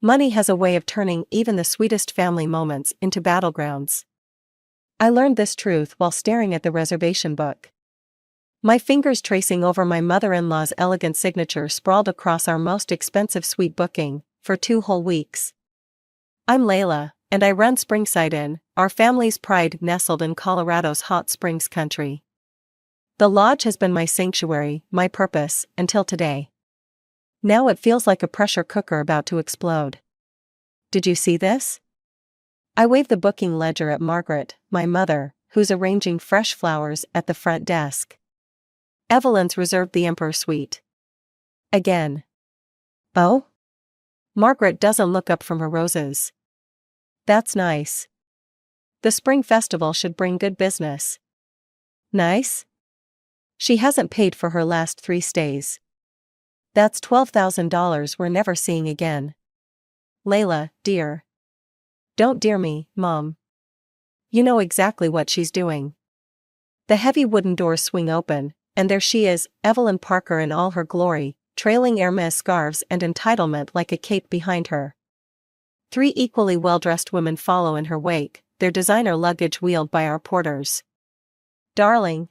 Money has a way of turning even the sweetest family moments into battlegrounds. I learned this truth while staring at the reservation book. My fingers tracing over my mother-in-law's elegant signature sprawled across our most expensive suite booking, for 2 whole weeks. I'm Layla, and I run Springside Inn, our family's pride nestled in Colorado's hot springs country. The lodge has been my sanctuary, my purpose, until today. Now it feels like a pressure cooker about to explode. Did you see this? I wave the booking ledger at Margaret, my mother, who's arranging fresh flowers at the front desk. Evelyn's reserved the Emperor Suite. Again. Oh? Margaret doesn't look up from her roses. That's nice. The spring festival should bring good business. Nice? She hasn't paid for her last 3 stays. That's $12,000 we're never seeing again. Layla, dear. Don't dear me, Mom. You know exactly what she's doing. The heavy wooden doors swing open, and there she is, Evelyn Parker in all her glory, trailing Hermès scarves and entitlement like a cape behind her. 3 equally well-dressed women follow in her wake, their designer luggage wheeled by our porters. Darling.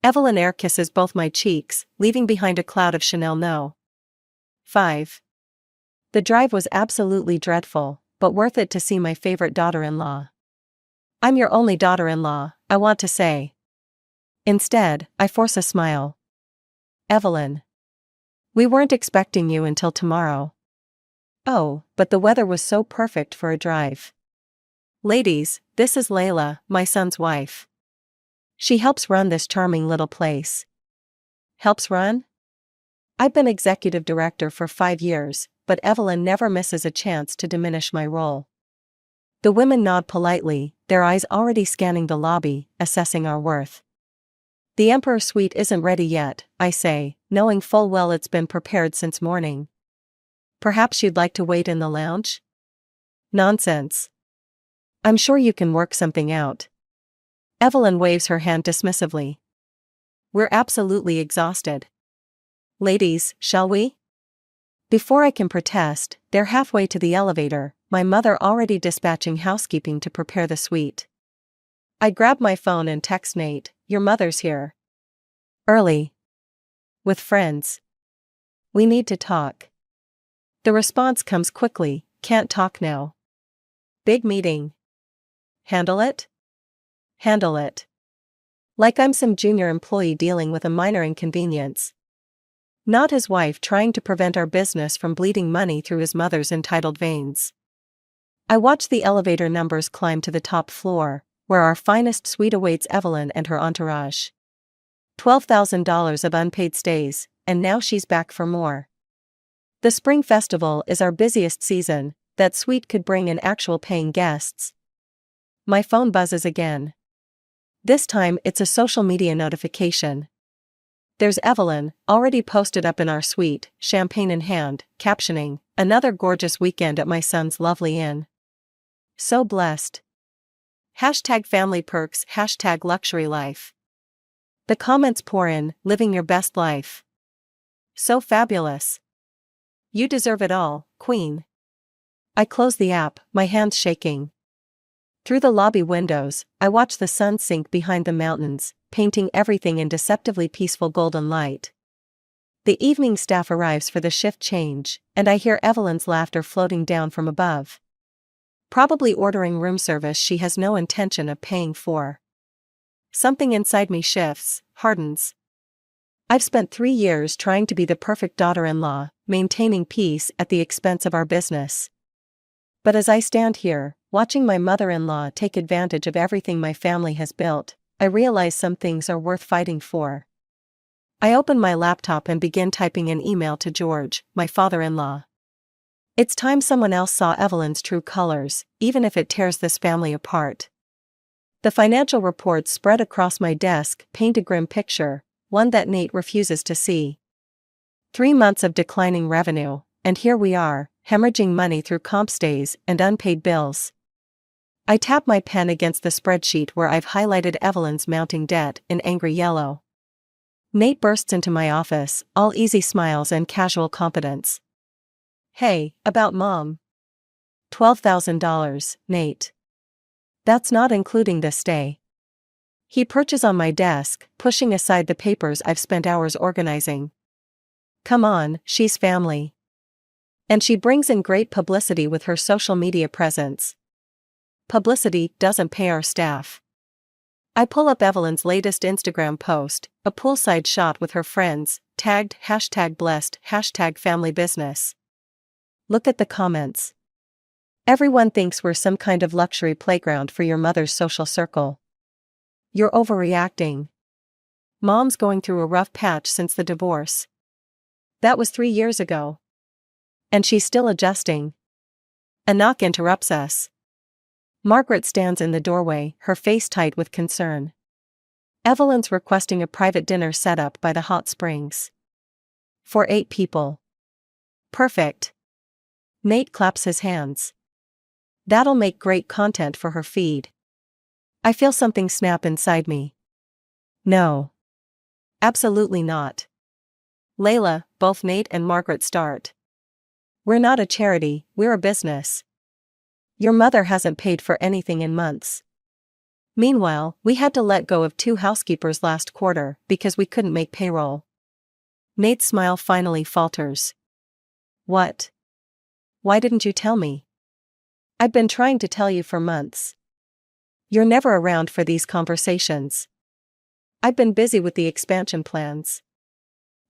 Evelyn air kisses both my cheeks, leaving behind a cloud of Chanel No. 5. The drive was absolutely dreadful, but worth it to see my favorite daughter-in-law. I'm your only daughter-in-law, I want to say. Instead, I force a smile. Evelyn. We weren't expecting you until tomorrow. Oh, but the weather was so perfect for a drive. Ladies, this is Layla, my son's wife. She helps run this charming little place. Helps run? I've been executive director for 5 years, but Evelyn never misses a chance to diminish my role. The women nod politely, their eyes already scanning the lobby, assessing our worth. The Emperor Suite isn't ready yet, I say, knowing full well it's been prepared since morning. Perhaps you'd like to wait in the lounge? Nonsense. I'm sure you can work something out. Evelyn waves her hand dismissively. We're absolutely exhausted. Ladies, shall we? Before I can protest, they're halfway to the elevator, my mother already dispatching housekeeping to prepare the suite. I grab my phone and text Nate, your mother's here. Early. With friends. We need to talk. The response comes quickly, can't talk now. Big meeting. Handle it? Handle it. Like I'm some junior employee dealing with a minor inconvenience. Not his wife trying to prevent our business from bleeding money through his mother's entitled veins. I watch the elevator numbers climb to the top floor, where our finest suite awaits Evelyn and her entourage. $12,000 of unpaid stays, and now she's back for more. The spring festival is our busiest season, that suite could bring in actual paying guests. My phone buzzes again. This time it's a social media notification. There's Evelyn, already posted up in our suite, champagne in hand, captioning, another gorgeous weekend at my son's lovely inn. So blessed. #family perks, #luxury life. The comments pour in, living your best life. So fabulous. You deserve it all, Queen. I close the app, my hands shaking. Through the lobby windows, I watch the sun sink behind the mountains, painting everything in deceptively peaceful golden light. The evening staff arrives for the shift change, and I hear Evelyn's laughter floating down from above. Probably ordering room service she has no intention of paying for. Something inside me shifts, hardens. I've spent 3 years trying to be the perfect daughter-in-law, maintaining peace at the expense of our business. But as I stand here, watching my mother-in-law take advantage of everything my family has built, I realize some things are worth fighting for. I open my laptop and begin typing an email to George, my father-in-law. It's time someone else saw Evelyn's true colors, even if it tears this family apart. The financial reports spread across my desk paint a grim picture, one that Nate refuses to see. 3 months of declining revenue, and here we are, hemorrhaging money through comp stays and unpaid bills. I tap my pen against the spreadsheet where I've highlighted Evelyn's mounting debt in angry yellow. Nate bursts into my office, all easy smiles and casual competence. Hey, about mom. $12,000, Nate. That's not including the stay. He perches on my desk, pushing aside the papers I've spent hours organizing. Come on, she's family. And she brings in great publicity with her social media presence. Publicity doesn't pay our staff. I pull up Evelyn's latest Instagram post, a poolside shot with her friends, tagged #blessed, #family business. Look at the comments. Everyone thinks we're some kind of luxury playground for your mother's social circle. You're overreacting. Mom's going through a rough patch since the divorce. That was 3 years ago. And she's still adjusting. A knock interrupts us. Margaret stands in the doorway, her face tight with concern. Evelyn's requesting a private dinner set up by the hot springs. For 8 people. Perfect. Nate claps his hands. That'll make great content for her feed. I feel something snap inside me. No. Absolutely not. Layla, both Nate and Margaret start. We're not a charity, we're a business. Your mother hasn't paid for anything in months. Meanwhile, we had to let go of 2 housekeepers last quarter because we couldn't make payroll. Nate's smile finally falters. What? Why didn't you tell me? I've been trying to tell you for months. You're never around for these conversations. I've been busy with the expansion plans.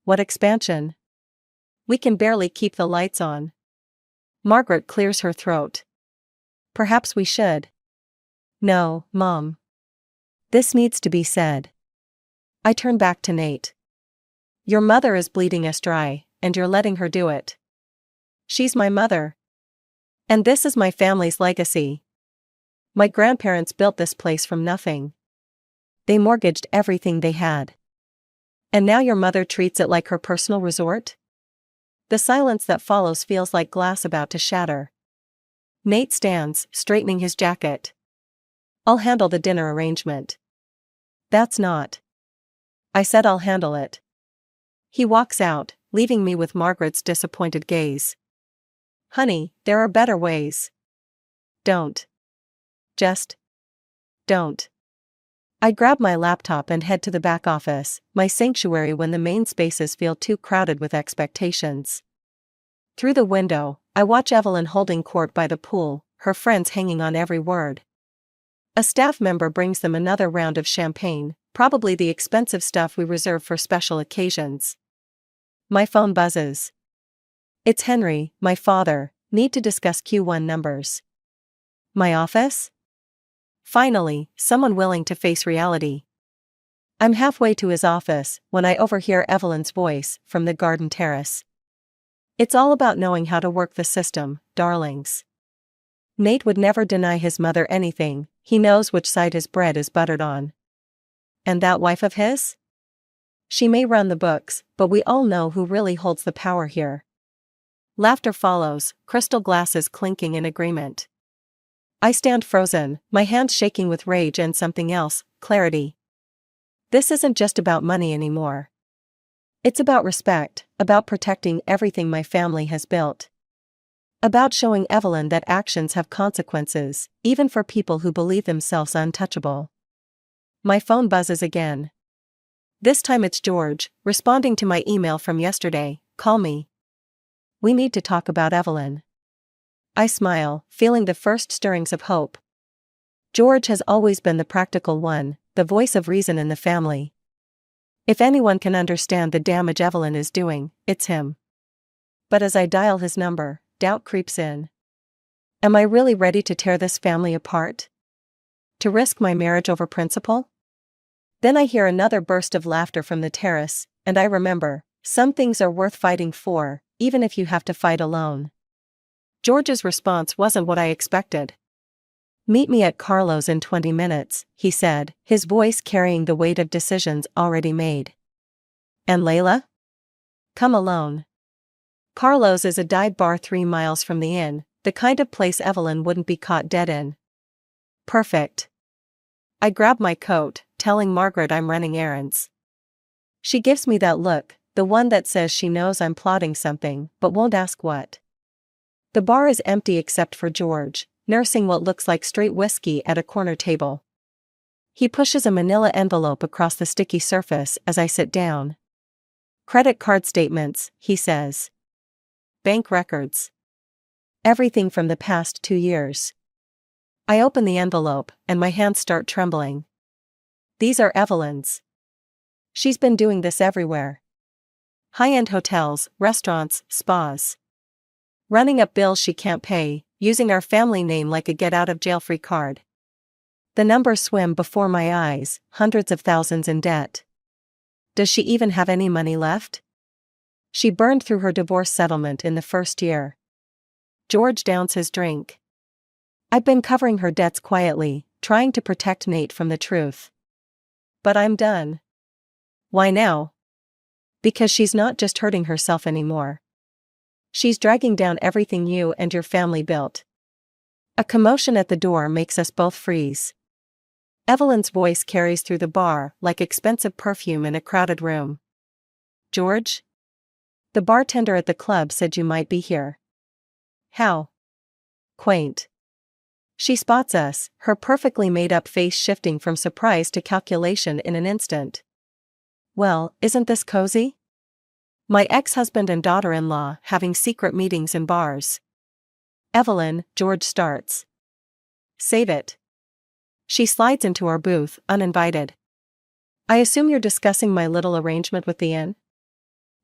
What expansion? We can barely keep the lights on. Margaret clears her throat. Perhaps we should. No, Mom. This needs to be said. I turn back to Nate. Your mother is bleeding us dry, and you're letting her do it. She's my mother. And this is my family's legacy. My grandparents built this place from nothing. They mortgaged everything they had. And now your mother treats it like her personal resort? The silence that follows feels like glass about to shatter. Nate stands, straightening his jacket. I'll handle the dinner arrangement. That's not. I said I'll handle it. He walks out, leaving me with Margaret's disappointed gaze. Honey, there are better ways. Don't. Just. Don't. I grab my laptop and head to the back office, my sanctuary when the main spaces feel too crowded with expectations. Through the window, I watch Evelyn holding court by the pool, her friends hanging on every word. A staff member brings them another round of champagne, probably the expensive stuff we reserve for special occasions. My phone buzzes. It's Henry, my father, need to discuss Q1 numbers. My office? Finally, someone willing to face reality. I'm halfway to his office when I overhear Evelyn's voice from the garden terrace. It's all about knowing how to work the system, darlings. Nate would never deny his mother anything, he knows which side his bread is buttered on. And that wife of his? She may run the books, but we all know who really holds the power here. Laughter follows, crystal glasses clinking in agreement. I stand frozen, my hands shaking with rage and something else, clarity. This isn't just about money anymore. It's about respect, about protecting everything my family has built. About showing Evelyn that actions have consequences, even for people who believe themselves untouchable. My phone buzzes again. This time it's George, responding to my email from yesterday. Call me. We need to talk about Evelyn. I smile, feeling the first stirrings of hope. George has always been the practical one, the voice of reason in the family. If anyone can understand the damage Evelyn is doing, it's him. But as I dial his number, doubt creeps in. Am I really ready to tear this family apart? To risk my marriage over principle? Then I hear another burst of laughter from the terrace, and I remember, some things are worth fighting for, even if you have to fight alone. George's response wasn't what I expected. Meet me at Carlo's in 20 minutes, he said, his voice carrying the weight of decisions already made. And Layla? Come alone. Carlo's is a dive bar 3 miles from the inn, the kind of place Evelyn wouldn't be caught dead in. Perfect. I grab my coat, telling Margaret I'm running errands. She gives me that look, the one that says she knows I'm plotting something but won't ask what. The bar is empty except for George, nursing what looks like straight whiskey at a corner table. He pushes a manila envelope across the sticky surface as I sit down. Credit card statements, he says. Bank records. Everything from the past 2 years. I open the envelope, and my hands start trembling. These are Evelyn's. She's been doing this everywhere. High-end hotels, restaurants, spas. Running up bills she can't pay, using our family name like a get-out-of-jail-free card. The numbers swim before my eyes, hundreds of thousands in debt. Does she even have any money left? She burned through her divorce settlement in the first year. George downs his drink. I've been covering her debts quietly, trying to protect Nate from the truth. But I'm done. Why now? Because she's not just hurting herself anymore. She's dragging down everything you and your family built. A commotion at the door makes us both freeze. Evelyn's voice carries through the bar like expensive perfume in a crowded room. George? The bartender at the club said you might be here. How? Quaint. She spots us, her perfectly made-up face shifting from surprise to calculation in an instant. Well, isn't this cozy? My ex-husband and daughter-in-law having secret meetings in bars. Evelyn, George starts. Save it. She slides into our booth, uninvited. I assume you're discussing my little arrangement with the inn?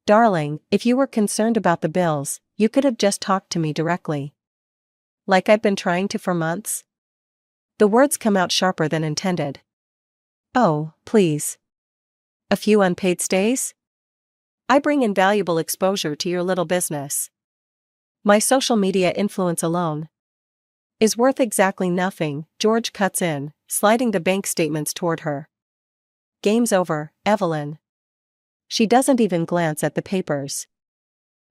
Darling, if you were concerned about the bills, you could have just talked to me directly. Like I've been trying to for months? The words come out sharper than intended. Oh, please. A few unpaid stays? I bring invaluable exposure to your little business. My social media influence alone is worth exactly nothing, George cuts in, sliding the bank statements toward her. Game's over, Evelyn. She doesn't even glance at the papers.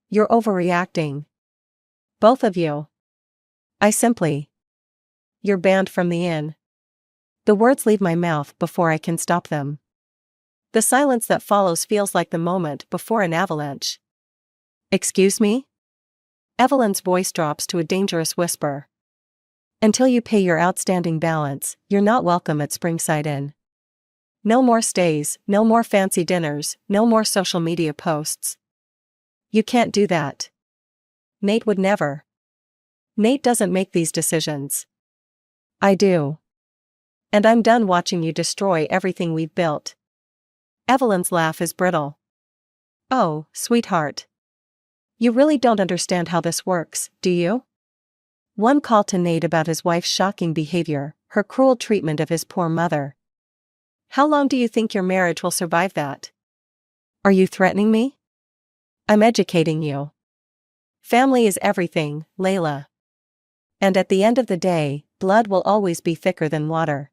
You're overreacting. Both of you. You're banned from the inn. The words leave my mouth before I can stop them. The silence that follows feels like the moment before an avalanche. Excuse me? Evelyn's voice drops to a dangerous whisper. Until you pay your outstanding balance, you're not welcome at Springside Inn. No more stays, no more fancy dinners, no more social media posts. You can't do that. Nate would never. Nate doesn't make these decisions. I do. And I'm done watching you destroy everything we've built. Evelyn's laugh is brittle. Oh, sweetheart. You really don't understand how this works, do you? One call to Nate about his wife's shocking behavior, her cruel treatment of his poor mother. How long do you think your marriage will survive that? Are you threatening me? I'm educating you. Family is everything, Layla. And at the end of the day, blood will always be thicker than water.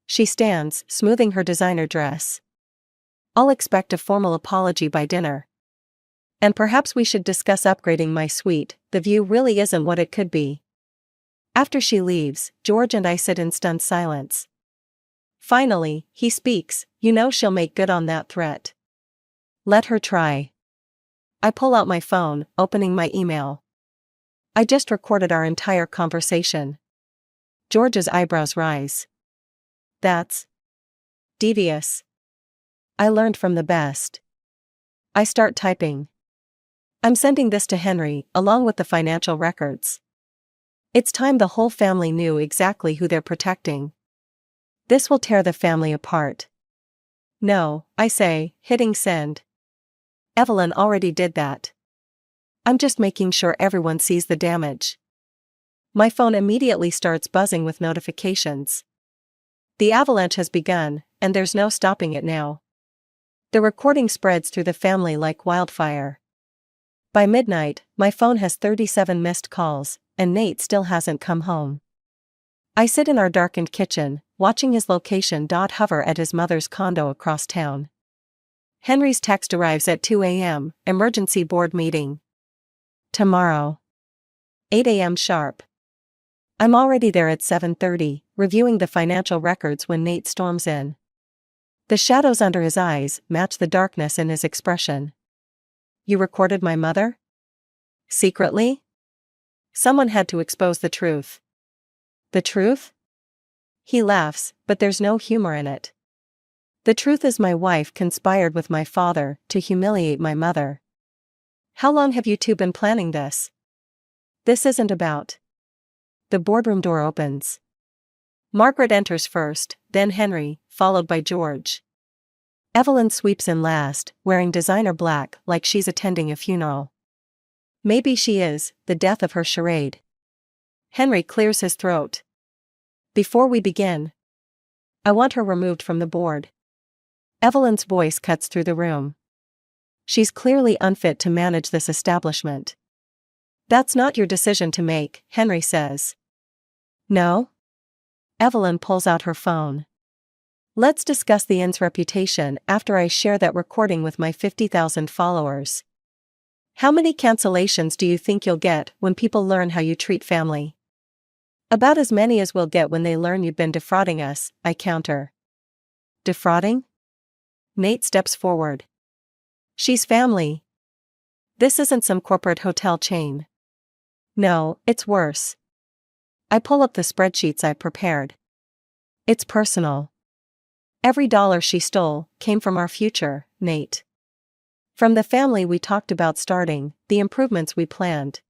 She stands, smoothing her designer dress. I'll expect a formal apology by dinner. And perhaps we should discuss upgrading my suite, the view really isn't what it could be. After she leaves, George and I sit in stunned silence. Finally, he speaks, you know she'll make good on that threat. Let her try. I pull out my phone, opening my email. I just recorded our entire conversation. George's eyebrows rise. That's devious. I learned from the best. I start typing. I'm sending this to Henry, along with the financial records. It's time the whole family knew exactly who they're protecting. This will tear the family apart. No, I say, hitting send. Evelyn already did that. I'm just making sure everyone sees the damage. My phone immediately starts buzzing with notifications. The avalanche has begun, and there's no stopping it now. The recording spreads through the family like wildfire. By midnight, my phone has 37 missed calls, and Nate still hasn't come home. I sit in our darkened kitchen, watching his location hover at his mother's condo across town. Henry's text arrives at 2 a.m., emergency board meeting. Tomorrow. 8 a.m. sharp. I'm already there at 7:30, reviewing the financial records when Nate storms in. The shadows under his eyes match the darkness in his expression. You recorded my mother? Secretly? Someone had to expose the truth. The truth? He laughs, but there's no humor in it. The truth is my wife conspired with my father to humiliate my mother. How long have you two been planning this? This isn't about. The boardroom door opens. Margaret enters first, then Henry, followed by George. Evelyn sweeps in last, wearing designer black like she's attending a funeral. Maybe she is, the death of her charade. Henry clears his throat. Before we begin, I want her removed from the board. Evelyn's voice cuts through the room. She's clearly unfit to manage this establishment. That's not your decision to make, Henry says. No? Evelyn pulls out her phone. Let's discuss the inn's reputation after I share that recording with my 50,000 followers. How many cancellations do you think you'll get when people learn how you treat family? About as many as we'll get when they learn you've been defrauding us, I counter. Defrauding? Nate steps forward. She's family. This isn't some corporate hotel chain. No, it's worse. I pull up the spreadsheets I prepared. It's personal. Every dollar she stole came from our future, Nate. From the family we talked about starting, the improvements we planned.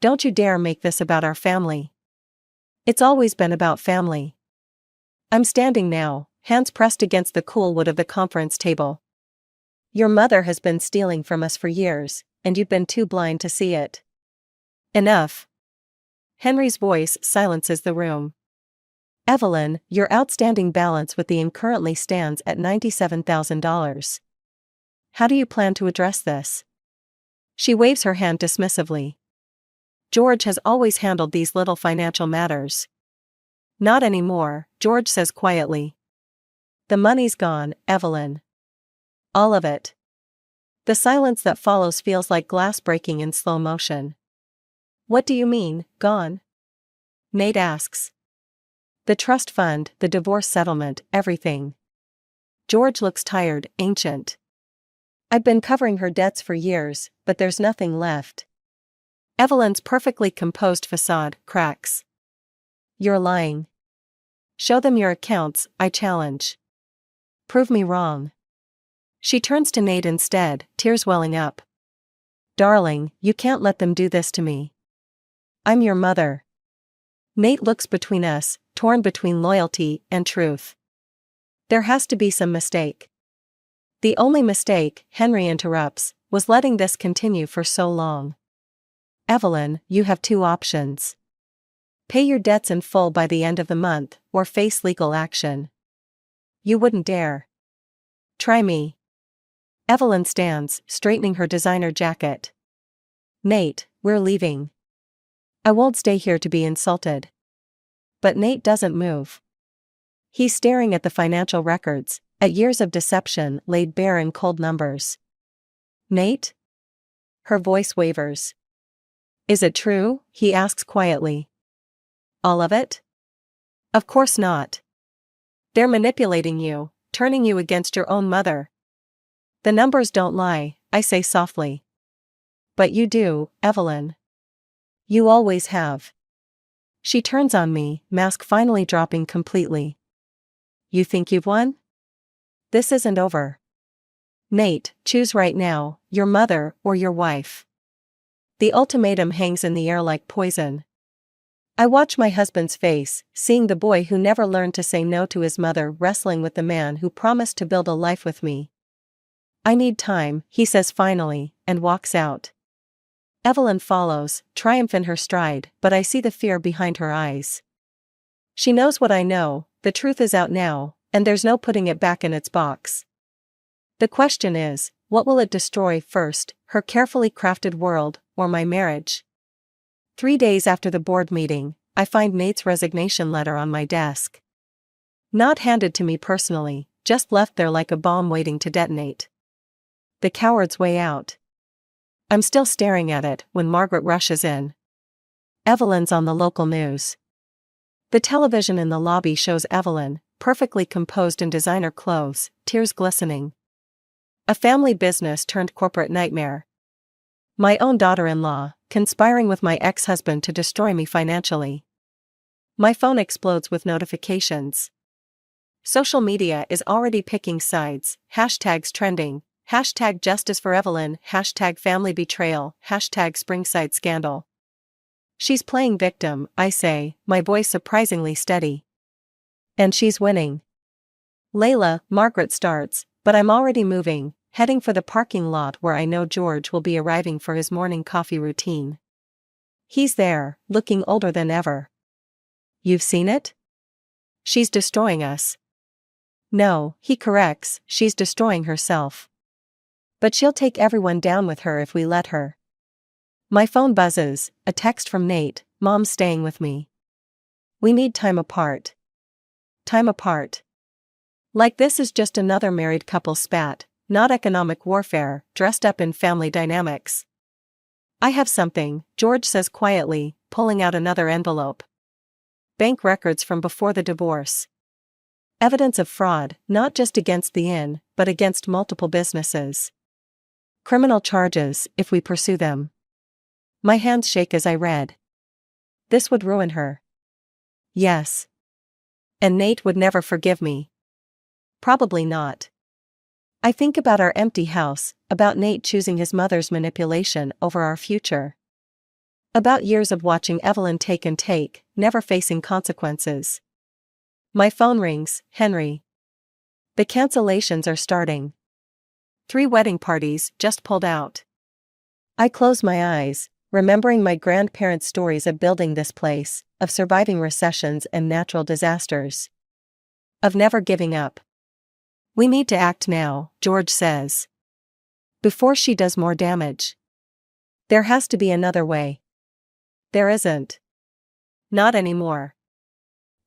Don't you dare make this about our family. It's always been about family. I'm standing now, hands pressed against the cool wood of the conference table. Your mother has been stealing from us for years, and you've been too blind to see it. Enough. Henry's voice silences the room. Evelyn, your outstanding balance with the inn currently stands at $97,000. How do you plan to address this? She waves her hand dismissively. George has always handled these little financial matters. Not anymore, George says quietly. The money's gone, Evelyn. All of it. The silence that follows feels like glass breaking in slow motion. What do you mean, gone? Nate asks. The trust fund, the divorce settlement, everything. George looks tired, ancient. I've been covering her debts for years, but there's nothing left. Evelyn's perfectly composed facade cracks. You're lying. Show them your accounts, I challenge. Prove me wrong. She turns to Nate instead, tears welling up. Darling, you can't let them do this to me. I'm your mother. Nate looks between us, torn between loyalty and truth. There has to be some mistake. The only mistake, Henry interrupts, was letting this continue for so long. Evelyn, you have two options. Pay your debts in full by the end of the month, or face legal action. You wouldn't dare. Try me. Evelyn stands, straightening her designer jacket. Nate, we're leaving. I won't stay here to be insulted. But Nate doesn't move. He's staring at the financial records, at years of deception laid bare in cold numbers. Nate? Her voice wavers. Is it true? He asks quietly. All of it? Of course not. They're manipulating you, turning you against your own mother. The numbers don't lie, I say softly. But you do, Evelyn. You always have. She turns on me, mask finally dropping completely. You think you've won? This isn't over. Nate, choose right now, your mother or your wife. The ultimatum hangs in the air like poison. I watch my husband's face, seeing the boy who never learned to say no to his mother wrestling with the man who promised to build a life with me. I need time, he says finally, and walks out. Evelyn follows, triumph in her stride, but I see the fear behind her eyes. She knows what I know, the truth is out now, and there's no putting it back in its box. The question is, what will it destroy first, her carefully crafted world, or my marriage? 3 days after the board meeting, I find Nate's resignation letter on my desk. Not handed to me personally, just left there like a bomb waiting to detonate. The coward's way out. I'm still staring at it when Margaret rushes in. Evelyn's on the local news. The television in the lobby shows Evelyn, perfectly composed in designer clothes, tears glistening. A family business turned corporate nightmare. My own daughter-in-law, conspiring with my ex-husband to destroy me financially. My phone explodes with notifications. Social media is already picking sides, hashtags trending, hashtag justice for Evelyn, hashtag family betrayal, hashtag Springside scandal. She's playing victim, I say, my voice surprisingly steady. And she's winning. Layla, Margaret starts, but I'm already moving, heading for the parking lot where I know George will be arriving for his morning coffee routine. He's there, looking older than ever. You've seen it? She's destroying us. No, he corrects, she's destroying herself. But she'll take everyone down with her if we let her. My phone buzzes, a text from Nate, Mom's staying with me. We need time apart. Time apart. Like this is just another married couple spat, not economic warfare, dressed up in family dynamics. I have something, George says quietly, pulling out another envelope. Bank records from before the divorce. Evidence of fraud, not just against the inn, but against multiple businesses. Criminal charges, if we pursue them. My hands shake as I read. This would ruin her. Yes. And Nate would never forgive me. Probably not. I think about our empty house, about Nate choosing his mother's manipulation over our future. About years of watching Evelyn take and take, never facing consequences. My phone rings, Henry. The cancellations are starting. 3 wedding parties just pulled out. I close my eyes, remembering my grandparents' stories of building this place, of surviving recessions and natural disasters. Of never giving up. We need to act now, George says. Before she does more damage. There has to be another way. There isn't. Not anymore.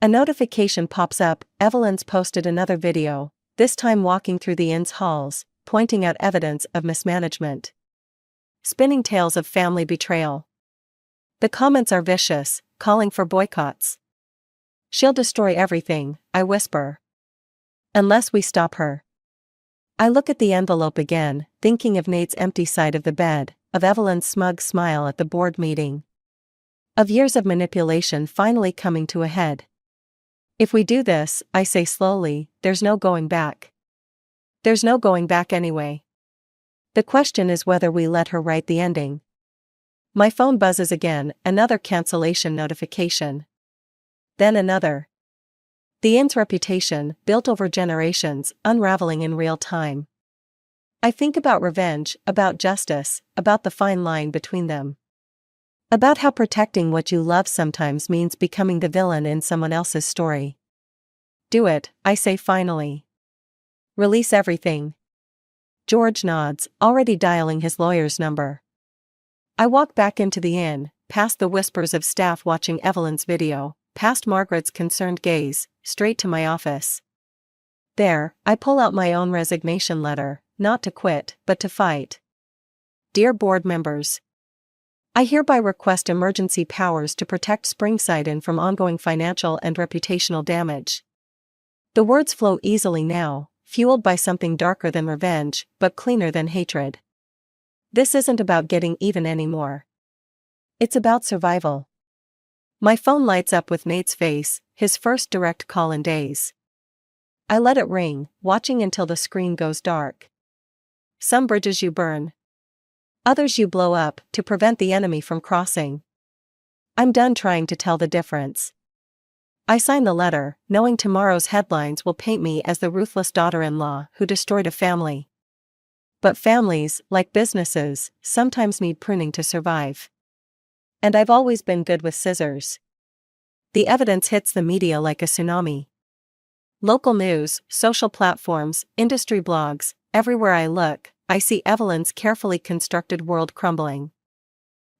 A notification pops up, Evelyn's posted another video, this time walking through the inn's halls, pointing out evidence of mismanagement. Spinning tales of family betrayal. The comments are vicious, calling for boycotts. She'll destroy everything, I whisper. Unless we stop her. I look at the envelope again, thinking of Nate's empty side of the bed, of Evelyn's smug smile at the board meeting. Of years of manipulation finally coming to a head. If we do this, I say slowly, there's no going back. There's no going back anyway. The question is whether we let her write the ending. My phone buzzes again, another cancellation notification. Then another. The inn's reputation, built over generations, unraveling in real time. I think about revenge, about justice, about the fine line between them. About how protecting what you love sometimes means becoming the villain in someone else's story. Do it, I say finally. Release everything. George nods, already dialing his lawyer's number. I walk back into the inn, past the whispers of staff watching Evelyn's video, past Margaret's concerned gaze, straight to my office. There, I pull out my own resignation letter, not to quit, but to fight. Dear board members. I hereby request emergency powers to protect Springside Inn from ongoing financial and reputational damage. The words flow easily now, fueled by something darker than revenge, but cleaner than hatred. This isn't about getting even anymore. It's about survival. My phone lights up with Nate's face, his first direct call in days. I let it ring, watching until the screen goes dark. Some bridges you burn. Others you blow up, to prevent the enemy from crossing. I'm done trying to tell the difference. I sign the letter, knowing tomorrow's headlines will paint me as the ruthless daughter-in-law who destroyed a family. But families, like businesses, sometimes need pruning to survive. And I've always been good with scissors. The evidence hits the media like a tsunami. Local news, social platforms, industry blogs, everywhere I look, I see Evelyn's carefully constructed world crumbling.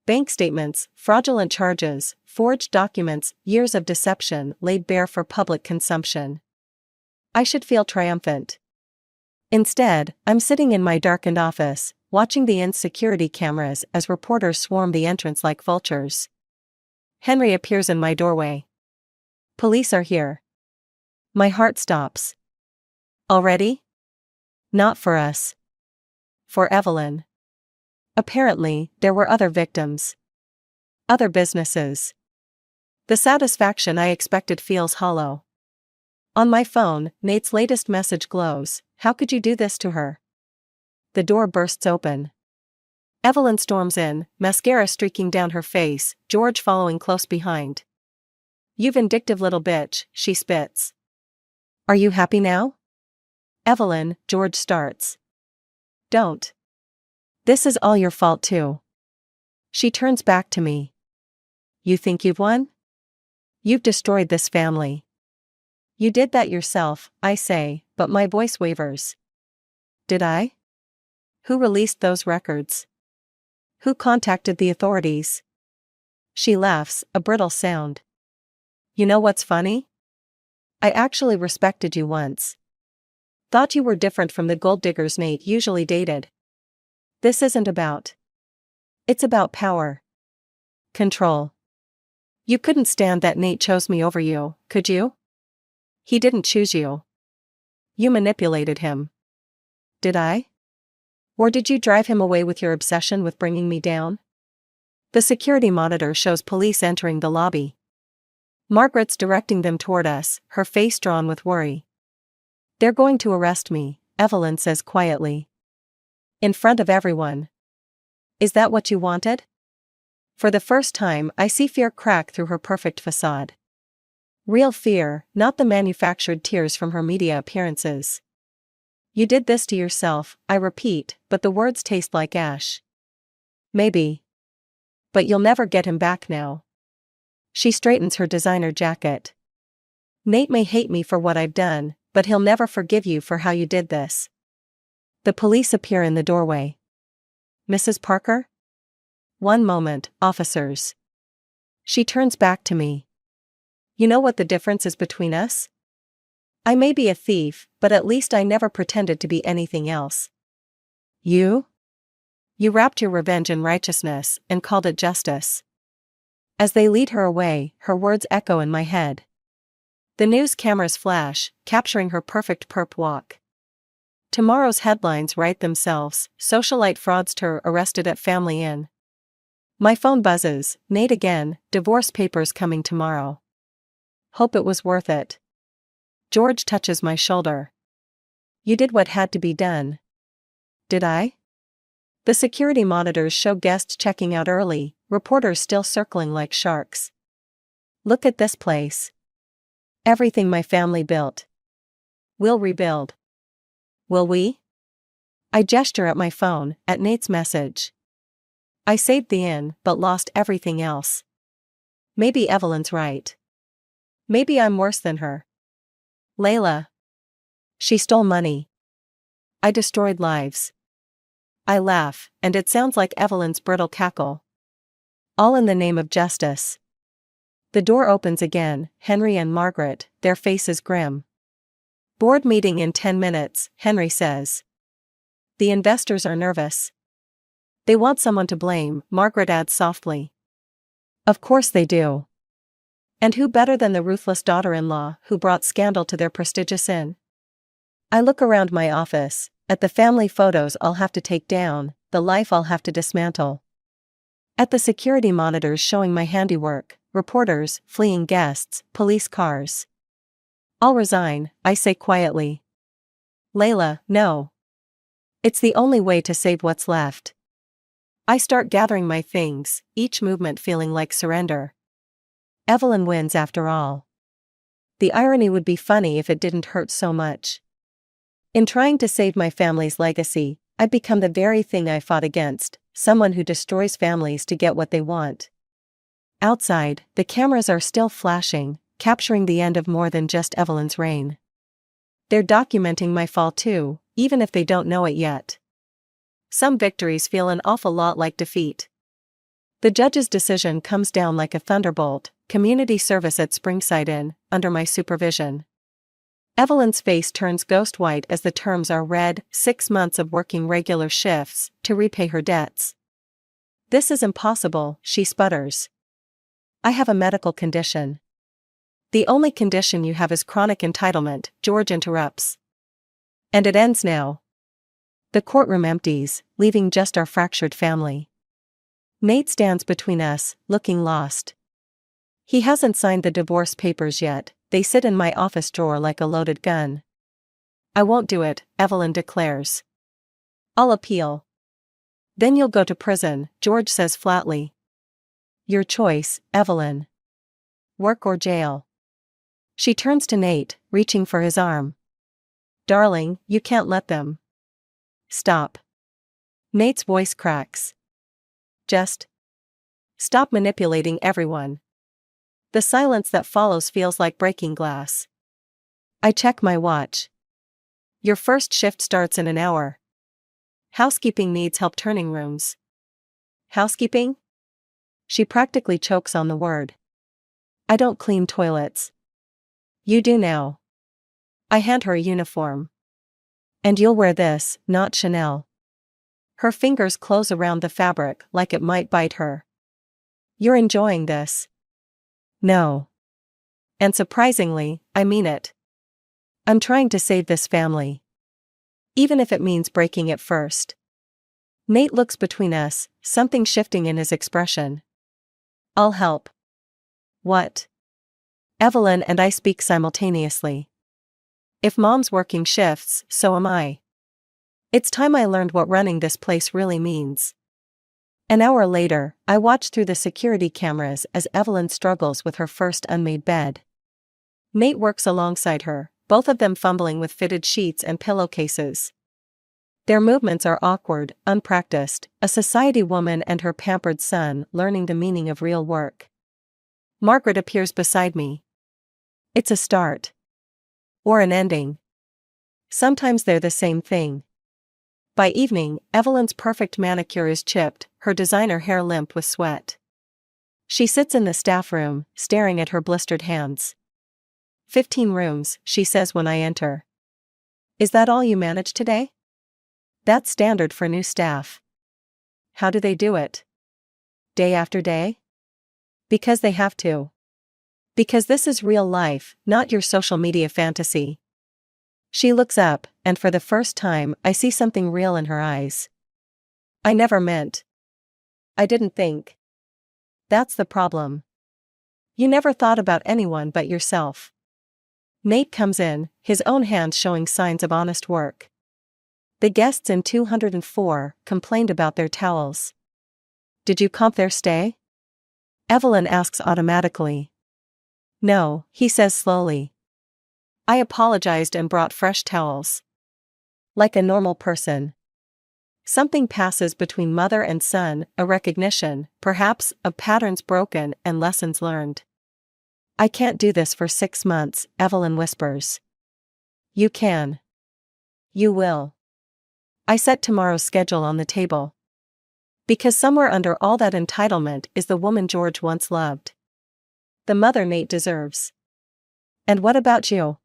Bank statements, fraudulent charges, forged documents, years of deception laid bare for public consumption. I should feel triumphant. Instead, I'm sitting in my darkened office, watching the inn's security cameras as reporters swarm the entrance like vultures. Henry appears in my doorway. Police are here. My heart stops. Already? Not for us. For Evelyn. Apparently, there were other victims. Other businesses. The satisfaction I expected feels hollow. On my phone, Nate's latest message glows. How could you do this to her? The door bursts open. Evelyn storms in, mascara streaking down her face, George following close behind. You vindictive little bitch, she spits. Are you happy now? Evelyn, George starts. Don't. This is all your fault too. She turns back to me. You think you've won? You've destroyed this family. You did that yourself, I say, but my voice wavers. Did I? Who released those records? Who contacted the authorities? She laughs, a brittle sound. You know what's funny? I actually respected you once. Thought you were different from the gold diggers Nate usually dated. This isn't about. It's about power. Control. You couldn't stand that Nate chose me over you, could you? He didn't choose you. You manipulated him. Did I? Or did you drive him away with your obsession with bringing me down? The security monitor shows police entering the lobby. Margaret's directing them toward us, her face drawn with worry. They're going to arrest me, Evelyn says quietly. In front of everyone. Is that what you wanted? For the first time, I see fear crack through her perfect facade. Real fear, not the manufactured tears from her media appearances. You did this to yourself, I repeat, but the words taste like ash. Maybe. But you'll never get him back now. She straightens her designer jacket. Nate may hate me for what I've done, but he'll never forgive you for how you did this. The police appear in the doorway. Mrs. Parker? One moment, officers. She turns back to me. You know what the difference is between us? I may be a thief, but at least I never pretended to be anything else. You? You wrapped your revenge in righteousness and called it justice. As they lead her away, her words echo in my head. The news cameras flash, capturing her perfect perp walk. Tomorrow's headlines write themselves, socialite fraudster arrested at family inn. My phone buzzes, Nate again, divorce papers coming tomorrow. Hope it was worth it. George touches my shoulder. You did what had to be done. Did I? The security monitors show guests checking out early, reporters still circling like sharks. Look at this place. Everything my family built. We'll rebuild. Will we? I gesture at my phone, at Nate's message. I saved the inn, but lost everything else. Maybe Evelyn's right. Maybe I'm worse than her. Layla. She stole money. I destroyed lives. I laugh, and it sounds like Evelyn's brittle cackle. All in the name of justice. The door opens again, Henry and Margaret, their faces grim. Board meeting in 10 minutes, Henry says. The investors are nervous. They want someone to blame, Margaret adds softly. Of course they do. And who better than the ruthless daughter-in-law who brought scandal to their prestigious inn? I look around my office, at the family photos I'll have to take down, the life I'll have to dismantle. At the security monitors showing my handiwork, reporters, fleeing guests, police cars. I'll resign, I say quietly. Layla, no. It's the only way to save what's left. I start gathering my things, each movement feeling like surrender. Evelyn wins after all. The irony would be funny if it didn't hurt so much. In trying to save my family's legacy, I've become the very thing I fought against, someone who destroys families to get what they want. Outside, the cameras are still flashing, capturing the end of more than just Evelyn's reign. They're documenting my fall too, even if they don't know it yet. Some victories feel an awful lot like defeat. The judge's decision comes down like a thunderbolt, community service at Springside Inn, under my supervision. Evelyn's face turns ghost white as the terms are read, 6 months of working regular shifts, to repay her debts. This is impossible, she sputters. I have a medical condition. The only condition you have is chronic entitlement, George interrupts. And it ends now. The courtroom empties, leaving just our fractured family. Nate stands between us, looking lost. He hasn't signed the divorce papers yet, they sit in my office drawer like a loaded gun. I won't do it, Evelyn declares. I'll appeal. Then you'll go to prison, George says flatly. Your choice, Evelyn. Work or jail. She turns to Nate, reaching for his arm. Darling, you can't let them. Stop. Nate's voice cracks. Just stop manipulating everyone. The silence that follows feels like breaking glass. I check my watch. Your first shift starts in an hour. Housekeeping needs help turning rooms. Housekeeping? She practically chokes on the word. I don't clean toilets. You do now. I hand her a uniform. And you'll wear this, not Chanel. Her fingers close around the fabric like it might bite her. You're enjoying this. No. And surprisingly, I mean it. I'm trying to save this family. Even if it means breaking it first. Nate looks between us, something shifting in his expression. I'll help. What? Evelyn and I speak simultaneously. If Mom's working shifts, so am I. It's time I learned what running this place really means. An hour later, I watch through the security cameras as Evelyn struggles with her first unmade bed. Nate works alongside her, both of them fumbling with fitted sheets and pillowcases. Their movements are awkward, unpracticed, a society woman and her pampered son learning the meaning of real work. Margaret appears beside me. It's a start. Or an ending. Sometimes they're the same thing. By evening, Evelyn's perfect manicure is chipped, her designer hair limp with sweat. She sits in the staff room, staring at her blistered hands. 15 rooms, she says when I enter. Is that all you managed today? That's standard for new staff. How do they do it? Day after day? Because they have to. Because this is real life, not your social media fantasy. She looks up, and for the first time, I see something real in her eyes. I never meant. I didn't think. That's the problem. You never thought about anyone but yourself. Nate comes in, his own hands showing signs of honest work. The guests in 204 complained about their towels. Did you comp their stay? Evelyn asks automatically. No, he says slowly. I apologized and brought fresh towels. Like a normal person. Something passes between mother and son, a recognition, perhaps, of patterns broken and lessons learned. I can't do this for 6 months, Evelyn whispers. You can. You will. I set tomorrow's schedule on the table. Because somewhere under all that entitlement is the woman George once loved. The mother Nate deserves. And what about you?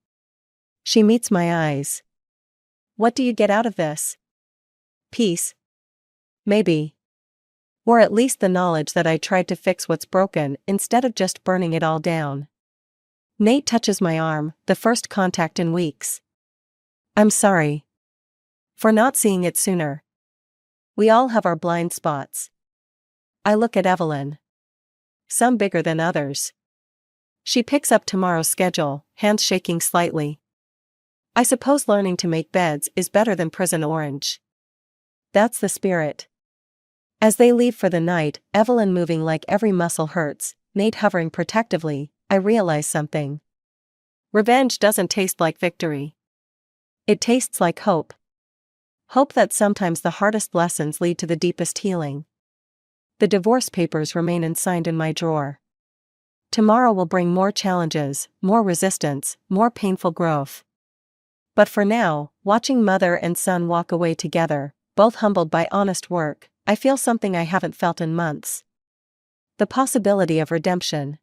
She meets my eyes. What do you get out of this? Peace. Maybe. Or at least the knowledge that I tried to fix what's broken instead of just burning it all down. Nate touches my arm, the first contact in weeks. I'm sorry. For not seeing it sooner. We all have our blind spots. I look at Evelyn. Some bigger than others. She picks up tomorrow's schedule, hands shaking slightly. I suppose learning to make beds is better than prison orange. That's the spirit. As they leave for the night, Evelyn moving like every muscle hurts, Nate hovering protectively, I realize something. Revenge doesn't taste like victory. It tastes like hope. Hope that sometimes the hardest lessons lead to the deepest healing. The divorce papers remain unsigned in my drawer. Tomorrow will bring more challenges, more resistance, more painful growth. But for now, watching mother and son walk away together, both humbled by honest work, I feel something I haven't felt in months. The possibility of redemption.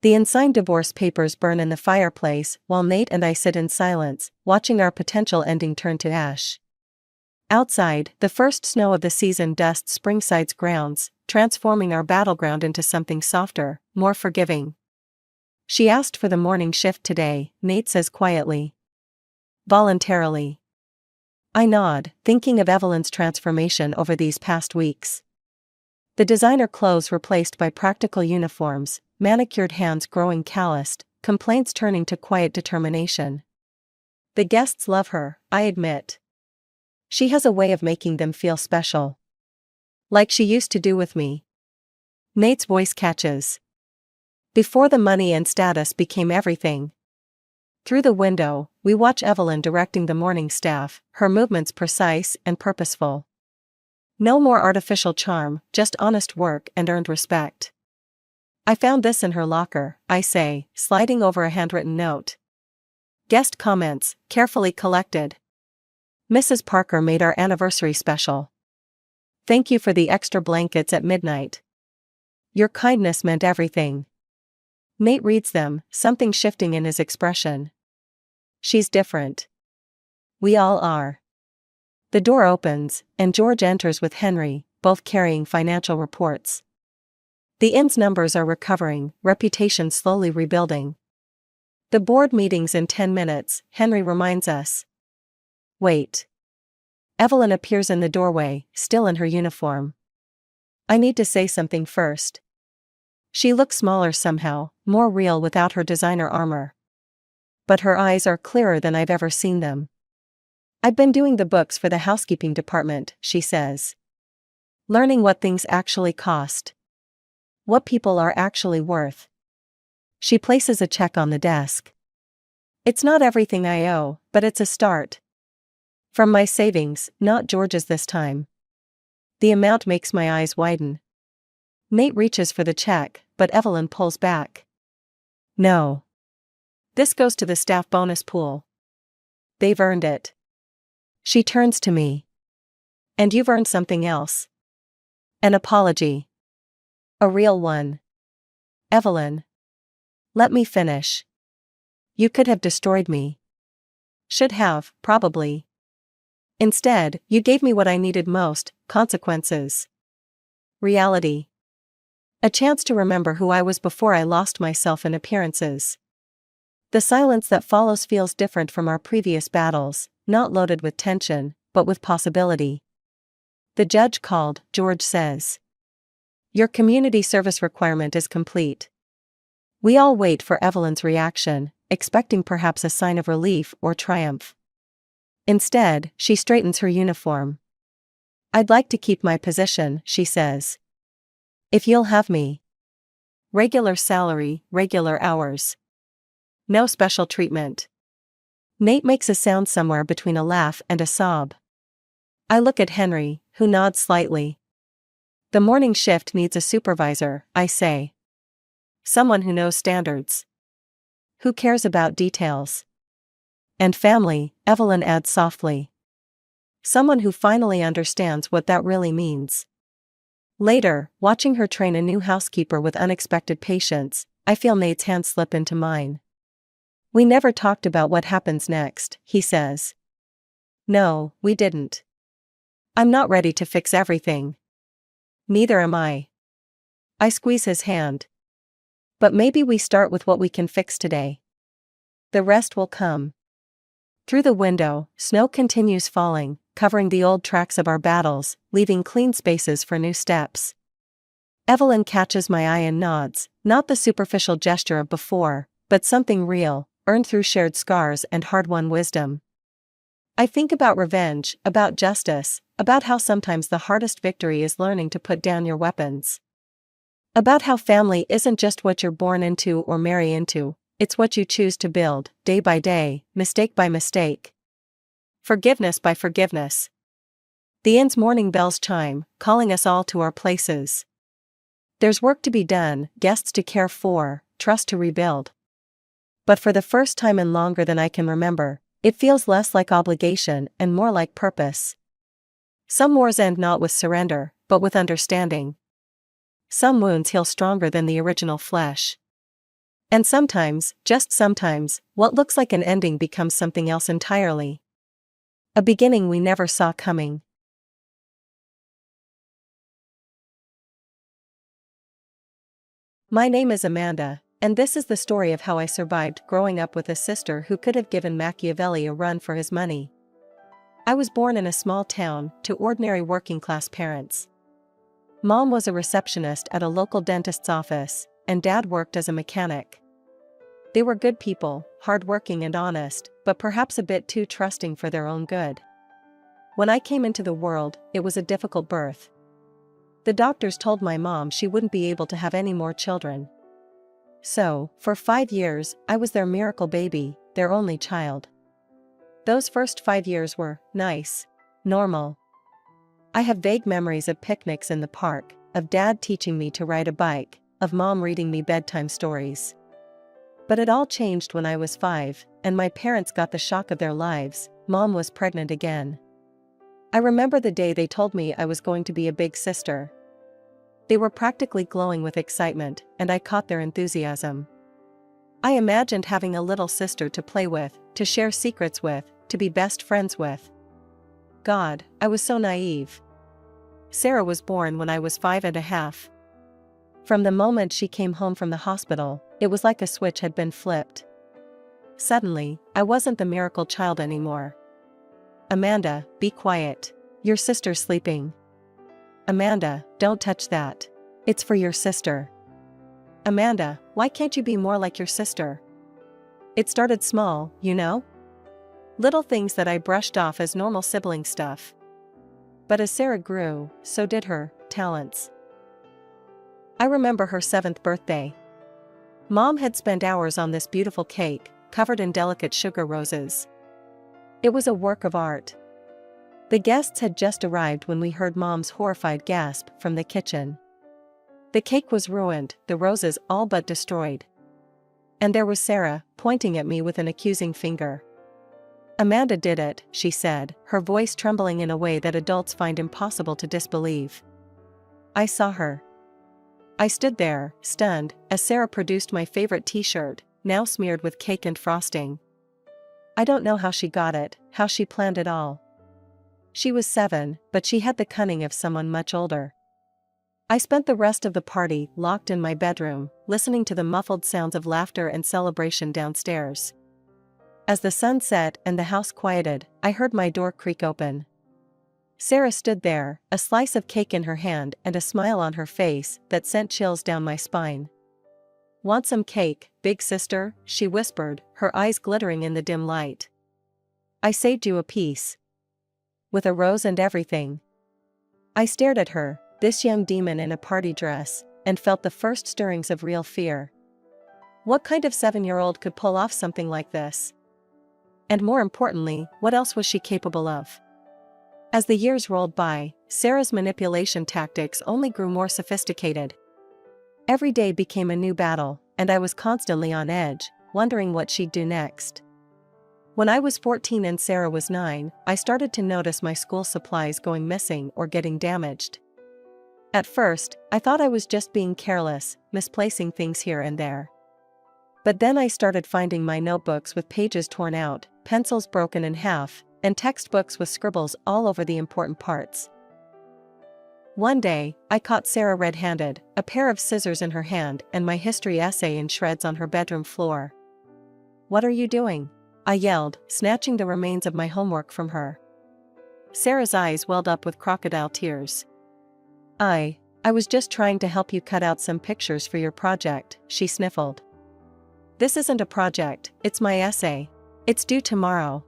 The unsigned divorce papers burn in the fireplace while Nate and I sit in silence, watching our potential ending turn to ash. Outside, the first snow of the season dusts Springside's grounds, transforming our battleground into something softer, more forgiving. She asked for the morning shift today, Nate says quietly. Voluntarily. I nod, thinking of Evelyn's transformation over these past weeks. The designer clothes replaced by practical uniforms, manicured hands growing calloused, complaints turning to quiet determination. The guests love her, I admit. She has a way of making them feel special. Like she used to do with me. Nate's voice catches. Before the money and status became everything. Through the window, we watch Evelyn directing the morning staff, her movements precise and purposeful. No more artificial charm, just honest work and earned respect. I found this in her locker, I say, sliding over a handwritten note. Guest comments, carefully collected. Mrs. Parker made our anniversary special. Thank you for the extra blankets at midnight. Your kindness meant everything. Nate reads them, something shifting in his expression. She's different. We all are. The door opens, and George enters with Henry, both carrying financial reports. The inn's numbers are recovering, reputation slowly rebuilding. The board meeting's in 10 minutes, Henry reminds us. Wait. Evelyn appears in the doorway, still in her uniform. I need to say something first. She looks smaller somehow, more real without her designer armor. But her eyes are clearer than I've ever seen them. I've been doing the books for the housekeeping department, she says. Learning what things actually cost. What people are actually worth. She places a check on the desk. It's not everything I owe, but it's a start. From my savings, not George's this time. The amount makes my eyes widen. Nate reaches for the check, but Evelyn pulls back. No. This goes to the staff bonus pool. They've earned it. She turns to me. And you've earned something else. An apology. A real one. Evelyn. Let me finish. You could have destroyed me. Should have, probably. Instead, you gave me what I needed most, consequences. Reality. A chance to remember who I was before I lost myself in appearances. The silence that follows feels different from our previous battles, not loaded with tension, but with possibility. The judge called, George says. Your community service requirement is complete. We all wait for Evelyn's reaction, expecting perhaps a sign of relief or triumph. Instead, she straightens her uniform. I'd like to keep my position, she says. If you'll have me. Regular salary, regular hours. No special treatment. Nate makes a sound somewhere between a laugh and a sob. I look at Henry, who nods slightly. The morning shift needs a supervisor, I say. Someone who knows standards. Who cares about details. And family, Evelyn adds softly. Someone who finally understands what that really means. Later, watching her train a new housekeeper with unexpected patience, I feel Nate's hand slip into mine. We never talked about what happens next, he says. No, we didn't. I'm not ready to fix everything. Neither am I. I squeeze his hand. But maybe we start with what we can fix today. The rest will come. Through the window, snow continues falling, covering the old tracks of our battles, leaving clean spaces for new steps. Evelyn catches my eye and nods, not the superficial gesture of before, but something real, earned through shared scars and hard-won wisdom. I think about revenge, about justice, about how sometimes the hardest victory is learning to put down your weapons. About how family isn't just what you're born into or marry into, it's what you choose to build, day by day, mistake by mistake. Forgiveness by forgiveness. The inn's morning bells chime, calling us all to our places. There's work to be done, guests to care for, trust to rebuild. But for the first time in longer than I can remember, it feels less like obligation and more like purpose. Some wars end not with surrender, but with understanding. Some wounds heal stronger than the original flesh. And sometimes, just sometimes, what looks like an ending becomes something else entirely. A beginning we never saw coming. My name is Amanda, and this is the story of how I survived growing up with a sister who could have given Machiavelli a run for his money. I was born in a small town, to ordinary working-class parents. Mom was a receptionist at a local dentist's office, and Dad worked as a mechanic. They were good people, hardworking and honest, but perhaps a bit too trusting for their own good. When I came into the world, it was a difficult birth. The doctors told my mom she wouldn't be able to have any more children. So, for 5 years, I was their miracle baby, their only child. Those first 5 years were nice, normal. I have vague memories of picnics in the park, of Dad teaching me to ride a bike, of Mom reading me bedtime stories. But it all changed when I was 5, and my parents got the shock of their lives. Mom was pregnant again. I remember the day they told me I was going to be a big sister. They were practically glowing with excitement, and I caught their enthusiasm. I imagined having a little sister to play with, to share secrets with, to be best friends with. God, I was so naive. Sarah was born when I was 5.5. From the moment she came home from the hospital, it was like a switch had been flipped. Suddenly, I wasn't the miracle child anymore. Amanda, be quiet. Your sister's sleeping. Amanda, don't touch that. It's for your sister. Amanda, why can't you be more like your sister? It started small, you know? Little things that I brushed off as normal sibling stuff. But as Sarah grew, so did her talents. I remember her 7th birthday. Mom had spent hours on this beautiful cake, covered in delicate sugar roses. It was a work of art. The guests had just arrived when we heard Mom's horrified gasp from the kitchen. The cake was ruined, the roses all but destroyed. And there was Sarah, pointing at me with an accusing finger. Amanda did it, she said, her voice trembling in a way that adults find impossible to disbelieve. I saw her. I stood there, stunned, as Sarah produced my favorite t-shirt, now smeared with cake and frosting. I don't know how she got it, how she planned it all. She was 7, but she had the cunning of someone much older. I spent the rest of the party locked in my bedroom, listening to the muffled sounds of laughter and celebration downstairs. As the sun set and the house quieted, I heard my door creak open. Sarah stood there, a slice of cake in her hand and a smile on her face that sent chills down my spine. Want some cake, big sister? She whispered, her eyes glittering in the dim light. I saved you a piece. With a rose and everything. I stared at her, this young demon in a party dress, and felt the first stirrings of real fear. What kind of 7-year-old could pull off something like this? And more importantly, what else was she capable of? As the years rolled by, Sarah's manipulation tactics only grew more sophisticated. Every day became a new battle, and I was constantly on edge, wondering what she'd do next. When I was 14 and Sarah was 9, I started to notice my school supplies going missing or getting damaged. At first, I thought I was just being careless, misplacing things here and there. But then I started finding my notebooks with pages torn out, pencils broken in half, and textbooks with scribbles all over the important parts. One day, I caught Sarah red-handed, a pair of scissors in her hand and my history essay in shreds on her bedroom floor. "What are you doing?" I yelled, snatching the remains of my homework from her. Sarah's eyes welled up with crocodile tears. I was just trying to help you cut out some pictures for your project," she sniffled. "This isn't a project, it's my essay. It's due tomorrow."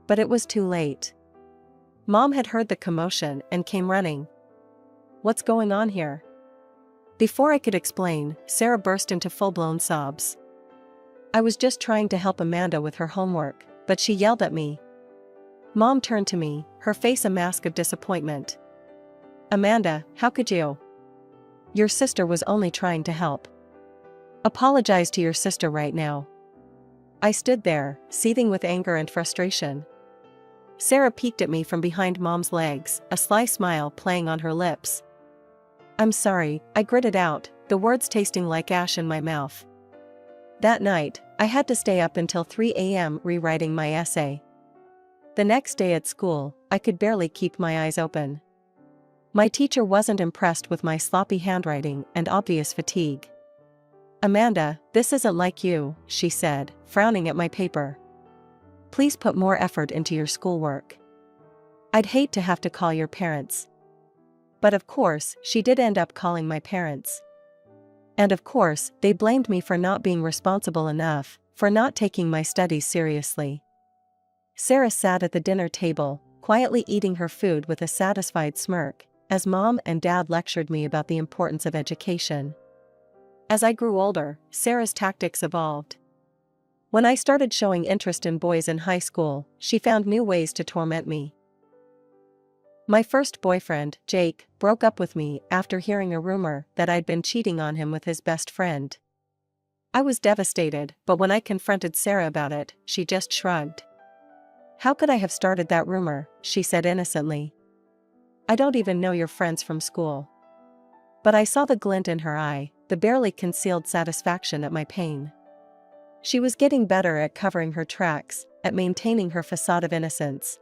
But it was too late. Mom had heard the commotion and came running. "What's going on here?" Before I could explain, Sarah burst into full-blown sobs. I was just trying to help Amanda with her homework, but she yelled at me. Mom turned to me, her face a mask of disappointment. "Amanda, how could you? Your sister was only trying to help. Apologize to your sister right now." I stood there, seething with anger and frustration. Sarah peeked at me from behind Mom's legs, a sly smile playing on her lips. "I'm sorry," I gritted out, the words tasting like ash in my mouth. That night, I had to stay up until 3 a.m. rewriting my essay. The next day at school, I could barely keep my eyes open. My teacher wasn't impressed with my sloppy handwriting and obvious fatigue. "Amanda, this isn't like you," she said, frowning at my paper. "Please put more effort into your schoolwork. I'd hate to have to call your parents." But of course, she did end up calling my parents. And of course, they blamed me for not being responsible enough, for not taking my studies seriously. Sarah sat at the dinner table, quietly eating her food with a satisfied smirk, as Mom and Dad lectured me about the importance of education. As I grew older, Sarah's tactics evolved. When I started showing interest in boys in high school, she found new ways to torment me. My first boyfriend, Jake, broke up with me after hearing a rumor that I'd been cheating on him with his best friend. I was devastated, but when I confronted Sarah about it, she just shrugged. "How could I have started that rumor?" she said innocently. "I don't even know your friends from school." But I saw the glint in her eye, the barely concealed satisfaction at my pain. She was getting better at covering her tracks, at maintaining her facade of innocence.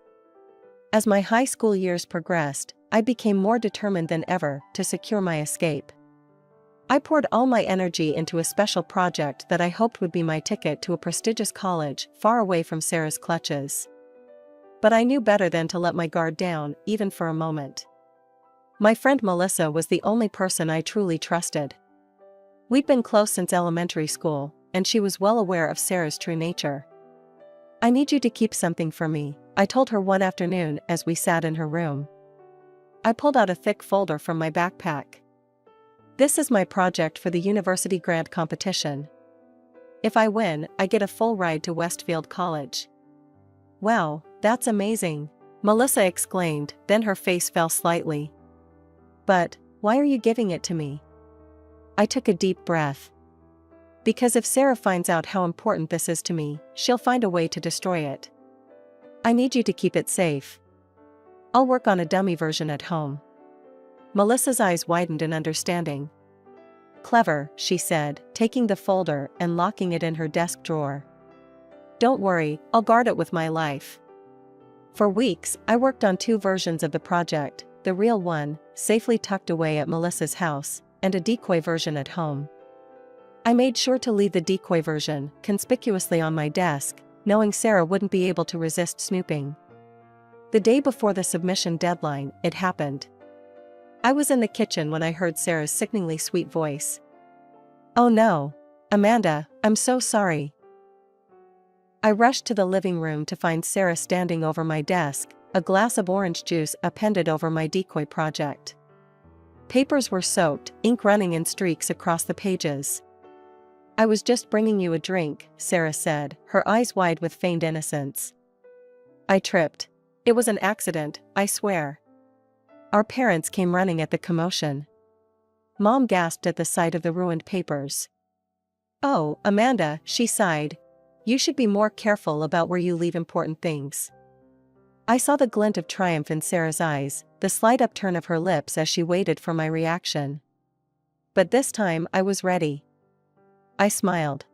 As my high school years progressed, I became more determined than ever to secure my escape. I poured all my energy into a special project that I hoped would be my ticket to a prestigious college far away from Sarah's clutches. But I knew better than to let my guard down, even for a moment. My friend Melissa was the only person I truly trusted. We'd been close since elementary school, and she was well aware of Sarah's true nature. "I need you to keep something for me," I told her one afternoon as we sat in her room. I pulled out a thick folder from my backpack. "This is my project for the university grant competition. If I win, I get a full ride to Westfield College." "Wow, that's amazing," Melissa exclaimed, then her face fell slightly. "But, why are you giving it to me?" I took a deep breath. "Because if Sarah finds out how important this is to me, she'll find a way to destroy it. I need you to keep it safe. I'll work on a dummy version at home." Melissa's eyes widened in understanding. "Clever," she said, taking the folder and locking it in her desk drawer. "Don't worry, I'll guard it with my life." For weeks, I worked on 2 versions of the project, the real one, safely tucked away at Melissa's house, and a decoy version at home. I made sure to leave the decoy version conspicuously on my desk, knowing Sarah wouldn't be able to resist snooping. The day before the submission deadline, it happened. I was in the kitchen when I heard Sarah's sickeningly sweet voice. "Oh no, Amanda, I'm so sorry." I rushed to the living room to find Sarah standing over my desk, a glass of orange juice appended over my decoy project. Papers were soaked, ink running in streaks across the pages. "I was just bringing you a drink," Sarah said, her eyes wide with feigned innocence. I tripped. "It was an accident, I swear." Our parents came running at the commotion. Mom gasped at the sight of the ruined papers. "Oh, Amanda," she sighed. "You should be more careful about where you leave important things." I saw the glint of triumph in Sarah's eyes, the slight upturn of her lips as she waited for my reaction. But this time I was ready. I smiled.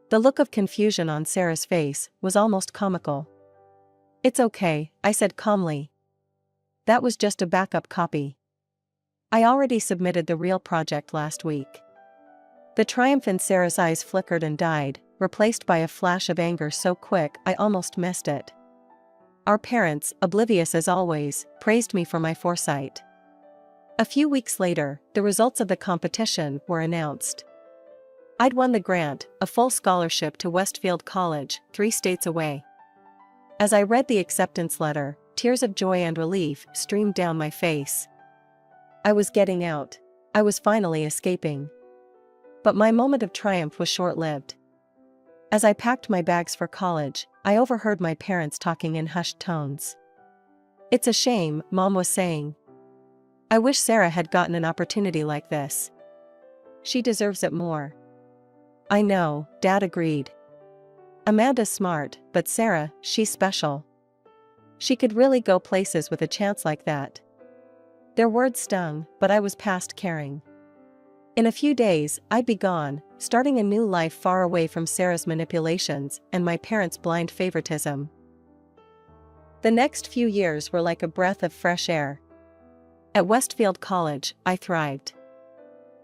The look of confusion on Sarah's face was almost comical. "It's okay," I said calmly. "That was just a backup copy. I already submitted the real project last week." The triumph in Sarah's eyes flickered and died, replaced by a flash of anger so quick I almost missed it. Our parents, oblivious as always, praised me for my foresight. A few weeks later, the results of the competition were announced. I'd won the grant, a full scholarship to Westfield College, 3 states away. As I read the acceptance letter, tears of joy and relief streamed down my face. I was getting out. I was finally escaping. But my moment of triumph was short-lived. As I packed my bags for college, I overheard my parents talking in hushed tones. "It's a shame," Mom was saying. "I wish Sarah had gotten an opportunity like this. She deserves it more." "I know," Dad agreed. "Amanda's smart, but Sarah, she's special. She could really go places with a chance like that." Their words stung, but I was past caring. In a few days, I'd be gone, starting a new life far away from Sarah's manipulations and my parents' blind favoritism. The next few years were like a breath of fresh air. At Westfield College, I thrived.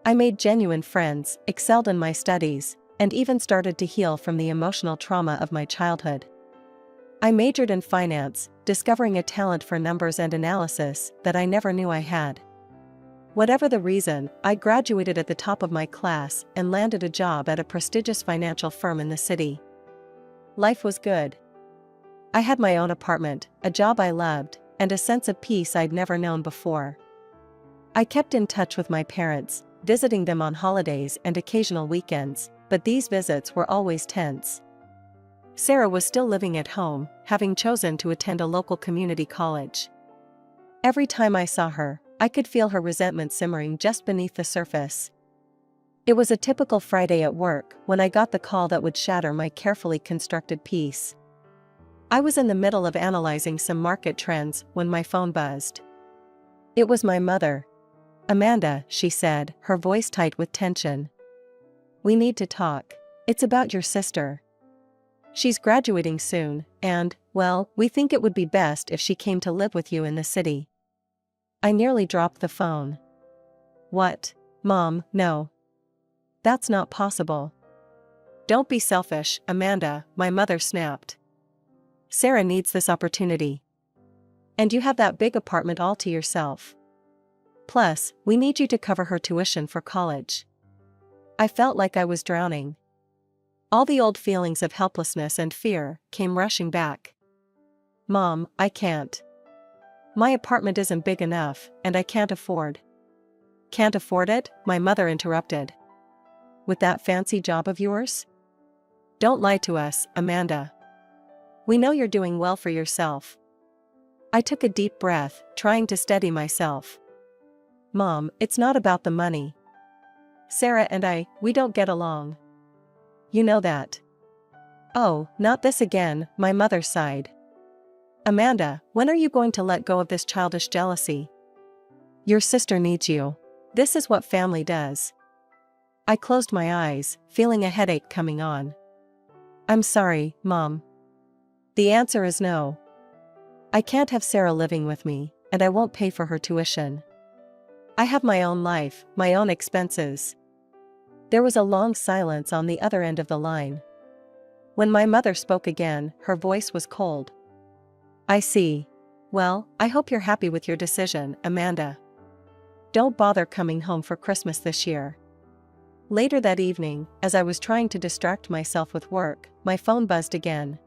I made genuine friends, excelled in my studies, and even started to heal from the emotional trauma of my childhood. I majored in finance, discovering a talent for numbers and analysis that I never knew I had. Whatever the reason, I graduated at the top of my class and landed a job at a prestigious financial firm in the city. Life was good. I had my own apartment, a job I loved, and a sense of peace I'd never known before. I kept in touch with my parents, visiting them on holidays and occasional weekends, but these visits were always tense. Sarah was still living at home, having chosen to attend a local community college. Every time I saw her, I could feel her resentment simmering just beneath the surface. It was a typical Friday at work when I got the call that would shatter my carefully constructed peace. I was in the middle of analyzing some market trends when my phone buzzed. It was my mother. "Amanda," she said, her voice tight with tension. "We need to talk. It's about your sister. She's graduating soon, and, well, we think it would be best if she came to live with you in the city." I nearly dropped the phone. "What? Mom, no. That's not possible." "Don't be selfish, Amanda," my mother snapped. "Sarah needs this opportunity. And you have that big apartment all to yourself. Plus, we need you to cover her tuition for college." I felt like I was drowning. All the old feelings of helplessness and fear came rushing back. "Mom, I can't. My apartment isn't big enough, and I can't afford." "Can't afford it?" my mother interrupted. "With that fancy job of yours? Don't lie to us, Amanda. We know you're doing well for yourself." I took a deep breath, trying to steady myself. "Mom, it's not about the money. Sarah and we don't get along. You know that." "Oh, not this again," my mother sighed. "Amanda, when are you going to let go of this childish jealousy? Your sister needs you. This is what family does." I closed my eyes, feeling a headache coming on. "I'm sorry, Mom. The answer is no. I can't have Sarah living with me, and I won't pay for her tuition. I have my own life, my own expenses." There was a long silence on the other end of the line. When my mother spoke again, her voice was cold. "I see. Well, I hope you're happy with your decision, Amanda. Don't bother coming home for Christmas this year." Later that evening, as I was trying to distract myself with work, my phone buzzed again.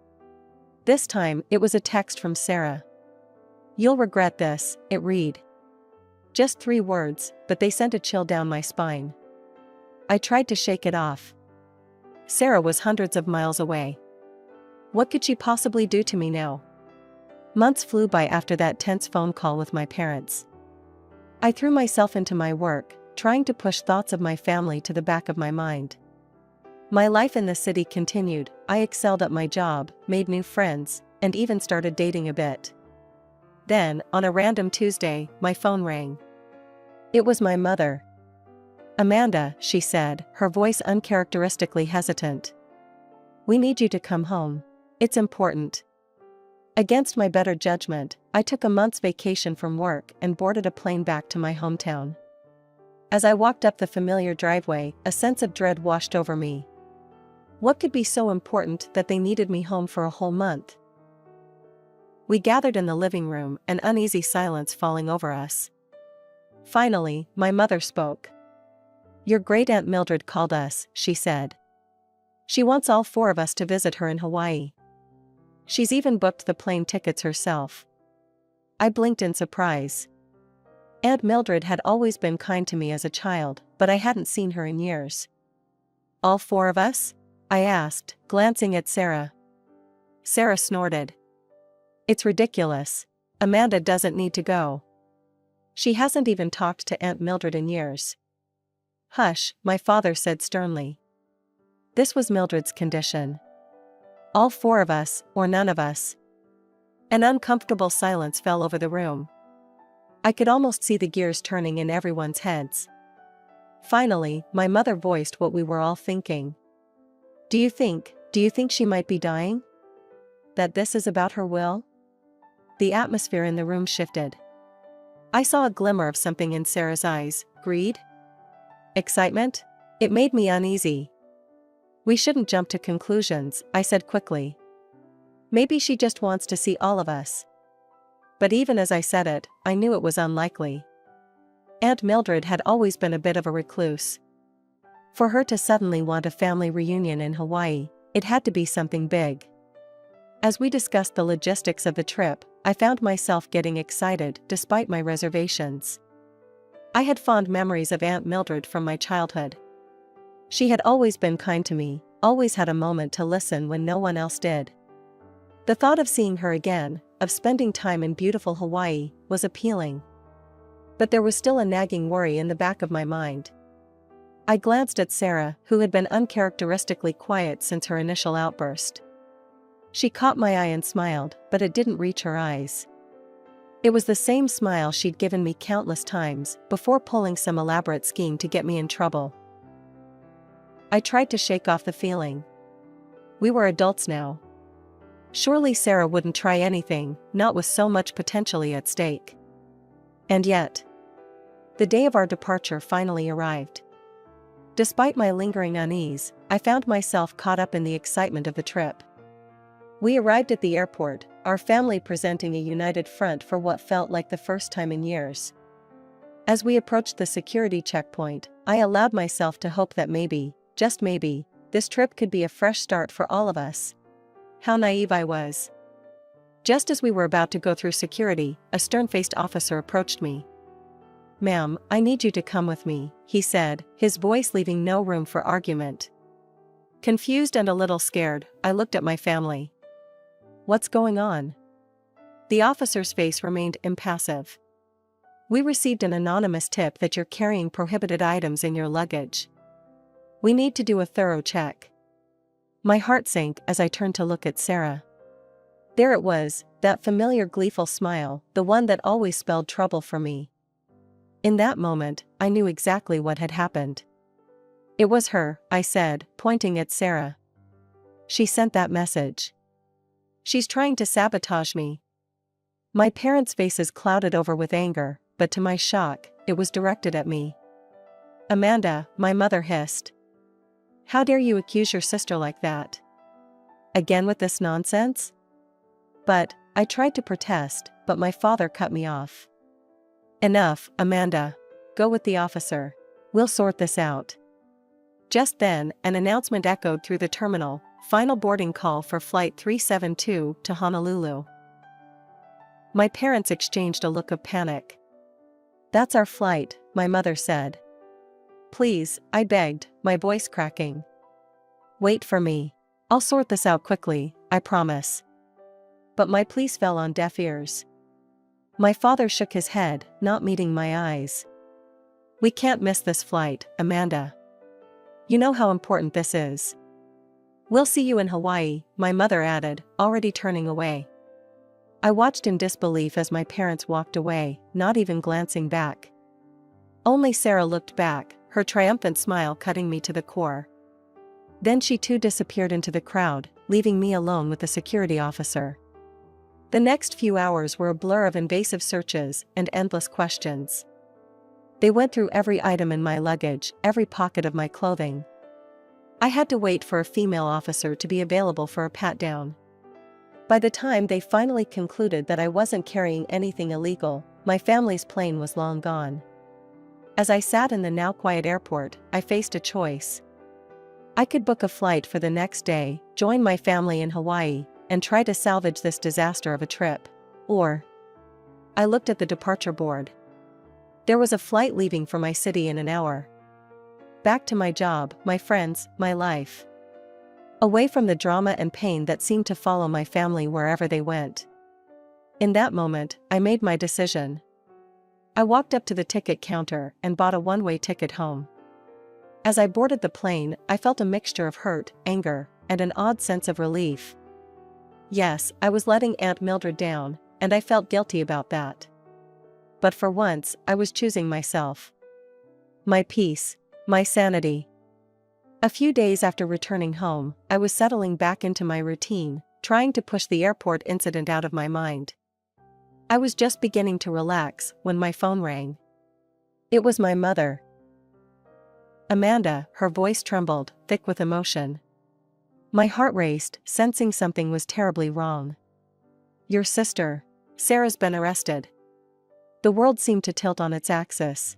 This time, it was a text from Sarah. "You'll regret this," it read. Just 3 words, but they sent a chill down my spine. I tried to shake it off. Sarah was hundreds of miles away. What could she possibly do to me now? Months flew by after that tense phone call with my parents. I threw myself into my work, trying to push thoughts of my family to the back of my mind. My life in the city continued. I excelled at my job, made new friends, and even started dating a bit. Then, on a random Tuesday, my phone rang. It was my mother. "Amanda," she said, her voice uncharacteristically hesitant. "We need you to come home. It's important." Against my better judgment, I took a month's vacation from work and boarded a plane back to my hometown. As I walked up the familiar driveway, a sense of dread washed over me. What could be so important that they needed me home for a whole month? We gathered in the living room, an uneasy silence falling over us. Finally, my mother spoke. "Your great-aunt Mildred called us," she said. "She wants all 4 of us to visit her in Hawaii. She's even booked the plane tickets herself." I blinked in surprise. Aunt Mildred had always been kind to me as a child, but I hadn't seen her in years. "All 4 of us?" I asked, glancing at Sarah. Sarah snorted. "It's ridiculous. Amanda doesn't need to go. She hasn't even talked to Aunt Mildred in years." "Hush," my father said sternly. This was Mildred's condition. All 4 of us, or none of us. An uncomfortable silence fell over the room. I could almost see the gears turning in everyone's heads. Finally, my mother voiced what we were all thinking. Do you think she might be dying? That this is about her will?" The atmosphere in the room shifted. I saw a glimmer of something in Sarah's eyes. Greed? Excitement? It made me uneasy. "We shouldn't jump to conclusions," I said quickly. "Maybe she just wants to see all of us." But even as I said it, I knew it was unlikely. Aunt Mildred had always been a bit of a recluse. For her to suddenly want a family reunion in Hawaii, it had to be something big. As we discussed the logistics of the trip, I found myself getting excited despite my reservations. I had fond memories of Aunt Mildred from my childhood. She had always been kind to me, always had a moment to listen when no one else did. The thought of seeing her again, of spending time in beautiful Hawaii, was appealing. But there was still a nagging worry in the back of my mind. I glanced at Sarah, who had been uncharacteristically quiet since her initial outburst. She caught my eye and smiled, but it didn't reach her eyes. It was the same smile she'd given me countless times before pulling some elaborate scheme to get me in trouble. I tried to shake off the feeling. We were adults now. Surely Sarah wouldn't try anything, not with so much potentially at stake. And yet, the day of our departure finally arrived. Despite my lingering unease, I found myself caught up in the excitement of the trip. We arrived at the airport, our family presenting a united front for what felt like the first time in years. As we approached the security checkpoint, I allowed myself to hope that maybe, just maybe, this trip could be a fresh start for all of us. How naive I was. Just as we were about to go through security, a stern-faced officer approached me. "Ma'am, I need you to come with me," he said, his voice leaving no room for argument. Confused and a little scared, I looked at my family. "What's going on?" The officer's face remained impassive. "We received an anonymous tip that you're carrying prohibited items in your luggage. We need to do a thorough check." My heart sank as I turned to look at Sarah. There it was, that familiar gleeful smile, the one that always spelled trouble for me. In that moment, I knew exactly what had happened. "It was her," I said, pointing at Sarah. "She sent that message. She's trying to sabotage me." My parents' faces clouded over with anger, but to my shock, it was directed at me. "Amanda," my mother hissed. "How dare you accuse your sister like that? Again with this nonsense?" But I tried to protest, but my father cut me off. "Enough, Amanda. Go with the officer. We'll sort this out." Just then, an announcement echoed through the terminal: final boarding call for Flight 372 to Honolulu. My parents exchanged a look of panic. "That's our flight," my mother said. "Please," I begged, my voice cracking. "Wait for me. I'll sort this out quickly, I promise." But my pleas fell on deaf ears. My father shook his head, not meeting my eyes. "We can't miss this flight, Amanda. You know how important this is." "We'll see you in Hawaii," my mother added, already turning away. I watched in disbelief as my parents walked away, not even glancing back. Only Sarah looked back, her triumphant smile cutting me to the core. Then she too disappeared into the crowd, leaving me alone with the security officer. The next few hours were a blur of invasive searches and endless questions. They went through every item in my luggage, every pocket of my clothing. I had to wait for a female officer to be available for a pat-down. By the time they finally concluded that I wasn't carrying anything illegal, my family's plane was long gone. As I sat in the now quiet airport, I faced a choice. I could book a flight for the next day, join my family in Hawaii, and try to salvage this disaster of a trip. Or I looked at the departure board. There was a flight leaving for my city in an hour. Back to my job, my friends, my life. Away from the drama and pain that seemed to follow my family wherever they went. In that moment, I made my decision. I walked up to the ticket counter and bought a one-way ticket home. As I boarded the plane, I felt a mixture of hurt, anger, and an odd sense of relief. Yes, I was letting Aunt Mildred down, and I felt guilty about that. But for once, I was choosing myself. My peace, my sanity. A few days after returning home, I was settling back into my routine, trying to push the airport incident out of my mind. I was just beginning to relax when my phone rang. It was my mother. "Amanda," her voice trembled, thick with emotion. My heart raced, sensing something was terribly wrong. "Your sister, Sarah's been arrested." The world seemed to tilt on its axis.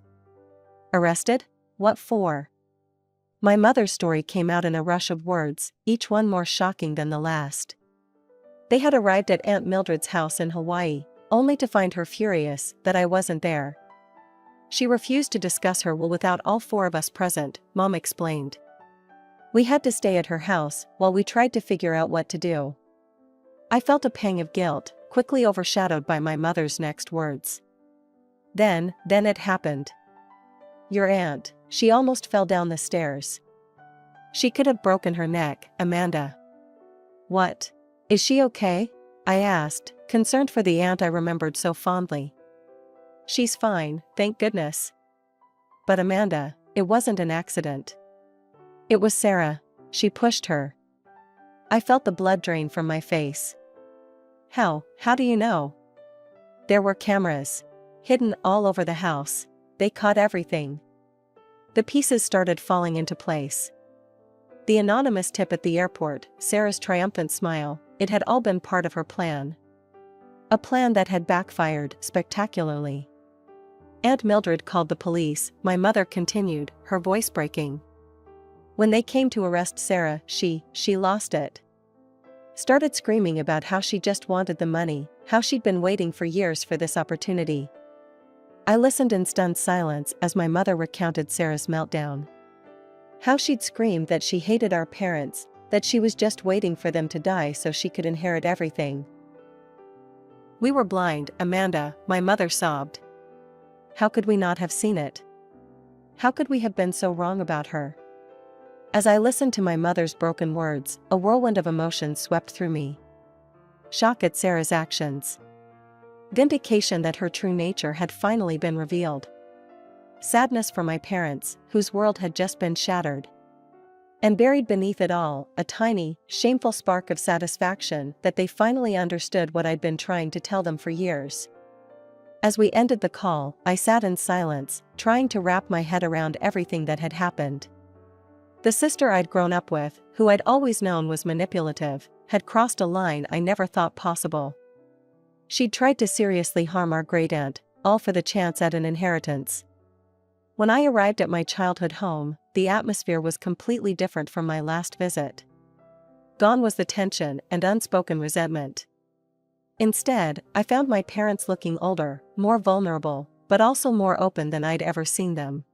Arrested? What for? My mother's story came out in a rush of words, each one more shocking than the last. They had arrived at Aunt Mildred's house in Hawaii, only to find her furious that I wasn't there. She refused to discuss her will without all four of us present, Mom explained. We had to stay at her house while we tried to figure out what to do. I felt a pang of guilt, quickly overshadowed by my mother's next words. Then it happened. Your aunt, she almost fell down the stairs. She could have broken her neck, Amanda. What? Is she okay? I asked, concerned for the aunt I remembered so fondly. She's fine, thank goodness. But Amanda, it wasn't an accident. It was Sarah. She pushed her. I felt the blood drain from my face. How do you know? There were cameras. Hidden all over the house. They caught everything. The pieces started falling into place. The anonymous tip at the airport, Sarah's triumphant smile, it had all been part of her plan. A plan that had backfired spectacularly. Aunt Mildred called the police, my mother continued, her voice breaking. When they came to arrest Sarah, she lost it. Started screaming about how she just wanted the money, how she'd been waiting for years for this opportunity. I listened in stunned silence as my mother recounted Sarah's meltdown. How she'd screamed that she hated our parents, that she was just waiting for them to die so she could inherit everything. We were blind, Amanda, my mother sobbed. How could we not have seen it? How could we have been so wrong about her? As I listened to my mother's broken words, a whirlwind of emotions swept through me. Shock at Sarah's actions. Vindication that her true nature had finally been revealed. Sadness for my parents, whose world had just been shattered. And buried beneath it all, a tiny, shameful spark of satisfaction that they finally understood what I'd been trying to tell them for years. As we ended the call, I sat in silence, trying to wrap my head around everything that had happened. The sister I'd grown up with, who I'd always known was manipulative, had crossed a line I never thought possible. She'd tried to seriously harm our great-aunt, all for the chance at an inheritance. When I arrived at my childhood home, the atmosphere was completely different from my last visit. Gone was the tension and unspoken resentment. Instead, I found my parents looking older, more vulnerable, but also more open than I'd ever seen them.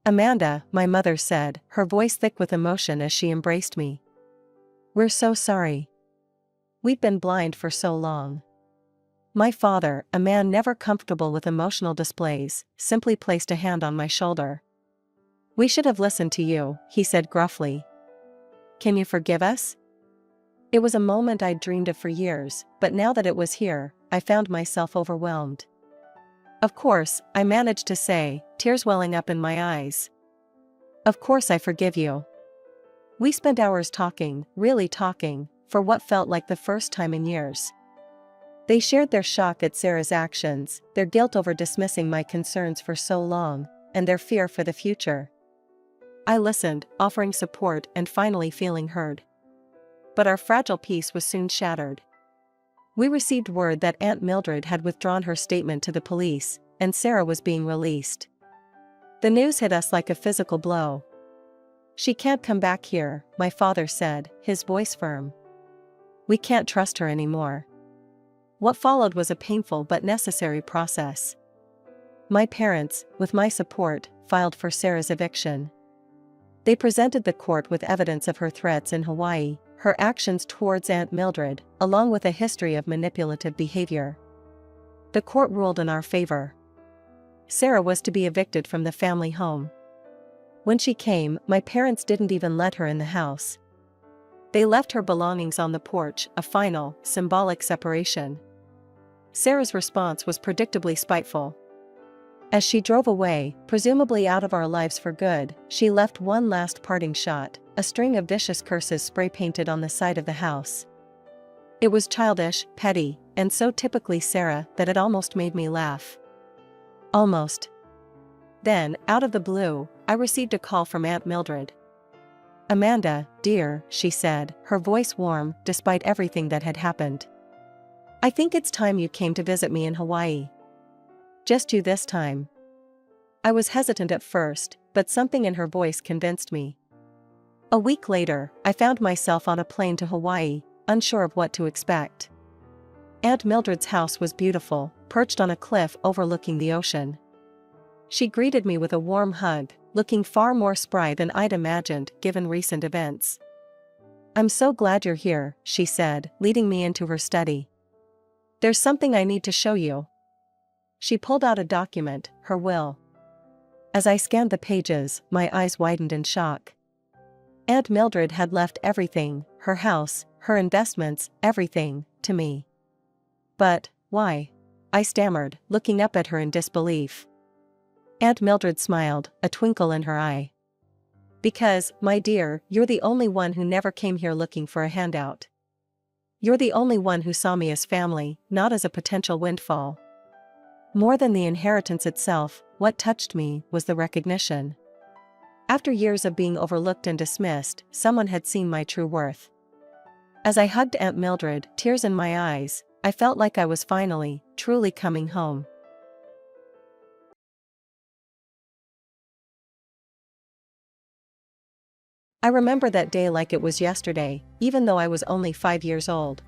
Amanda, my mother said, her voice thick with emotion as she embraced me. We're so sorry. We've been blind for so long. My father, a man never comfortable with emotional displays, simply placed a hand on my shoulder. We should have listened to you, he said gruffly. Can you forgive us? It was a moment I'd dreamed of for years, but now that it was here, I found myself overwhelmed. Of course, I managed to say, tears welling up in my eyes. Of course I forgive you. We spent hours talking, really talking, for what felt like the first time in years. They shared their shock at Sarah's actions, their guilt over dismissing my concerns for so long, and their fear for the future. I listened, offering support and finally feeling heard. But our fragile peace was soon shattered. We received word that Aunt Mildred had withdrawn her statement to the police, and Sarah was being released. The news hit us like a physical blow. She can't come back here, my father said, his voice firm. We can't trust her anymore. What followed was a painful but necessary process. My parents, with my support, filed for Sarah's eviction. They presented the court with evidence of her threats in Hawaii, her actions towards Aunt Mildred, along with a history of manipulative behavior. The court ruled in our favor. Sarah was to be evicted from the family home. When she came, my parents didn't even let her in the house. They left her belongings on the porch, a final, symbolic separation. Sarah's response was predictably spiteful. As she drove away, presumably out of our lives for good, she left one last parting shot, a string of vicious curses spray-painted on the side of the house. It was childish, petty, and so typically Sarah that it almost made me laugh. Almost. Then, out of the blue, I received a call from Aunt Mildred. Amanda, dear, she said, her voice warm, despite everything that had happened. I think it's time you came to visit me in Hawaii. Just you this time. I was hesitant at first, but something in her voice convinced me. A week later, I found myself on a plane to Hawaii, unsure of what to expect. Aunt Mildred's house was beautiful, perched on a cliff overlooking the ocean. She greeted me with a warm hug, looking far more spry than I'd imagined given recent events. "I'm so glad you're here," she said, leading me into her study. "There's something I need to show you." She pulled out a document, her will. As I scanned the pages, my eyes widened in shock. Aunt Mildred had left everything, her house, her investments, everything, to me. "But, why?" I stammered, looking up at her in disbelief. Aunt Mildred smiled, a twinkle in her eye. "Because, my dear, you're the only one who never came here looking for a handout. You're the only one who saw me as family, not as a potential windfall." More than the inheritance itself, what touched me was the recognition. After years of being overlooked and dismissed, someone had seen my true worth. As I hugged Aunt Mildred, tears in my eyes, I felt like I was finally, truly coming home. I remember that day like it was yesterday, even though I was only 5 years old.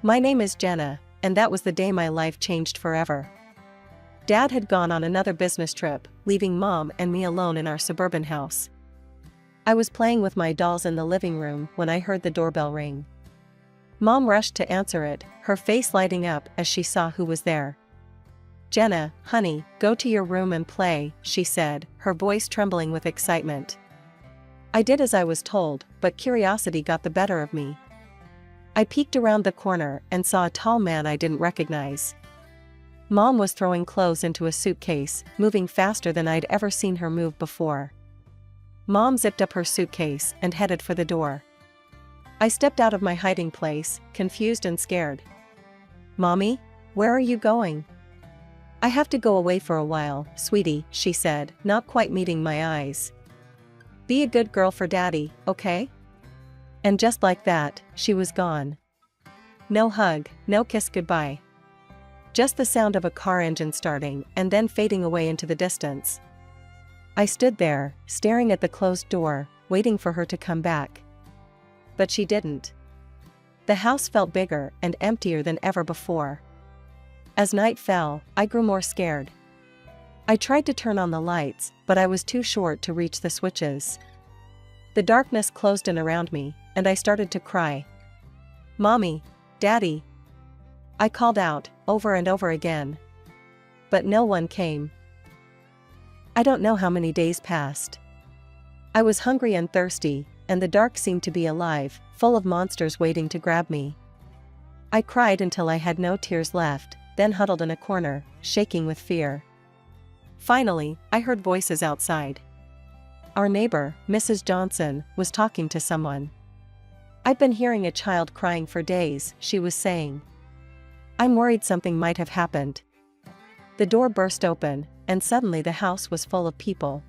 My name is Jenna, and that was the day my life changed forever. Dad had gone on another business trip, leaving Mom and me alone in our suburban house. I was playing with my dolls in the living room when I heard the doorbell ring. Mom rushed to answer it, her face lighting up as she saw who was there. "Jenna, honey, go to your room and play," she said, her voice trembling with excitement. I did as I was told, but curiosity got the better of me. I peeked around the corner and saw a tall man I didn't recognize. Mom was throwing clothes into a suitcase, moving faster than I'd ever seen her move before. Mom zipped up her suitcase and headed for the door. I stepped out of my hiding place, confused and scared. "Mommy, where are you going?" "I have to go away for a while, sweetie," she said, not quite meeting my eyes. "Be a good girl for Daddy, okay?" And just like that, she was gone. No hug, no kiss goodbye. Just the sound of a car engine starting and then fading away into the distance. I stood there, staring at the closed door, waiting for her to come back. But she didn't. The house felt bigger and emptier than ever before. As night fell, I grew more scared. I tried to turn on the lights, but I was too short to reach the switches. The darkness closed in around me, and I started to cry. "Mommy, Daddy." I called out, over and over again. But no one came. I don't know how many days passed. I was hungry and thirsty, and the dark seemed to be alive, full of monsters waiting to grab me. I cried until I had no tears left, then huddled in a corner, shaking with fear. Finally, I heard voices outside. Our neighbor, Mrs. Johnson, was talking to someone. "I've been hearing a child crying for days," she was saying. "I'm worried something might have happened." The door burst open, and suddenly the house was full of people.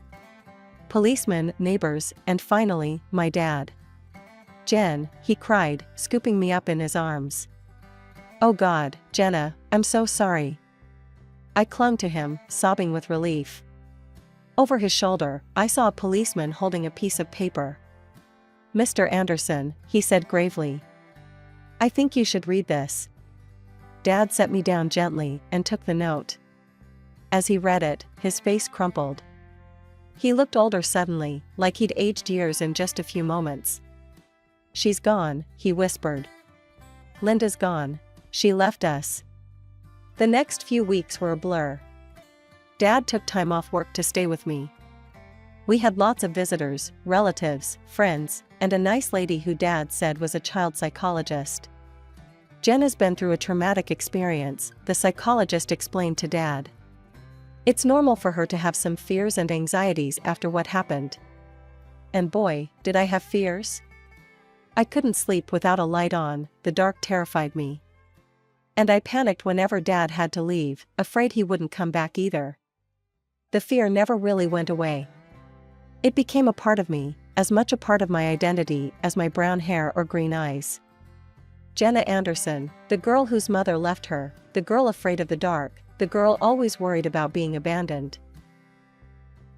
Policemen, neighbors, and finally, my dad. "Jen," he cried, scooping me up in his arms. "Oh God, Jenna, I'm so sorry." I clung to him, sobbing with relief. Over his shoulder, I saw a policeman holding a piece of paper. "Mr. Anderson," he said gravely. "I think you should read this." Dad set me down gently and took the note. As he read it, his face crumpled. He looked older suddenly, like he'd aged years in just a few moments. "She's gone," he whispered. "Linda's gone. She left us." The next few weeks were a blur. Dad took time off work to stay with me. We had lots of visitors, relatives, friends, and a nice lady who Dad said was a child psychologist. "Jenna's been through a traumatic experience," the psychologist explained to Dad. "It's normal for her to have some fears and anxieties after what happened." And boy, did I have fears. I couldn't sleep without a light on, the dark terrified me. And I panicked whenever Dad had to leave, afraid he wouldn't come back either. The fear never really went away. It became a part of me, as much a part of my identity as my brown hair or green eyes. Jenna Anderson, the girl whose mother left her, the girl afraid of the dark, the girl always worried about being abandoned.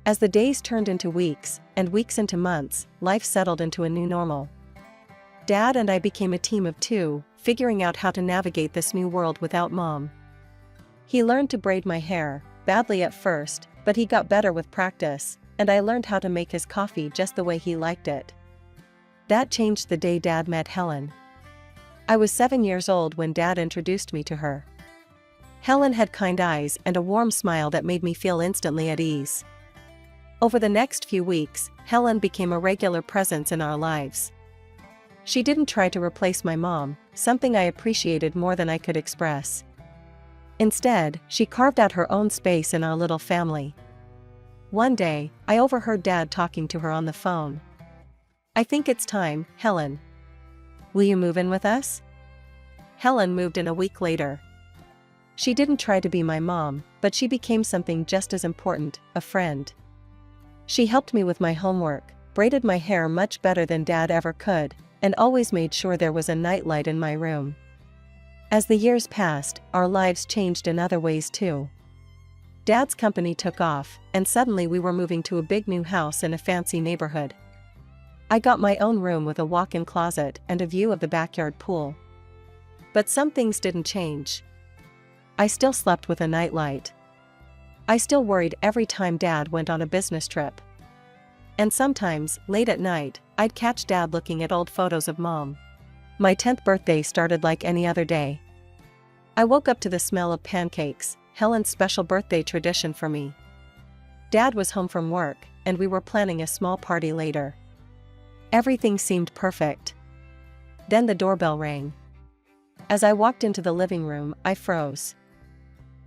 As the days turned into weeks, and weeks into months, life settled into a new normal. Dad and I became a team of two, figuring out how to navigate this new world without Mom. He learned to braid my hair, badly at first, but he got better with practice, and I learned how to make his coffee just the way he liked it. That changed the day Dad met Helen. I was 7 years old when Dad introduced me to her. Helen had kind eyes and a warm smile that made me feel instantly at ease. Over the next few weeks, Helen became a regular presence in our lives. She didn't try to replace my mom, something I appreciated more than I could express. Instead, she carved out her own space in our little family. One day, I overheard Dad talking to her on the phone. "I think it's time, Helen. Will you move in with us?" Helen moved in a week later. She didn't try to be my mom, but she became something just as important, a friend. She helped me with my homework, braided my hair much better than Dad ever could, and always made sure there was a nightlight in my room. As the years passed, our lives changed in other ways too. Dad's company took off, and suddenly we were moving to a big new house in a fancy neighborhood. I got my own room with a walk-in closet and a view of the backyard pool. But some things didn't change. I still slept with a nightlight. I still worried every time Dad went on a business trip. And sometimes, late at night, I'd catch Dad looking at old photos of Mom. My 10th birthday started like any other day. I woke up to the smell of pancakes, Helen's special birthday tradition for me. Dad was home from work, and we were planning a small party later. Everything seemed perfect. Then the doorbell rang. As I walked into the living room, I froze.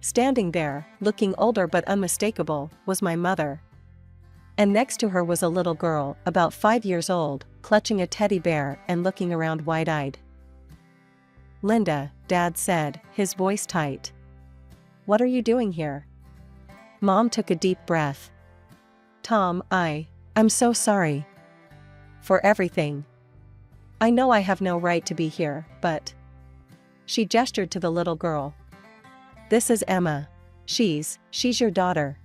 Standing there, looking older but unmistakable, was my mother. And next to her was a little girl, about 5 years old, clutching a teddy bear and looking around wide-eyed. "Linda," Dad said, his voice tight. "What are you doing here?" Mom took a deep breath. "Tom, I'm so sorry. For everything. I know I have no right to be here, but..." She gestured to the little girl. "This is Emma. She's your daughter."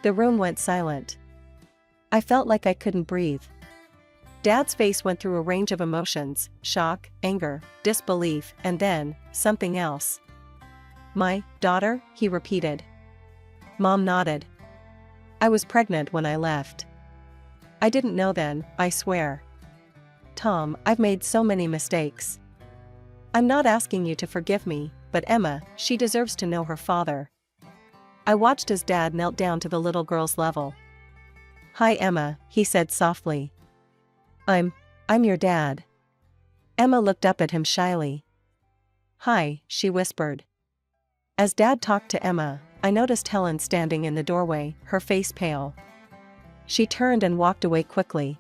The room went silent. I felt like I couldn't breathe. Dad's face went through a range of emotions: shock, anger, disbelief, and then, something else. "My daughter?" he repeated. Mom nodded. "I was pregnant when I left. I didn't know then, I swear. Tom, I've made so many mistakes. I'm not asking you to forgive me, but Emma, she deserves to know her father." I watched as Dad knelt down to the little girl's level. "Hi Emma," he said softly. I'm your dad." Emma looked up at him shyly. "Hi," she whispered. As Dad talked to Emma, I noticed Helen standing in the doorway, her face pale. She turned and walked away quickly.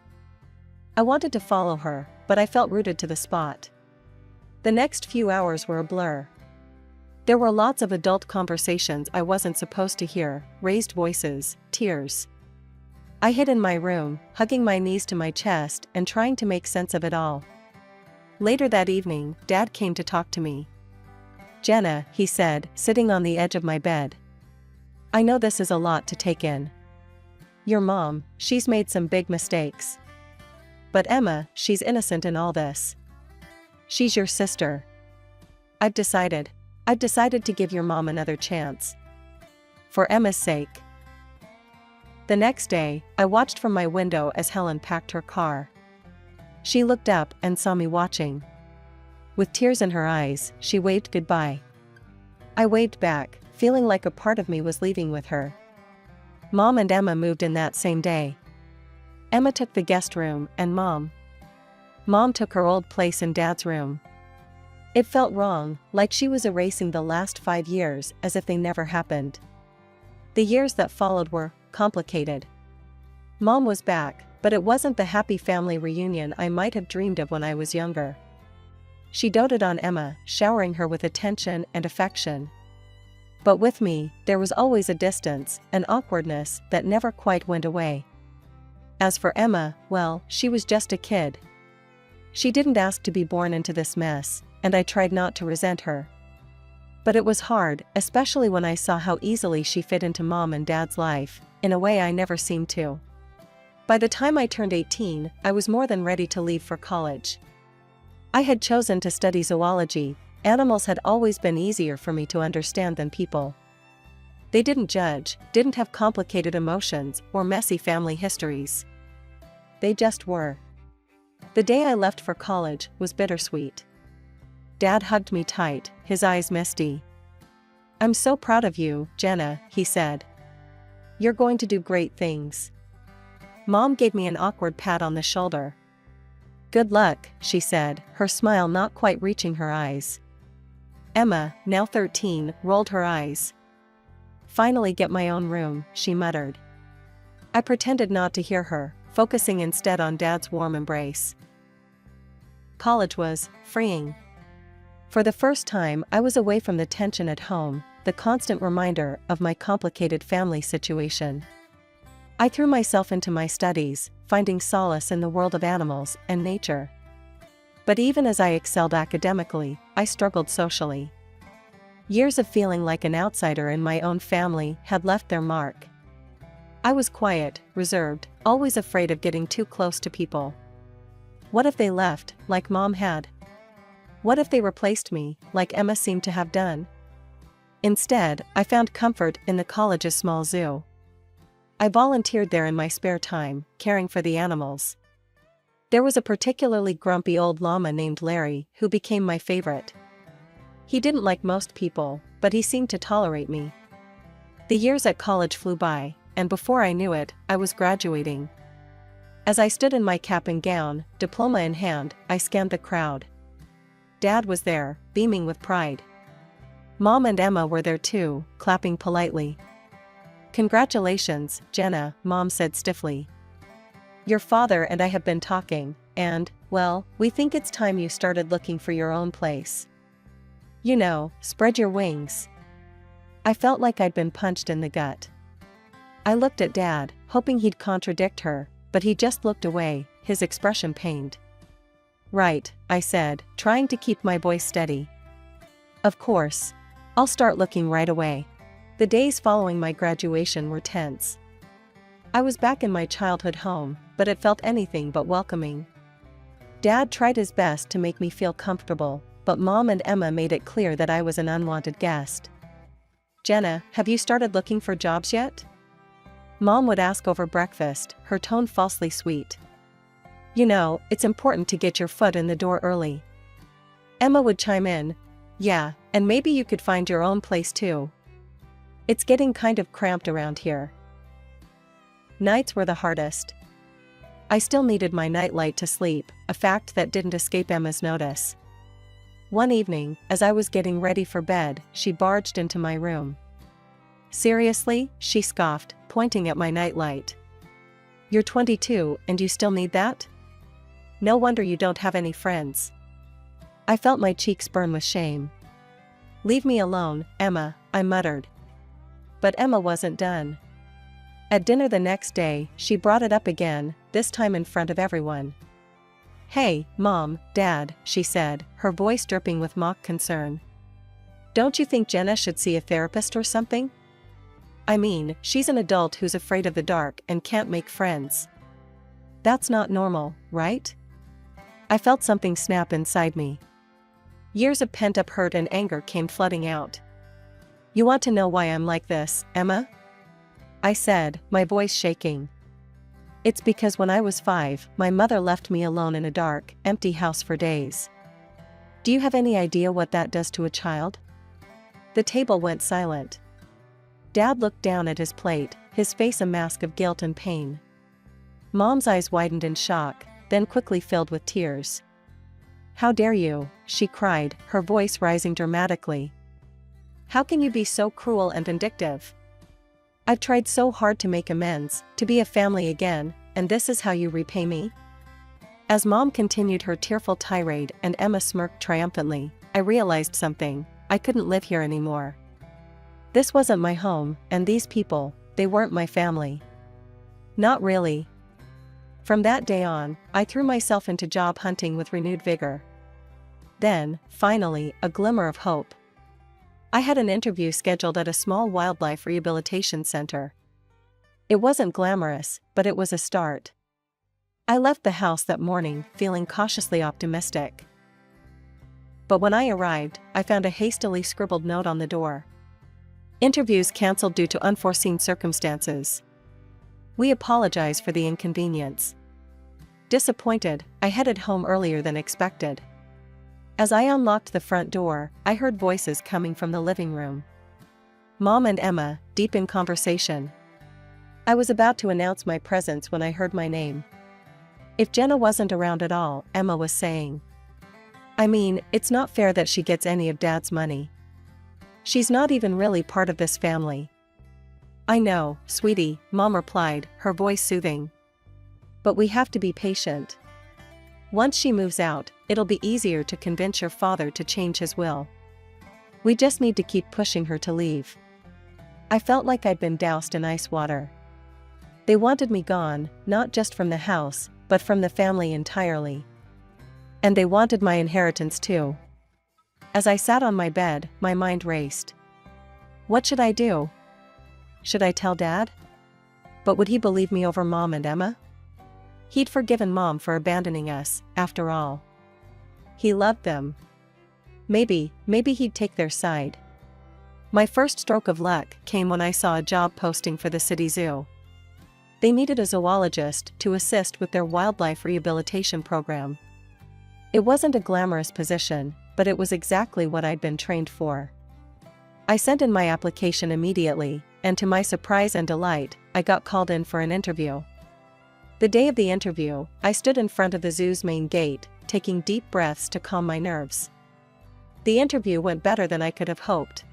I wanted to follow her, but I felt rooted to the spot. The next few hours were a blur. There were lots of adult conversations I wasn't supposed to hear, raised voices, tears. I hid in my room, hugging my knees to my chest and trying to make sense of it all. Later that evening, Dad came to talk to me. "Jenna," he said, sitting on the edge of my bed. "I know this is a lot to take in. Your mom, she's made some big mistakes. But Emma, she's innocent in all this. She's your sister. I've decided to give your mom another chance. For Emma's sake." The next day, I watched from my window as Helen packed her car. She looked up and saw me watching. With tears in her eyes, she waved goodbye. I waved back, feeling like a part of me was leaving with her. Mom and Emma moved in that same day. Emma took the guest room, and Mom took her old place in Dad's room. It felt wrong, like she was erasing the last 5 years as if they never happened. The years that followed were complicated. Mom was back, but it wasn't the happy family reunion I might have dreamed of when I was younger. She doted on Emma, showering her with attention and affection. But with me, there was always a distance, an awkwardness that never quite went away. As for Emma, well, she was just a kid. She didn't ask to be born into this mess, and I tried not to resent her. But it was hard, especially when I saw how easily she fit into Mom and Dad's life. in a way I never seemed to. By the time I turned 18, I was more than ready to leave for college. I had chosen to study zoology. Animals had always been easier for me to understand than people. They didn't judge, didn't have complicated emotions or messy family histories. They just were. The day I left for college was bittersweet. Dad hugged me tight, his eyes misty. "I'm so proud of you, Jenna," he said. "You're going to do great things." Mom gave me an awkward pat on the shoulder. "Good luck," she said, her smile not quite reaching her eyes. Emma, now 13, rolled her eyes. "Finally get my own room," she muttered. I pretended not to hear her, focusing instead on Dad's warm embrace. College was freeing. For the first time, I was away from the tension at home, the constant reminder of my complicated family situation. I threw myself into my studies, finding solace in the world of animals and nature. But even as I excelled academically, I struggled socially. Years of feeling like an outsider in my own family had left their mark. I was quiet, reserved, always afraid of getting too close to people. What if they left, like Mom had? What if they replaced me, like Emma seemed to have done? Instead, I found comfort in the college's small zoo. I volunteered there in my spare time, caring for the animals. There was a particularly grumpy old llama named Larry who became my favorite. He didn't like most people, but he seemed to tolerate me. The years at college flew by, and before I knew it, I was graduating. As I stood in my cap and gown, diploma in hand, I scanned the crowd. Dad was there, beaming with pride. Mom and Emma were there too, clapping politely. "Congratulations, Jenna," Mom said stiffly. "Your father and I have been talking, and, well, we think it's time you started looking for your own place. You know, spread your wings." I felt like I'd been punched in the gut. I looked at Dad, hoping he'd contradict her, but he just looked away, his expression pained. "Right," I said, trying to keep my voice steady. "Of course. I'll start looking right away." The days following my graduation were tense. I was back in my childhood home, but it felt anything but welcoming. Dad tried his best to make me feel comfortable, but Mom and Emma made it clear that I was an unwanted guest. "Jenna, have you started looking for jobs yet?" Mom would ask over breakfast, her tone falsely sweet. "You know, it's important to get your foot in the door early." Emma would chime in, "Yeah, and maybe you could find your own place too. It's getting kind of cramped around here." Nights were the hardest. I still needed my nightlight to sleep, a fact that didn't escape Emma's notice. One evening, as I was getting ready for bed, she barged into my room. "Seriously?" she scoffed, pointing at my nightlight. "You're 22, and you still need that? No wonder you don't have any friends." I felt my cheeks burn with shame. "Leave me alone, Emma," I muttered. But Emma wasn't done. At dinner the next day, she brought it up again, this time in front of everyone. "Hey, Mom, Dad," she said, her voice dripping with mock concern. "Don't you think Jenna should see a therapist or something? I mean, she's an adult who's afraid of the dark and can't make friends. That's not normal, right?" I felt something snap inside me. Years of pent-up hurt and anger came flooding out. "You want to know why I'm like this, Emma?" I said, my voice shaking. "It's because when I was 5, my mother left me alone in a dark, empty house for days. Do you have any idea what that does to a child?" The table went silent. Dad looked down at his plate, his face a mask of guilt and pain. Mom's eyes widened in shock, then quickly filled with tears. "How dare you?" she cried, her voice rising dramatically. "How can you be so cruel and vindictive? I've tried so hard to make amends, to be a family again, and this is how you repay me?" As Mom continued her tearful tirade and Emma smirked triumphantly, I realized something: I couldn't live here anymore. This wasn't my home, and these people, they weren't my family. Not really. From that day on, I threw myself into job hunting with renewed vigor. Then, finally, a glimmer of hope. I had an interview scheduled at a small wildlife rehabilitation center. It wasn't glamorous, but it was a start. I left the house that morning feeling cautiously optimistic. But when I arrived, I found a hastily scribbled note on the door. Interviews cancelled due to unforeseen circumstances. We apologize for the inconvenience. Disappointed, I headed home earlier than expected. As I unlocked the front door, I heard voices coming from the living room. Mom and Emma, deep in conversation. I was about to announce my presence when I heard my name. If Jenna wasn't around at all, Emma was saying. I mean, it's not fair that she gets any of Dad's money. She's not even really part of this family. I know, sweetie, Mom replied, her voice soothing. But we have to be patient. Once she moves out, it'll be easier to convince your father to change his will. We just need to keep pushing her to leave. I felt like I'd been doused in ice water. They wanted me gone, not just from the house, but from the family entirely. And they wanted my inheritance too. As I sat on my bed, my mind raced. What should I do? Should I tell Dad? But would he believe me over Mom and Emma? He'd forgiven Mom for abandoning us, after all. He loved them. Maybe he'd take their side. My first stroke of luck came when I saw a job posting for the city zoo. They needed a zoologist to assist with their wildlife rehabilitation program. It wasn't a glamorous position, but it was exactly what I'd been trained for. I sent in my application immediately, and to my surprise and delight, I got called in for an interview. The day of the interview, I stood in front of the zoo's main gate, taking deep breaths to calm my nerves. The interview went better than I could have hoped.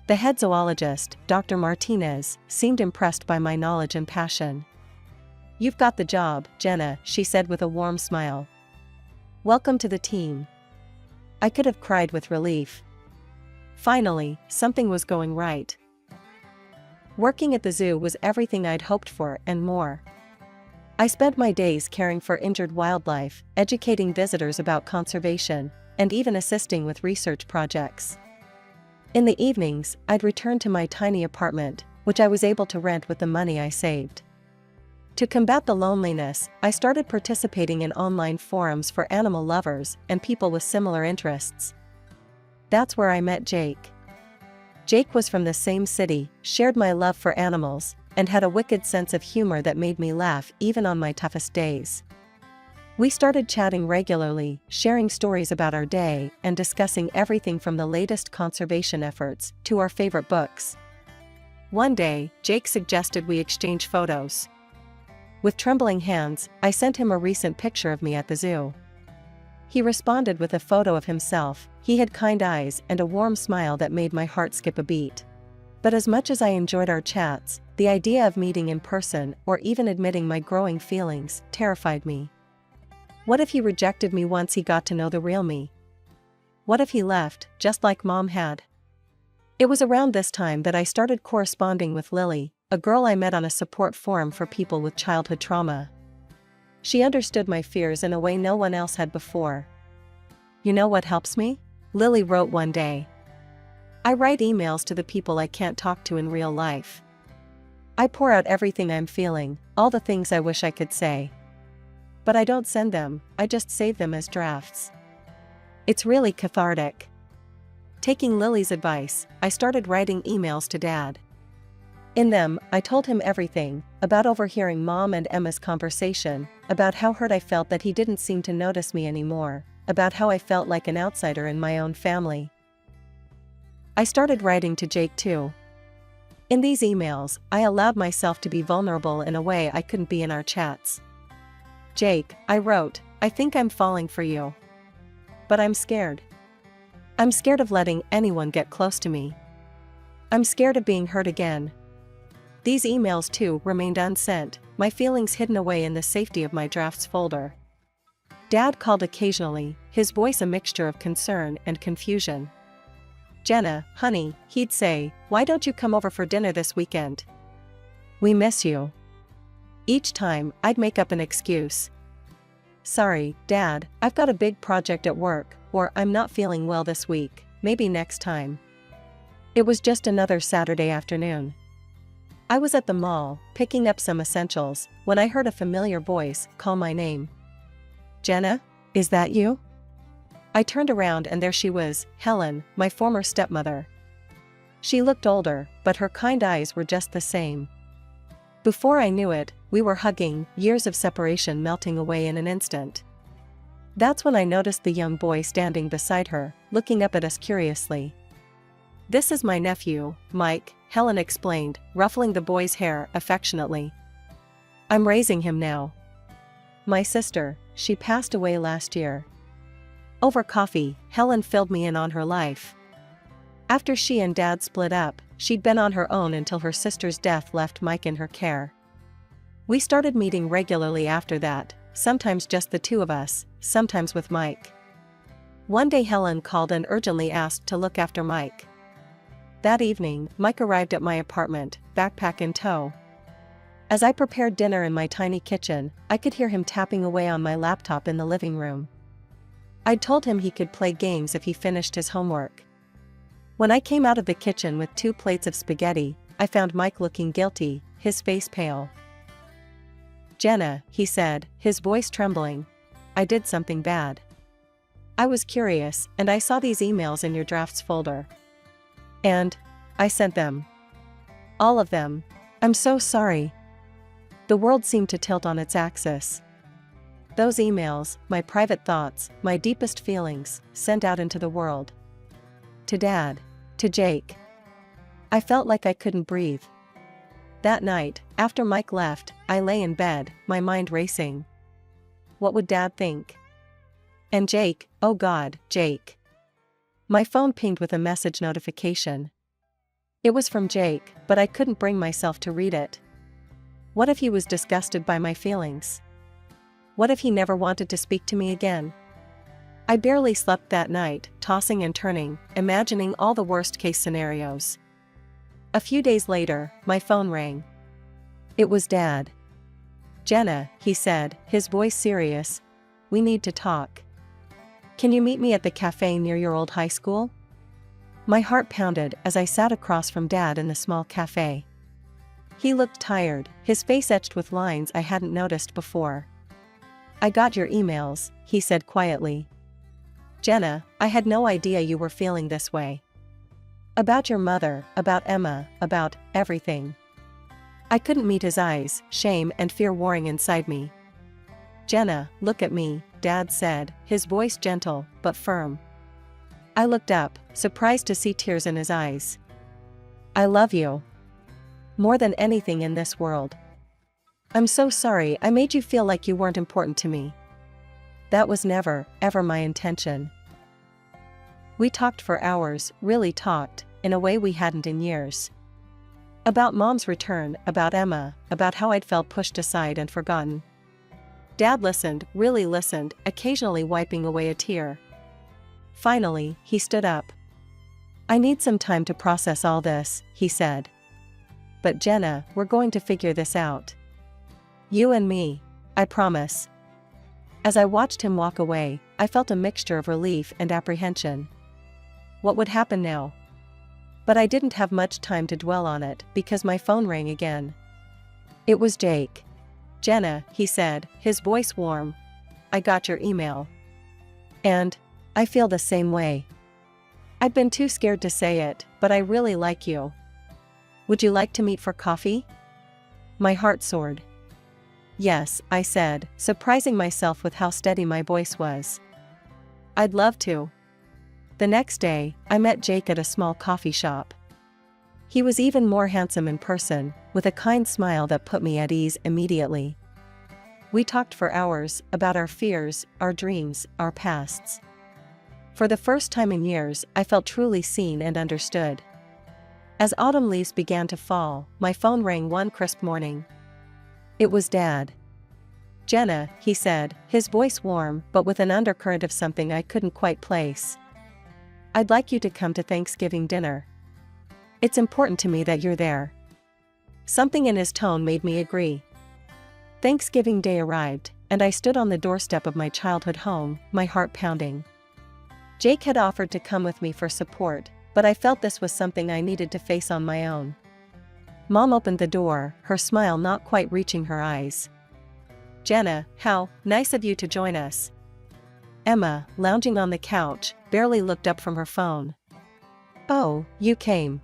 The head zoologist, Dr. Martinez, seemed impressed by my knowledge and passion. You've got the job, Jenna, she said with a warm smile. Welcome to the team. I could have cried with relief. Finally, something was going right. Working at the zoo was everything I'd hoped for and more. I spent my days caring for injured wildlife, educating visitors about conservation, and even assisting with research projects. In the evenings, I'd return to my tiny apartment, which I was able to rent with the money I saved. To combat the loneliness, I started participating in online forums for animal lovers and people with similar interests. That's where I met Jake. Jake was from the same city, shared my love for animals, and had a wicked sense of humor that made me laugh even on my toughest days. We started chatting regularly, sharing stories about our day, and discussing everything from the latest conservation efforts to our favorite books. One day, Jake suggested we exchange photos. With trembling hands, I sent him a recent picture of me at the zoo. He responded with a photo of himself. He had kind eyes and a warm smile that made my heart skip a beat. But as much as I enjoyed our chats, the idea of meeting in person or even admitting my growing feelings terrified me. What if he rejected me once he got to know the real me? What if he left, just like Mom had? It was around this time that I started corresponding with Lily, a girl I met on a support forum for people with childhood trauma. She understood my fears in a way no one else had before. You know what helps me? Lily wrote one day. I write emails to the people I can't talk to in real life. I pour out everything I'm feeling, all the things I wish I could say. But I don't send them, I just save them as drafts. It's really cathartic. Taking Lily's advice, I started writing emails to Dad. In them, I told him everything, about overhearing Mom and Emma's conversation, about how hurt I felt that he didn't seem to notice me anymore, about how I felt like an outsider in my own family. I started writing to Jake too. In these emails, I allowed myself to be vulnerable in a way I couldn't be in our chats. Jake, I wrote, I think I'm falling for you. But I'm scared. I'm scared of letting anyone get close to me. I'm scared of being hurt again. These emails too remained unsent, my feelings hidden away in the safety of my drafts folder. Dad called occasionally, his voice a mixture of concern and confusion. Jenna, honey, he'd say, why don't you come over for dinner this weekend? We miss you. Each time, I'd make up an excuse. Sorry, Dad, I've got a big project at work, or I'm not feeling well this week, maybe next time. It was just another Saturday afternoon. I was at the mall, picking up some essentials, when I heard a familiar voice call my name. Jenna, is that you? I turned around and there she was, Helen, my former stepmother. She looked older, but her kind eyes were just the same. Before I knew it, we were hugging, years of separation melting away in an instant. That's when I noticed the young boy standing beside her, looking up at us curiously. This is my nephew, Mike, Helen explained, ruffling the boy's hair affectionately. I'm raising him now. My sister, she passed away last year. Over coffee, Helen filled me in on her life. After she and Dad split up, she'd been on her own until her sister's death left Mike in her care. We started meeting regularly after that, sometimes just the two of us, sometimes with Mike. One day Helen called and urgently asked to look after Mike. That evening, Mike arrived at my apartment, backpack in tow. As I prepared dinner in my tiny kitchen, I could hear him tapping away on my laptop in the living room. I'd told him he could play games if he finished his homework. When I came out of the kitchen with 2 plates of spaghetti, I found Mike looking guilty, his face pale. Jenna, he said, his voice trembling. I did something bad. I was curious, and I saw these emails in your drafts folder. And I sent them. All of them. I'm so sorry. The world seemed to tilt on its axis. Those emails, my private thoughts, my deepest feelings, sent out into the world. To Dad. To Jake. I felt like I couldn't breathe. That night, after Mike left, I lay in bed, my mind racing. What would Dad think? And Jake, oh God, Jake. My phone pinged with a message notification. It was from Jake, but I couldn't bring myself to read it. What if he was disgusted by my feelings? What if he never wanted to speak to me again? I barely slept that night, tossing and turning, imagining all the worst-case scenarios. A few days later, my phone rang. It was Dad. Jenna, he said, his voice serious. We need to talk. Can you meet me at the cafe near your old high school? My heart pounded as I sat across from Dad in the small cafe. He looked tired, his face etched with lines I hadn't noticed before. I got your emails, he said quietly. Jenna, I had no idea you were feeling this way. About your mother, about Emma, about everything. I couldn't meet his eyes, shame and fear warring inside me. Jenna, look at me, Dad said, his voice gentle, but firm. I looked up, surprised to see tears in his eyes. I love you. More than anything in this world. I'm so sorry I made you feel like you weren't important to me. That was never, ever my intention. We talked for hours, really talked, in a way we hadn't in years. About Mom's return, about Emma, about how I'd felt pushed aside and forgotten. Dad listened, really listened, occasionally wiping away a tear. Finally, he stood up. I need some time to process all this, he said. But Jenna, we're going to figure this out. You and me, I promise. As I watched him walk away, I felt a mixture of relief and apprehension. What would happen now? But I didn't have much time to dwell on it because my phone rang again. It was Jake. Jenna, he said, his voice warm. I got your email. And I feel the same way. I'd been too scared to say it, but I really like you. Would you like to meet for coffee? My heart soared. Yes, I said, surprising myself with how steady my voice was. I'd love to. The next day, I met Jake at a small coffee shop. He was even more handsome in person, with a kind smile that put me at ease immediately. We talked for hours, about our fears, our dreams, our pasts. For the first time in years, I felt truly seen and understood. As autumn leaves began to fall, my phone rang one crisp morning. It was Dad. Jenna, he said, his voice warm but with an undercurrent of something I couldn't quite place. I'd like you to come to Thanksgiving dinner. It's important to me that you're there. Something in his tone made me agree. Thanksgiving Day arrived, and I stood on the doorstep of my childhood home, my heart pounding. Jake had offered to come with me for support, but I felt this was something I needed to face on my own. Mom opened the door, her smile not quite reaching her eyes. "Jenna, how nice of you to join us." Emma, lounging on the couch, barely looked up from her phone. "Oh, you came."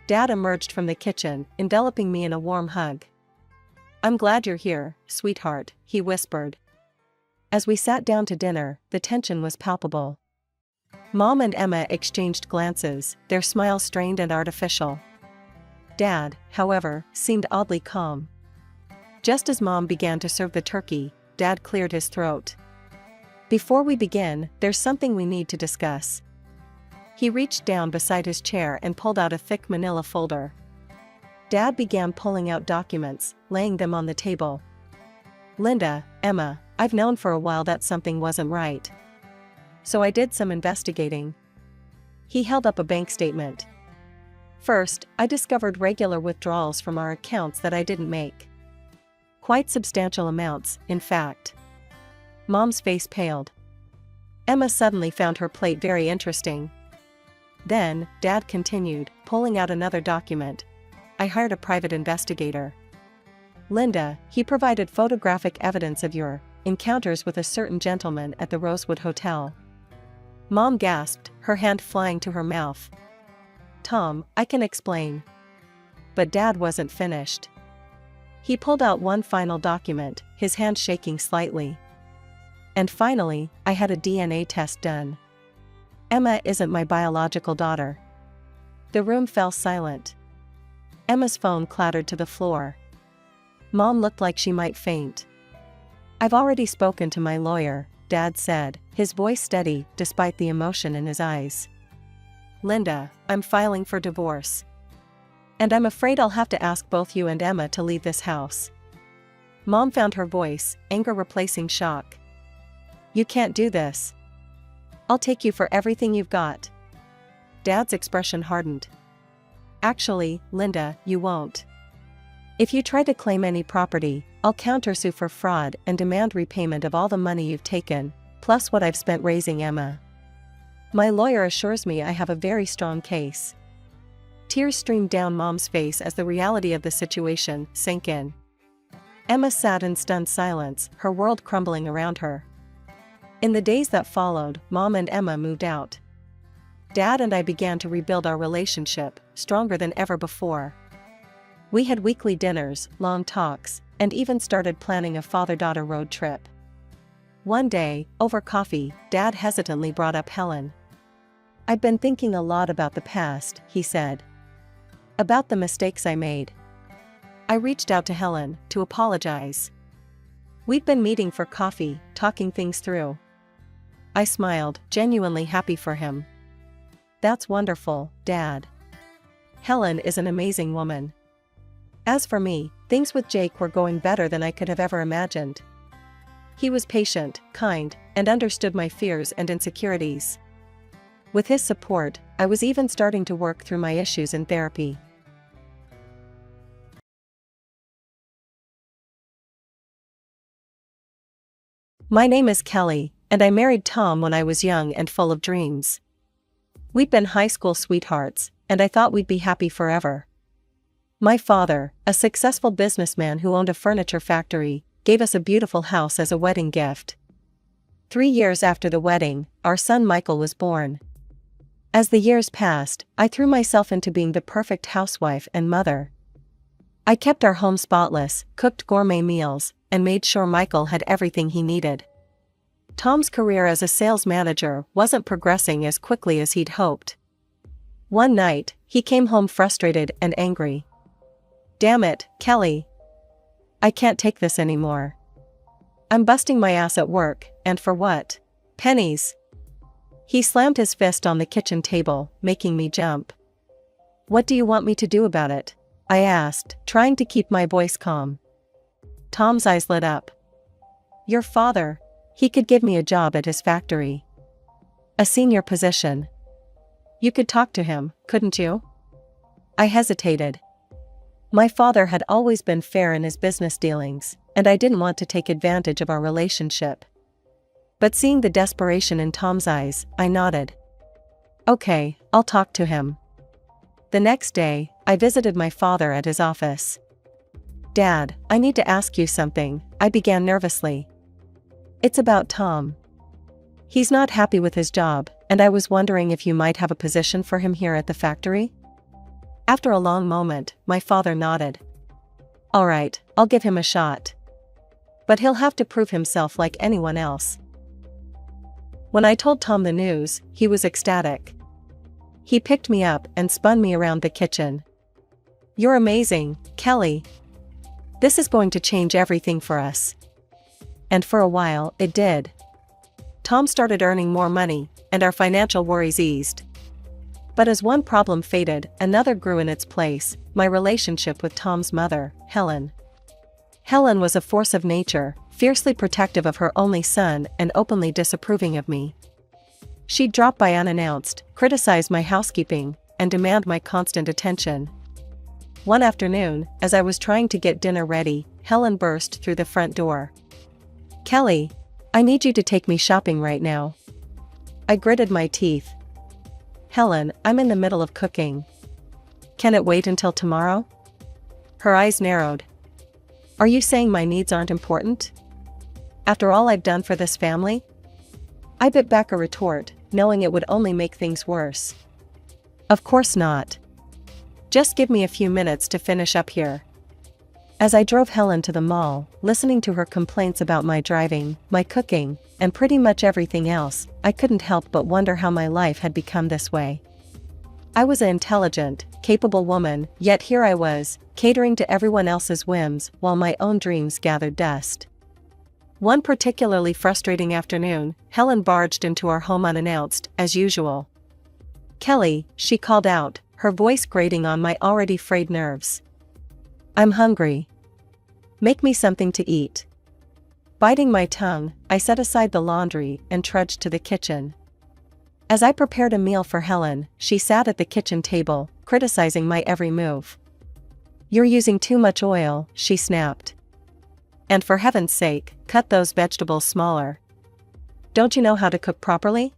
Dad emerged from the kitchen, enveloping me in a warm hug. "I'm glad you're here, sweetheart," he whispered. As we sat down to dinner, the tension was palpable. Mom and Emma exchanged glances, their smiles strained and artificial. Dad, however, seemed oddly calm. Just as Mom began to serve the turkey, Dad cleared his throat. "Before we begin, there's something we need to discuss." He reached down beside his chair and pulled out a thick manila folder. Dad began pulling out documents, laying them on the table. "Linda, Emma, I've known for a while that something wasn't right. So I did some investigating." He held up a bank statement. "First, I discovered regular withdrawals from our accounts that I didn't make. Quite substantial amounts, in fact." Mom's face paled. Emma suddenly found her plate very interesting. Then, Dad continued, pulling out another document. "I hired a private investigator. Linda, he provided photographic evidence of your encounters with a certain gentleman at the Rosewood Hotel." Mom gasped, her hand flying to her mouth. "Tom, I can explain." But Dad wasn't finished. He pulled out one final document, his hand shaking slightly. "And finally, I had a DNA test done. Emma isn't my biological daughter." The room fell silent. Emma's phone clattered to the floor. Mom looked like she might faint. "I've already spoken to my lawyer," Dad said, his voice steady despite the emotion in his eyes. "Linda, I'm filing for divorce. And I'm afraid I'll have to ask both you and Emma to leave this house." Mom found her voice, anger replacing shock. "You can't do this. I'll take you for everything you've got." Dad's expression hardened. "Actually, Linda, you won't. If you try to claim any property, I'll countersue for fraud and demand repayment of all the money you've taken, plus what I've spent raising Emma. My lawyer assures me I have a very strong case." Tears streamed down Mom's face as the reality of the situation sank in. Emma sat in stunned silence, her world crumbling around her. In the days that followed, Mom and Emma moved out. Dad and I began to rebuild our relationship, stronger than ever before. We had weekly dinners, long talks, and even started planning a father-daughter road trip. One day, over coffee, Dad hesitantly brought up Helen. "I've been thinking a lot about the past," he said. "About the mistakes I made. I reached out to Helen to apologize. We'd been meeting for coffee, talking things through." I smiled, genuinely happy for him. "That's wonderful, Dad. Helen is an amazing woman." As for me, things with Jake were going better than I could have ever imagined. He was patient, kind, and understood my fears and insecurities. With his support, I was even starting to work through my issues in therapy. My name is Kelly, and I married Tom when I was young and full of dreams. We'd been high school sweethearts, and I thought we'd be happy forever. My father, a successful businessman who owned a furniture factory, gave us a beautiful house as a wedding gift. 3 years after the wedding, our son Michael was born. As the years passed, I threw myself into being the perfect housewife and mother. I kept our home spotless, cooked gourmet meals, and made sure Michael had everything he needed. Tom's career as a sales manager wasn't progressing as quickly as he'd hoped. One night, he came home frustrated and angry. "Damn it, Kelly. I can't take this anymore. I'm busting my ass at work, and for what? Pennies." He slammed his fist on the kitchen table, making me jump. "What do you want me to do about it?" I asked, trying to keep my voice calm. Tom's eyes lit up. "Your father. He could give me a job at his factory. A senior position. You could talk to him, couldn't you?" I hesitated. My father had always been fair in his business dealings, and I didn't want to take advantage of our relationship. But seeing the desperation in Tom's eyes, I nodded. "Okay, I'll talk to him." The next day, I visited my father at his office. "Dad, I need to ask you something," I began nervously. "It's about Tom. He's not happy with his job, and I was wondering if you might have a position for him here at the factory?" After a long moment, my father nodded. "All right, I'll give him a shot. But he'll have to prove himself like anyone else." When I told Tom the news, he was ecstatic. He picked me up and spun me around the kitchen. "You're amazing, Kelly. This is going to change everything for us." And for a while, it did. Tom started earning more money, and our financial worries eased. But as one problem faded, another grew in its place: my relationship with Tom's mother, Helen. Helen was a force of nature, fiercely protective of her only son and openly disapproving of me. She'd drop by unannounced, criticize my housekeeping, and demand my constant attention. One afternoon, as I was trying to get dinner ready, Helen burst through the front door. "Kelly, I need you to take me shopping right now." I gritted my teeth. "Helen, I'm in the middle of cooking. Can it wait until tomorrow?" Her eyes narrowed. "Are you saying my needs aren't important? After all I've done for this family?" I bit back a retort, knowing it would only make things worse. "Of course not. Just give me a few minutes to finish up here." As I drove Helen to the mall, listening to her complaints about my driving, my cooking, and pretty much everything else, I couldn't help but wonder how my life had become this way. I was an intelligent, capable woman, yet here I was, catering to everyone else's whims while my own dreams gathered dust. One particularly frustrating afternoon, Helen barged into our home unannounced, as usual. "Kelly," she called out, her voice grating on my already frayed nerves. "I'm hungry. Make me something to eat." Biting my tongue, I set aside the laundry and trudged to the kitchen. As I prepared a meal for Helen, she sat at the kitchen table, criticizing my every move. "You're using too much oil," she snapped. "And for heaven's sake, cut those vegetables smaller. Don't you know how to cook properly?"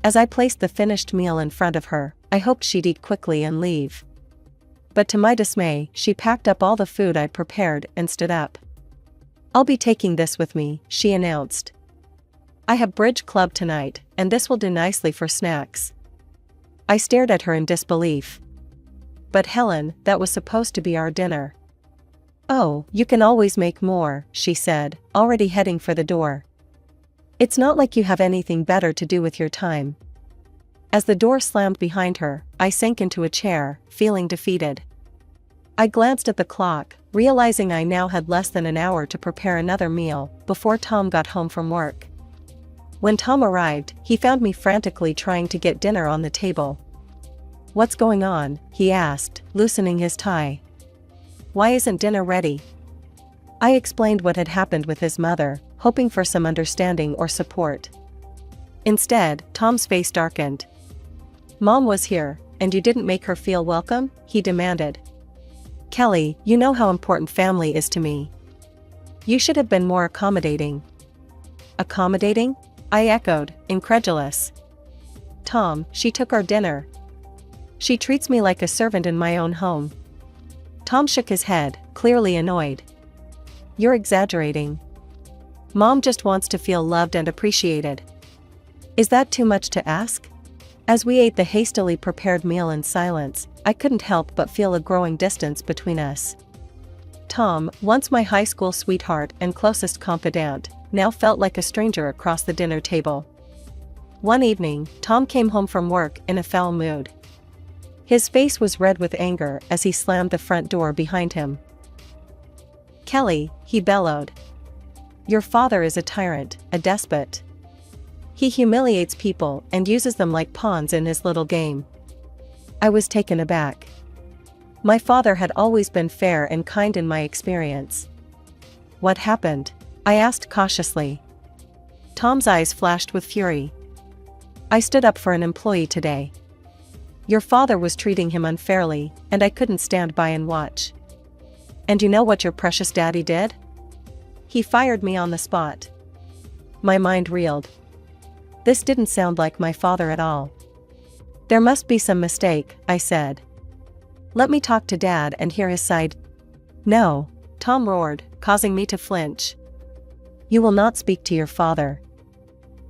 As I placed the finished meal in front of her, I hoped she'd eat quickly and leave. But to my dismay, she packed up all the food I'd prepared and stood up. "I'll be taking this with me," she announced. "I have bridge club tonight, and this will do nicely for snacks." I stared at her in disbelief. "But Helen, that was supposed to be our dinner." "Oh, you can always make more," she said, already heading for the door. "It's not like you have anything better to do with your time." As the door slammed behind her, I sank into a chair, feeling defeated. I glanced at the clock, realizing I now had less than an hour to prepare another meal, before Tom got home from work. When Tom arrived, he found me frantically trying to get dinner on the table. "What's going on?" he asked, loosening his tie. "Why isn't dinner ready?" I explained what had happened with his mother, hoping for some understanding or support. Instead, Tom's face darkened. "Mom was here, and you didn't make her feel welcome?" he demanded. "Kelly, you know how important family is to me. You should have been more accommodating." "Accommodating?" I echoed, incredulous. "Tom, she took our dinner. She treats me like a servant in my own home." Tom shook his head, clearly annoyed. "You're exaggerating. Mom just wants to feel loved and appreciated." "Is that too much to ask?" As we ate the hastily prepared meal in silence, I couldn't help but feel a growing distance between us. Tom, once my high school sweetheart and closest confidant, now felt like a stranger across the dinner table. One evening, Tom came home from work in a foul mood. His face was red with anger as he slammed the front door behind him. "Kelly," he bellowed. "Your father is a tyrant, a despot. He humiliates people and uses them like pawns in his little game." I was taken aback. My father had always been fair and kind in my experience. "What happened?" I asked cautiously. Tom's eyes flashed with fury. "I stood up for an employee today. Your father was treating him unfairly, and I couldn't stand by and watch. And you know what your precious daddy did? He fired me on the spot." My mind reeled. This didn't sound like my father at all. There must be some mistake, I said. Let me talk to Dad and hear his side. No, Tom roared, causing me to flinch. You will not speak to your father.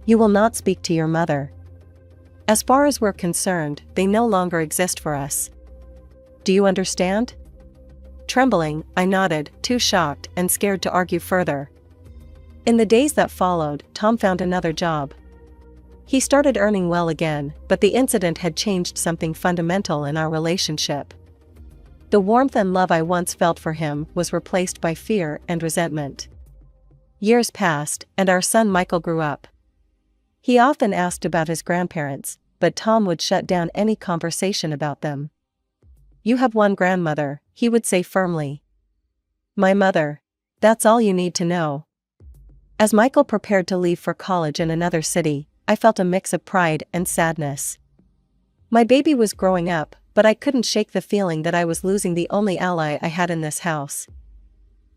You will not speak to your mother. As far as we're concerned, they no longer exist for us. Do you understand? Trembling, I nodded, too shocked and scared to argue further. In the days that followed, Tom found another job. He started earning well again, but the incident had changed something fundamental in our relationship. The warmth and love I once felt for him was replaced by fear and resentment. Years passed, and our son Michael grew up. He often asked about his grandparents, but Tom would shut down any conversation about them. You have one grandmother, he would say firmly. My mother. That's all you need to know. As Michael prepared to leave for college in another city, I felt a mix of pride and sadness. My baby was growing up, but I couldn't shake the feeling that I was losing the only ally I had in this house.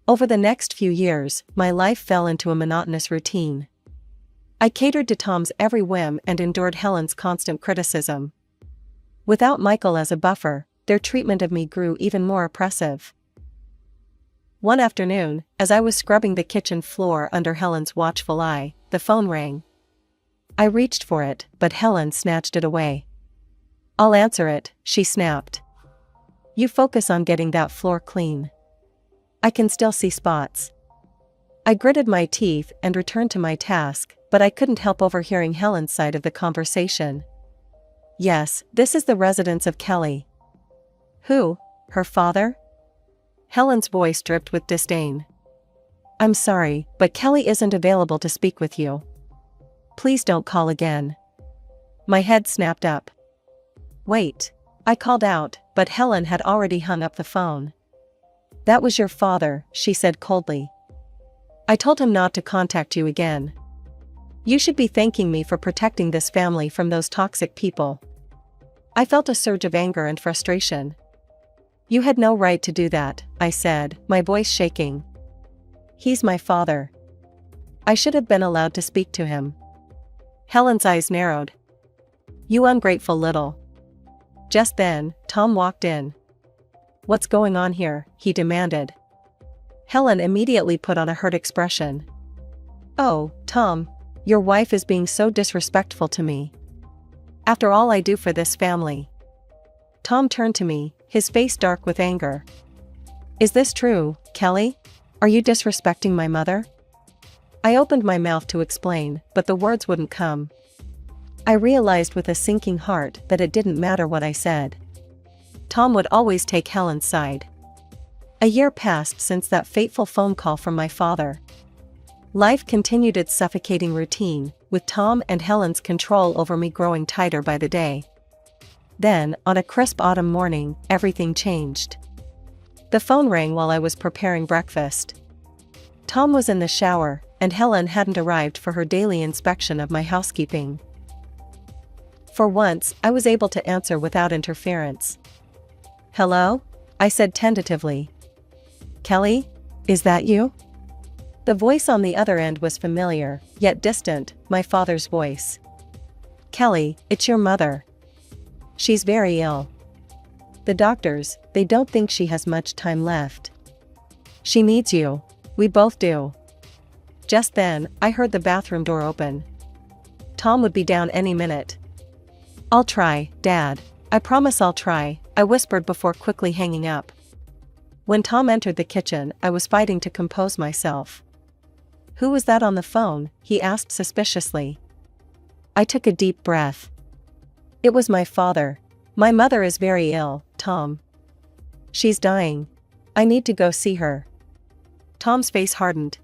Over the next few years, my life fell into a monotonous routine. I catered to Tom's every whim and endured Helen's constant criticism. Without Michael as a buffer, their treatment of me grew even more oppressive. One afternoon, as I was scrubbing the kitchen floor under Helen's watchful eye, the phone rang. I reached for it, but Helen snatched it away. I'll answer it, she snapped. You focus on getting that floor clean. I can still see spots. I gritted my teeth and returned to my task, but I couldn't help overhearing Helen's side of the conversation. Yes, this is the residence of Kelly. Who? Her father? Helen's voice dripped with disdain. I'm sorry, but Kelly isn't available to speak with you. Please don't call again. My head snapped up. Wait. I called out, but Helen had already hung up the phone. That was your father, she said coldly. I told him not to contact you again. You should be thanking me for protecting this family from those toxic people. I felt a surge of anger and frustration. You had no right to do that, I said, my voice shaking. He's my father. I should have been allowed to speak to him. Helen's eyes narrowed. You ungrateful little. Just then, Tom walked in. What's going on here? He demanded. Helen immediately put on a hurt expression. Oh, Tom, your wife is being so disrespectful to me. After all I do for this family. Tom turned to me, his face dark with anger. Is this true, Kelly? Are you disrespecting my mother? I opened my mouth to explain, but the words wouldn't come. I realized with a sinking heart that it didn't matter what I said. Tom would always take Helen's side. A year passed since that fateful phone call from my father. Life continued its suffocating routine, with Tom and Helen's control over me growing tighter by the day. Then, on a crisp autumn morning, everything changed. The phone rang while I was preparing breakfast. Tom was in the shower, and Helen hadn't arrived for her daily inspection of my housekeeping. For once, I was able to answer without interference. Hello? I said tentatively. Kelly? Is that you? The voice on the other end was familiar, yet distant, my father's voice. Kelly, it's your mother. She's very ill. The doctors, they don't think she has much time left. She needs you. We both do. Just then, I heard the bathroom door open. Tom would be down any minute. I'll try, Dad. I promise I'll try, I whispered before quickly hanging up. When Tom entered the kitchen, I was fighting to compose myself. Who was that on the phone? He asked suspiciously. I took a deep breath. It was my father. My mother is very ill, Tom. She's dying. I need to go see her. Tom's face hardened.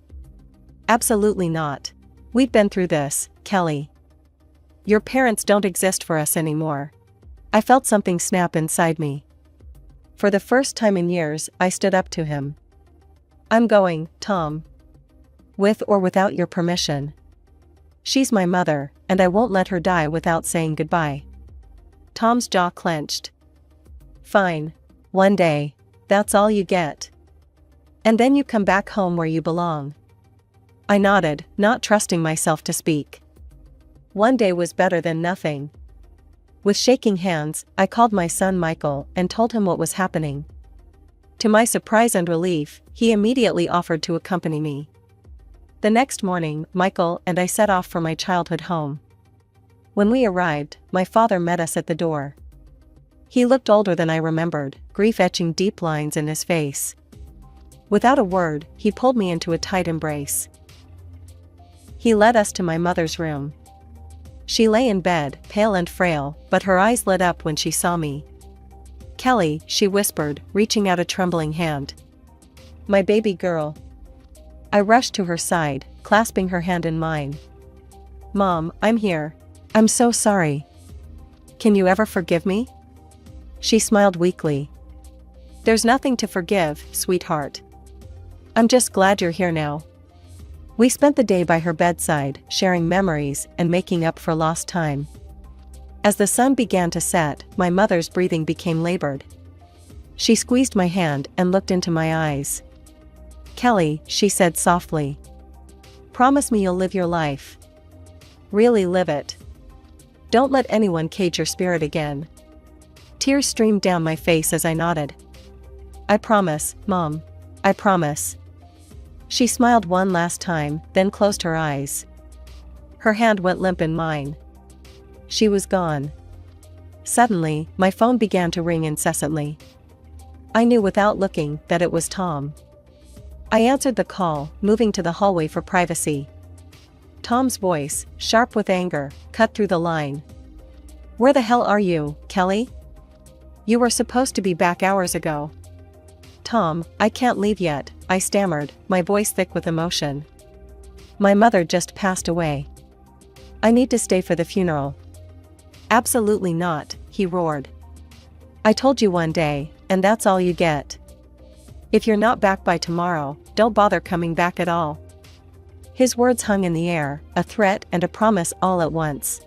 Absolutely not. We've been through this, Kelly. Your parents don't exist for us anymore. I felt something snap inside me. For the first time in years, I stood up to him. I'm going, Tom. With or without your permission. She's my mother, and I won't let her die without saying goodbye. Tom's jaw clenched. Fine. One day. That's all you get. And then you come back home where you belong. I nodded, not trusting myself to speak. One day was better than nothing. With shaking hands, I called my son Michael and told him what was happening. To my surprise and relief, he immediately offered to accompany me. The next morning, Michael and I set off for my childhood home. When we arrived, my father met us at the door. He looked older than I remembered, grief etching deep lines in his face. Without a word, he pulled me into a tight embrace. He led us to my mother's room. She lay in bed, pale and frail, but her eyes lit up when she saw me. "Kelly," she whispered, reaching out a trembling hand. "My baby girl." I rushed to her side, clasping her hand in mine. "Mom, I'm here. I'm so sorry. Can you ever forgive me?" She smiled weakly. "There's nothing to forgive, sweetheart. I'm just glad you're here now." We spent the day by her bedside, sharing memories and making up for lost time. As the sun began to set, my mother's breathing became labored. She squeezed my hand and looked into my eyes. "Kelly," she said softly. "Promise me you'll live your life. Really live it. Don't let anyone cage your spirit again." Tears streamed down my face as I nodded. "I promise, Mom. I promise." She smiled one last time, then closed her eyes. Her hand went limp in mine. She was gone. Suddenly, my phone began to ring incessantly. I knew without looking that it was Tom. I answered the call, moving to the hallway for privacy. Tom's voice, sharp with anger, cut through the line. "Where the hell are you, Kelly? You were supposed to be back hours ago." "Tom, I can't leave yet," I stammered, my voice thick with emotion. "My mother just passed away. I need to stay for the funeral." "Absolutely not," he roared. "I told you one day, and that's all you get. If you're not back by tomorrow, don't bother coming back at all." His words hung in the air, a threat and a promise all at once.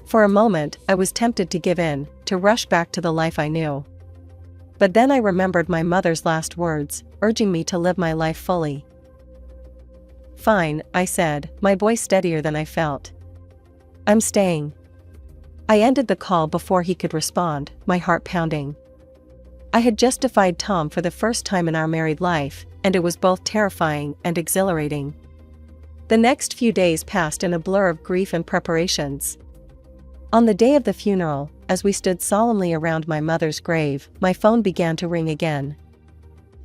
For a moment, I was tempted to give in, to rush back to the life I knew. But then I remembered my mother's last words, urging me to live my life fully. "Fine," I said, my voice steadier than I felt. "I'm staying." I ended the call before he could respond, my heart pounding. I had just defied Tom for the first time in our married life, and it was both terrifying and exhilarating. The next few days passed in a blur of grief and preparations. On the day of the funeral, as we stood solemnly around my mother's grave, my phone began to ring again.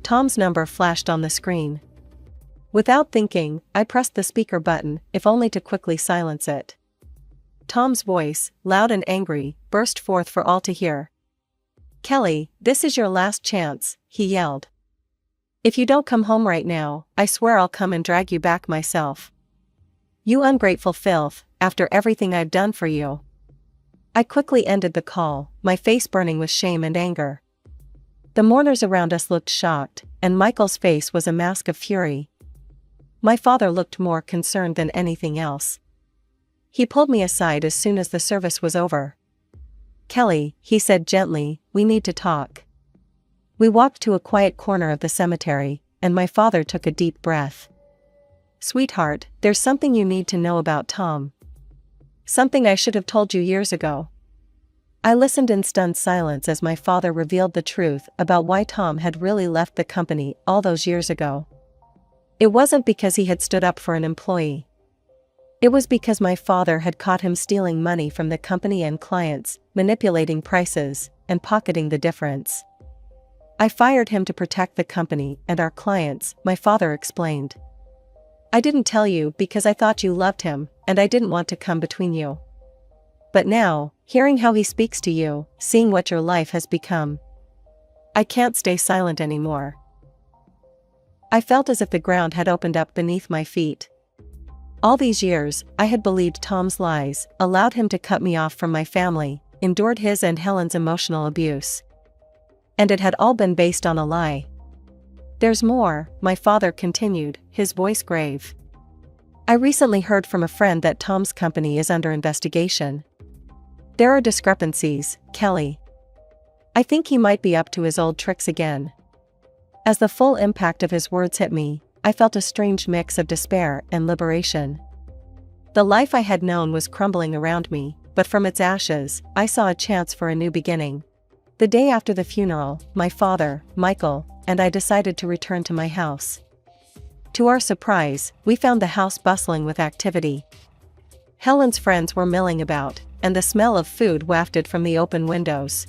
Tom's number flashed on the screen. Without thinking, I pressed the speaker button, if only to quickly silence it. Tom's voice, loud and angry, burst forth for all to hear. "Kelly, this is your last chance," he yelled. "If you don't come home right now, I swear I'll come and drag you back myself. You ungrateful filth, after everything I've done for you." I quickly ended the call, my face burning with shame and anger. The mourners around us looked shocked, and Michael's face was a mask of fury. My father looked more concerned than anything else. He pulled me aside as soon as the service was over. "Kelly," he said gently, "we need to talk." We walked to a quiet corner of the cemetery, and my father took a deep breath. "Sweetheart, there's something you need to know about Tom. Something I should have told you years ago." I listened in stunned silence as my father revealed the truth about why Tom had really left the company all those years ago. It wasn't because he had stood up for an employee. It was because my father had caught him stealing money from the company and clients, manipulating prices, and pocketing the difference. "I fired him to protect the company and our clients," my father explained. "I didn't tell you because I thought you loved him, and I didn't want to come between you. But now, hearing how he speaks to you, seeing what your life has become, I can't stay silent anymore." I felt as if the ground had opened up beneath my feet. All these years, I had believed Tom's lies, allowed him to cut me off from my family, endured his and Helen's emotional abuse. And it had all been based on a lie. "There's more," my father continued, his voice grave. "I recently heard from a friend that Tom's company is under investigation. There are discrepancies, Kelly. I think he might be up to his old tricks again." As the full impact of his words hit me, I felt a strange mix of despair and liberation. The life I had known was crumbling around me, but from its ashes, I saw a chance for a new beginning. The day after the funeral, my father, Michael, and I decided to return to my house. To our surprise, we found the house bustling with activity. Helen's friends were milling about, and the smell of food wafted from the open windows.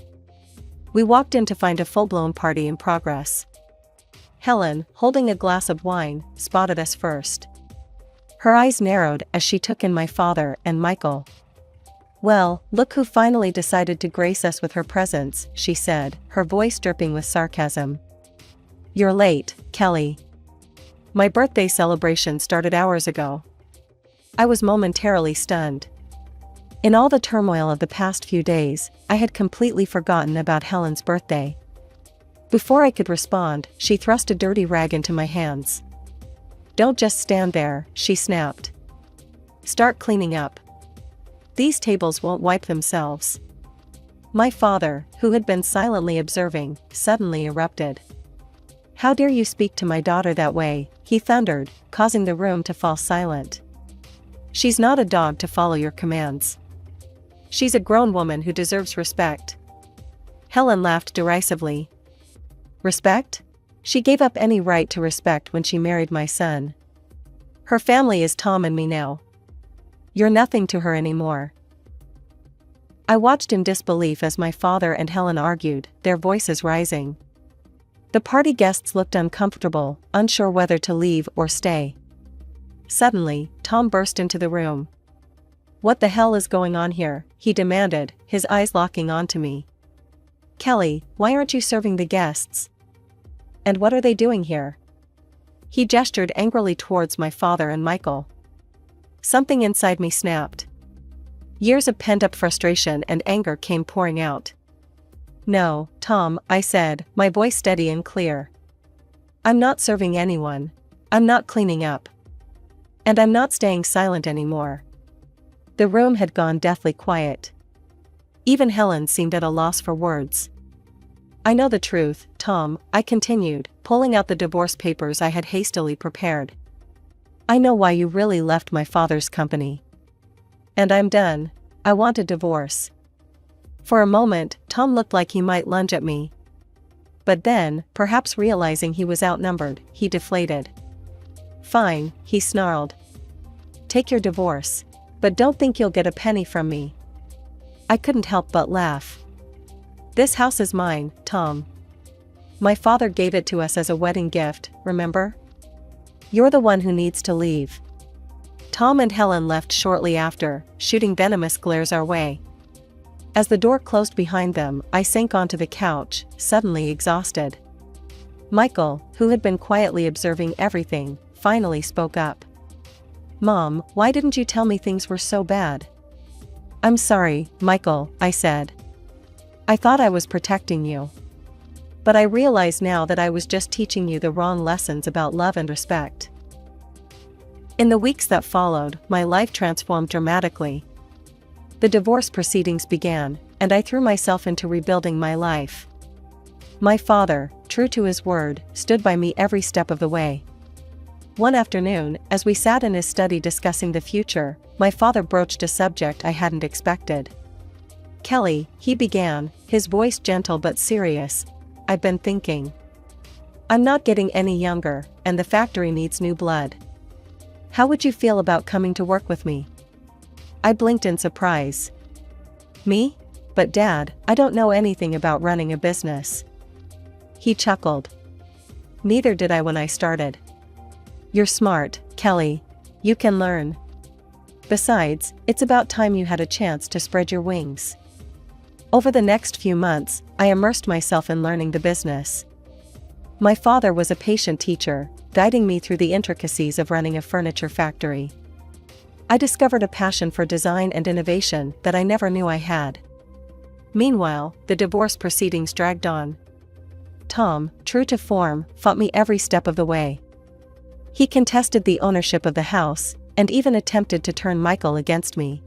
We walked in to find a full-blown party in progress. Helen, holding a glass of wine, spotted us first. Her eyes narrowed as she took in my father and Michael. "Well, look who finally decided to grace us with her presence," she said, her voice dripping with sarcasm. "You're late, Kelly. My birthday celebration started hours ago." I was momentarily stunned. In all the turmoil of the past few days, I had completely forgotten about Helen's birthday. Before I could respond, she thrust a dirty rag into my hands. "Don't just stand there," she snapped. "Start cleaning up. These tables won't wipe themselves." My father, who had been silently observing, suddenly erupted. "How dare you speak to my daughter that way?" he thundered, causing the room to fall silent. "She's not a dog to follow your commands. She's a grown woman who deserves respect." Helen laughed derisively. "Respect? She gave up any right to respect when she married my son. Her family is Tom and me now. You're nothing to her anymore." I watched in disbelief as my father and Helen argued, their voices rising. The party guests looked uncomfortable, unsure whether to leave or stay. Suddenly, Tom burst into the room. "What the hell is going on here?" he demanded, his eyes locking onto me. "Kelly, why aren't you serving the guests? And what are they doing here?" He gestured angrily towards my father and Michael. Something inside me snapped. Years of pent-up frustration and anger came pouring out. "No, Tom," I said, my voice steady and clear. "I'm not serving anyone. I'm not cleaning up. And I'm not staying silent anymore." The room had gone deathly quiet. Even Helen seemed at a loss for words. "I know the truth, Tom," I continued, pulling out the divorce papers I had hastily prepared. "I know why you really left my father's company. And I'm done. I want a divorce." For a moment, Tom looked like he might lunge at me. But then, perhaps realizing he was outnumbered, he deflated. "Fine," he snarled. "Take your divorce. But don't think you'll get a penny from me." I couldn't help but laugh. "This house is mine, Tom. My father gave it to us as a wedding gift, remember? You're the one who needs to leave." Tom and Helen left shortly after, shooting venomous glares our way. As the door closed behind them, I sank onto the couch, suddenly exhausted. Michael, who had been quietly observing everything, finally spoke up. "Mom, why didn't you tell me things were so bad?" "I'm sorry, Michael," I said. "I thought I was protecting you. But I realize now that I was just teaching you the wrong lessons about love and respect." In the weeks that followed, my life transformed dramatically. The divorce proceedings began, and I threw myself into rebuilding my life. My father, true to his word, stood by me every step of the way. One afternoon, as we sat in his study discussing the future, my father broached a subject I hadn't expected. "Kelly," he began, his voice gentle but serious, "I've been thinking. I'm not getting any younger, and the factory needs new blood. How would you feel about coming to work with me?" I blinked in surprise. "Me? But Dad, I don't know anything about running a business." He chuckled. "Neither did I when I started. You're smart, Kelly. You can learn. Besides, it's about time you had a chance to spread your wings." Over the next few months, I immersed myself in learning the business. My father was a patient teacher, guiding me through the intricacies of running a furniture factory. I discovered a passion for design and innovation that I never knew I had. Meanwhile, the divorce proceedings dragged on. Tom, true to form, fought me every step of the way. He contested the ownership of the house, and even attempted to turn Michael against me.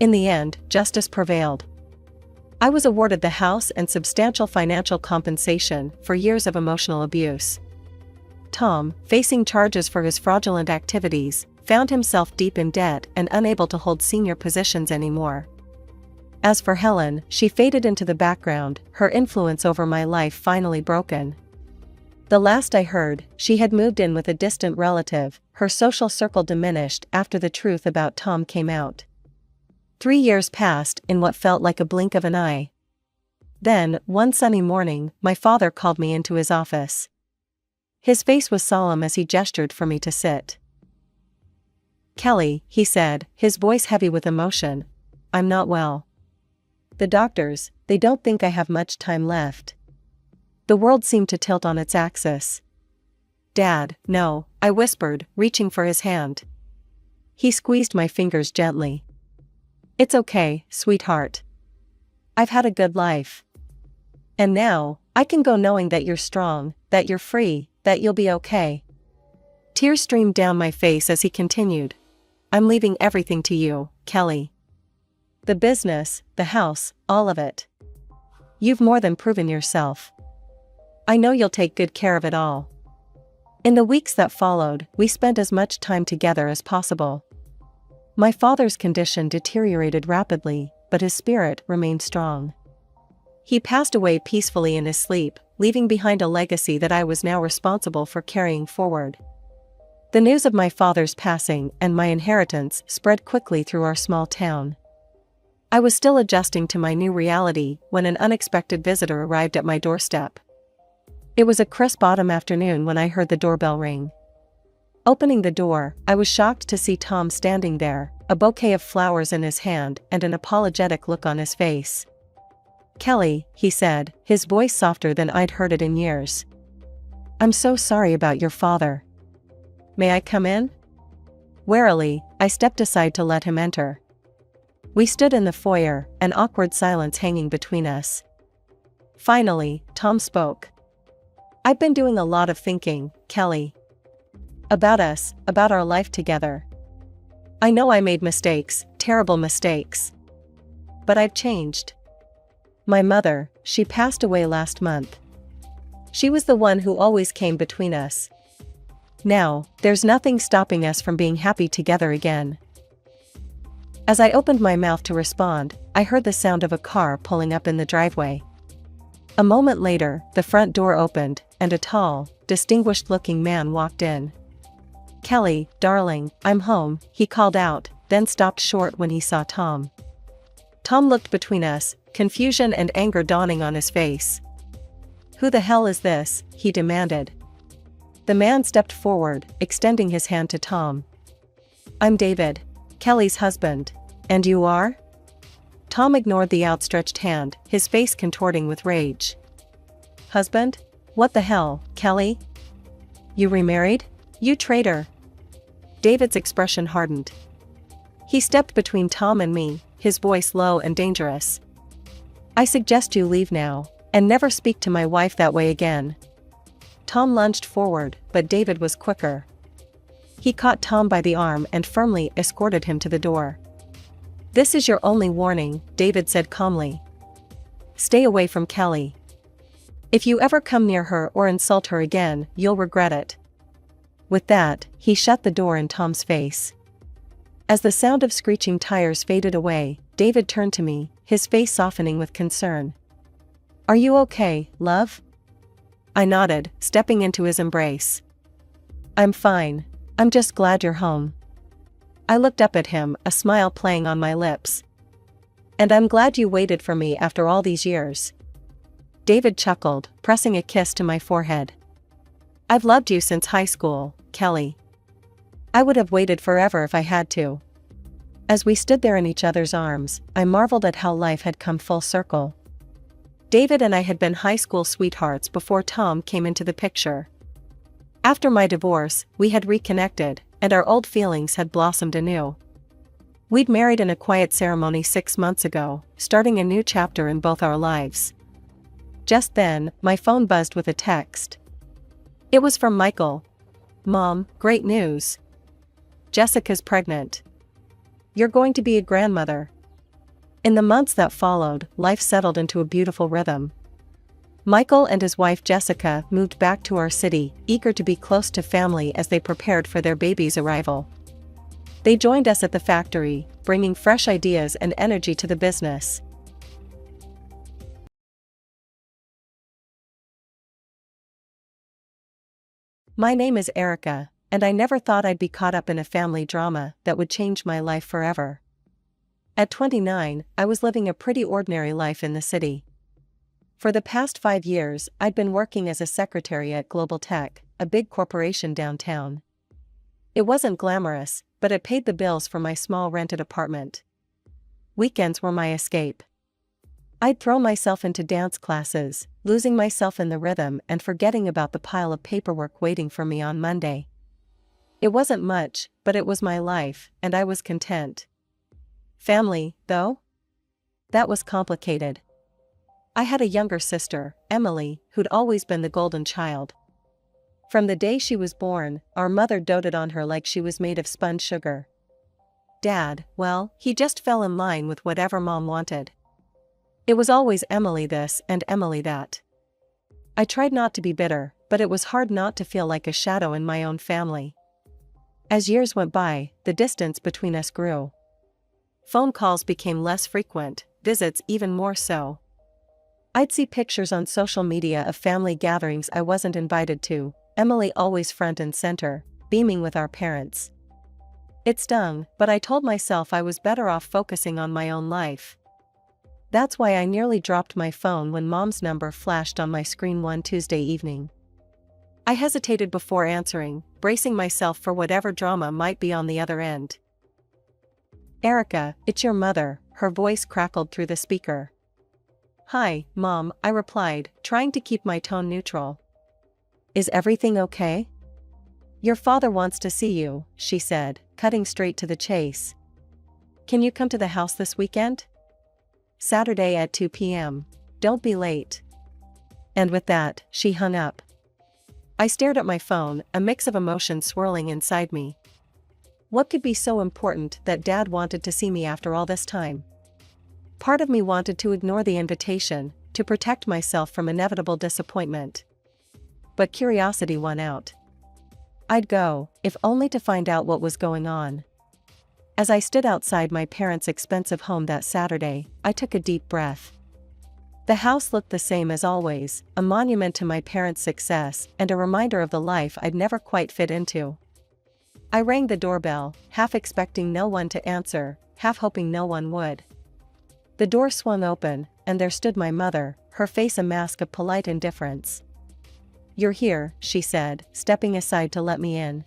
In the end, justice prevailed. I was awarded the house and substantial financial compensation for years of emotional abuse. Tom, facing charges for his fraudulent activities, found himself deep in debt and unable to hold senior positions anymore. As for Helen, she faded into the background, her influence over my life finally broken. The last I heard, she had moved in with a distant relative, her social circle diminished after the truth about Tom came out. 3 years passed in what felt like a blink of an eye. Then, one sunny morning, my father called me into his office. His face was solemn as he gestured for me to sit. "Kelly," he said, his voice heavy with emotion, "I'm not well. The doctors, they don't think I have much time left." The world seemed to tilt on its axis. "Dad, no," I whispered, reaching for his hand. He squeezed my fingers gently. "It's okay, sweetheart. I've had a good life. And now, I can go knowing that you're strong, that you're free, that you'll be okay." Tears streamed down my face as he continued. "I'm leaving everything to you, Kelly. The business, the house, all of it. You've more than proven yourself. I know you'll take good care of it all." In the weeks that followed, we spent as much time together as possible. My father's condition deteriorated rapidly, but his spirit remained strong. He passed away peacefully in his sleep, leaving behind a legacy that I was now responsible for carrying forward. The news of my father's passing and my inheritance spread quickly through our small town. I was still adjusting to my new reality when an unexpected visitor arrived at my doorstep. It was a crisp autumn afternoon when I heard the doorbell ring. Opening the door, I was shocked to see Tom standing there, a bouquet of flowers in his hand and an apologetic look on his face. "Kelly," he said, his voice softer than I'd heard it in years. "I'm so sorry about your father. May I come in?" Warily, I stepped aside to let him enter. We stood in the foyer, an awkward silence hanging between us. Finally, Tom spoke. "I've been doing a lot of thinking, Kelly. About us, about our life together. I know I made mistakes, terrible mistakes. But I've changed. My mother, she passed away last month. She was the one who always came between us. Now, there's nothing stopping us from being happy together again." As I opened my mouth to respond, I heard the sound of a car pulling up in the driveway. A moment later, the front door opened, and a tall, distinguished-looking man walked in. "Kelly, darling, I'm home," he called out, then stopped short when he saw Tom. Tom looked between us, confusion and anger dawning on his face. "Who the hell is this?" he demanded. The man stepped forward, extending his hand to Tom. "I'm David, Kelly's husband. And you are?" Tom ignored the outstretched hand, his face contorting with rage. "Husband? What the hell, Kelly? You remarried? You traitor!" David's expression hardened. He stepped between Tom and me, his voice low and dangerous. "I suggest you leave now, and never speak to my wife that way again." Tom lunged forward, but David was quicker. He caught Tom by the arm and firmly escorted him to the door. "This is your only warning," David said calmly. "Stay away from Kelly. If you ever come near her or insult her again, you'll regret it." With that, he shut the door in Tom's face. As the sound of screeching tires faded away, David turned to me, his face softening with concern. "Are you okay, love?" I nodded, stepping into his embrace. "I'm fine. I'm just glad you're home." I looked up at him, a smile playing on my lips. "And I'm glad you waited for me after all these years." David chuckled, pressing a kiss to my forehead. "I've loved you since high school, Kelly. I would have waited forever if I had to." As we stood there in each other's arms, I marveled at how life had come full circle. David and I had been high school sweethearts before Tom came into the picture. After my divorce, we had reconnected, and our old feelings had blossomed anew. We'd married in a quiet ceremony 6 months ago, starting a new chapter in both our lives. Just then, my phone buzzed with a text. It was from Michael. "Mom, great news. Jessica's pregnant. You're going to be a grandmother." In the months that followed, life settled into a beautiful rhythm. Michael and his wife Jessica moved back to our city, eager to be close to family as they prepared for their baby's arrival. They joined us at the factory, bringing fresh ideas and energy to the business. My name is Erica, and I never thought I'd be caught up in a family drama that would change my life forever. At 29, I was living a pretty ordinary life in the city. For the past 5 years, I'd been working as a secretary at Global Tech, a big corporation downtown. It wasn't glamorous, but it paid the bills for my small rented apartment. Weekends were my escape. I'd throw myself into dance classes, losing myself in the rhythm and forgetting about the pile of paperwork waiting for me on Monday. It wasn't much, but it was my life, and I was content. Family, though? That was complicated. I had a younger sister, Emily, who'd always been the golden child. From the day she was born, our mother doted on her like she was made of spun sugar. Dad, well, he just fell in line with whatever Mom wanted. It was always Emily this and Emily that. I tried not to be bitter, but it was hard not to feel like a shadow in my own family. As years went by, the distance between us grew. Phone calls became less frequent, visits even more so. I'd see pictures on social media of family gatherings I wasn't invited to, Emily always front and center, beaming with our parents. It stung, but I told myself I was better off focusing on my own life. That's why I nearly dropped my phone when Mom's number flashed on my screen one Tuesday evening. I hesitated before answering, bracing myself for whatever drama might be on the other end. Erica, it's your mother, her voice crackled through the speaker. Hi, Mom, I replied, trying to keep my tone neutral. Is everything okay? Your father wants to see you, she said, cutting straight to the chase. Can you come to the house this weekend? Saturday at 2 p.m. Don't be late. And with that, she hung up. I stared at my phone, a mix of emotions swirling inside me. What could be so important that Dad wanted to see me after all this time? Part of me wanted to ignore the invitation, to protect myself from inevitable disappointment. But curiosity won out. I'd go, if only to find out what was going on. As I stood outside my parents' expensive home that Saturday, I took a deep breath. The house looked the same as always, a monument to my parents' success and a reminder of the life I'd never quite fit into. I rang the doorbell, half expecting no one to answer, half hoping no one would. The door swung open, and there stood my mother, her face a mask of polite indifference. You're here, she said, stepping aside to let me in.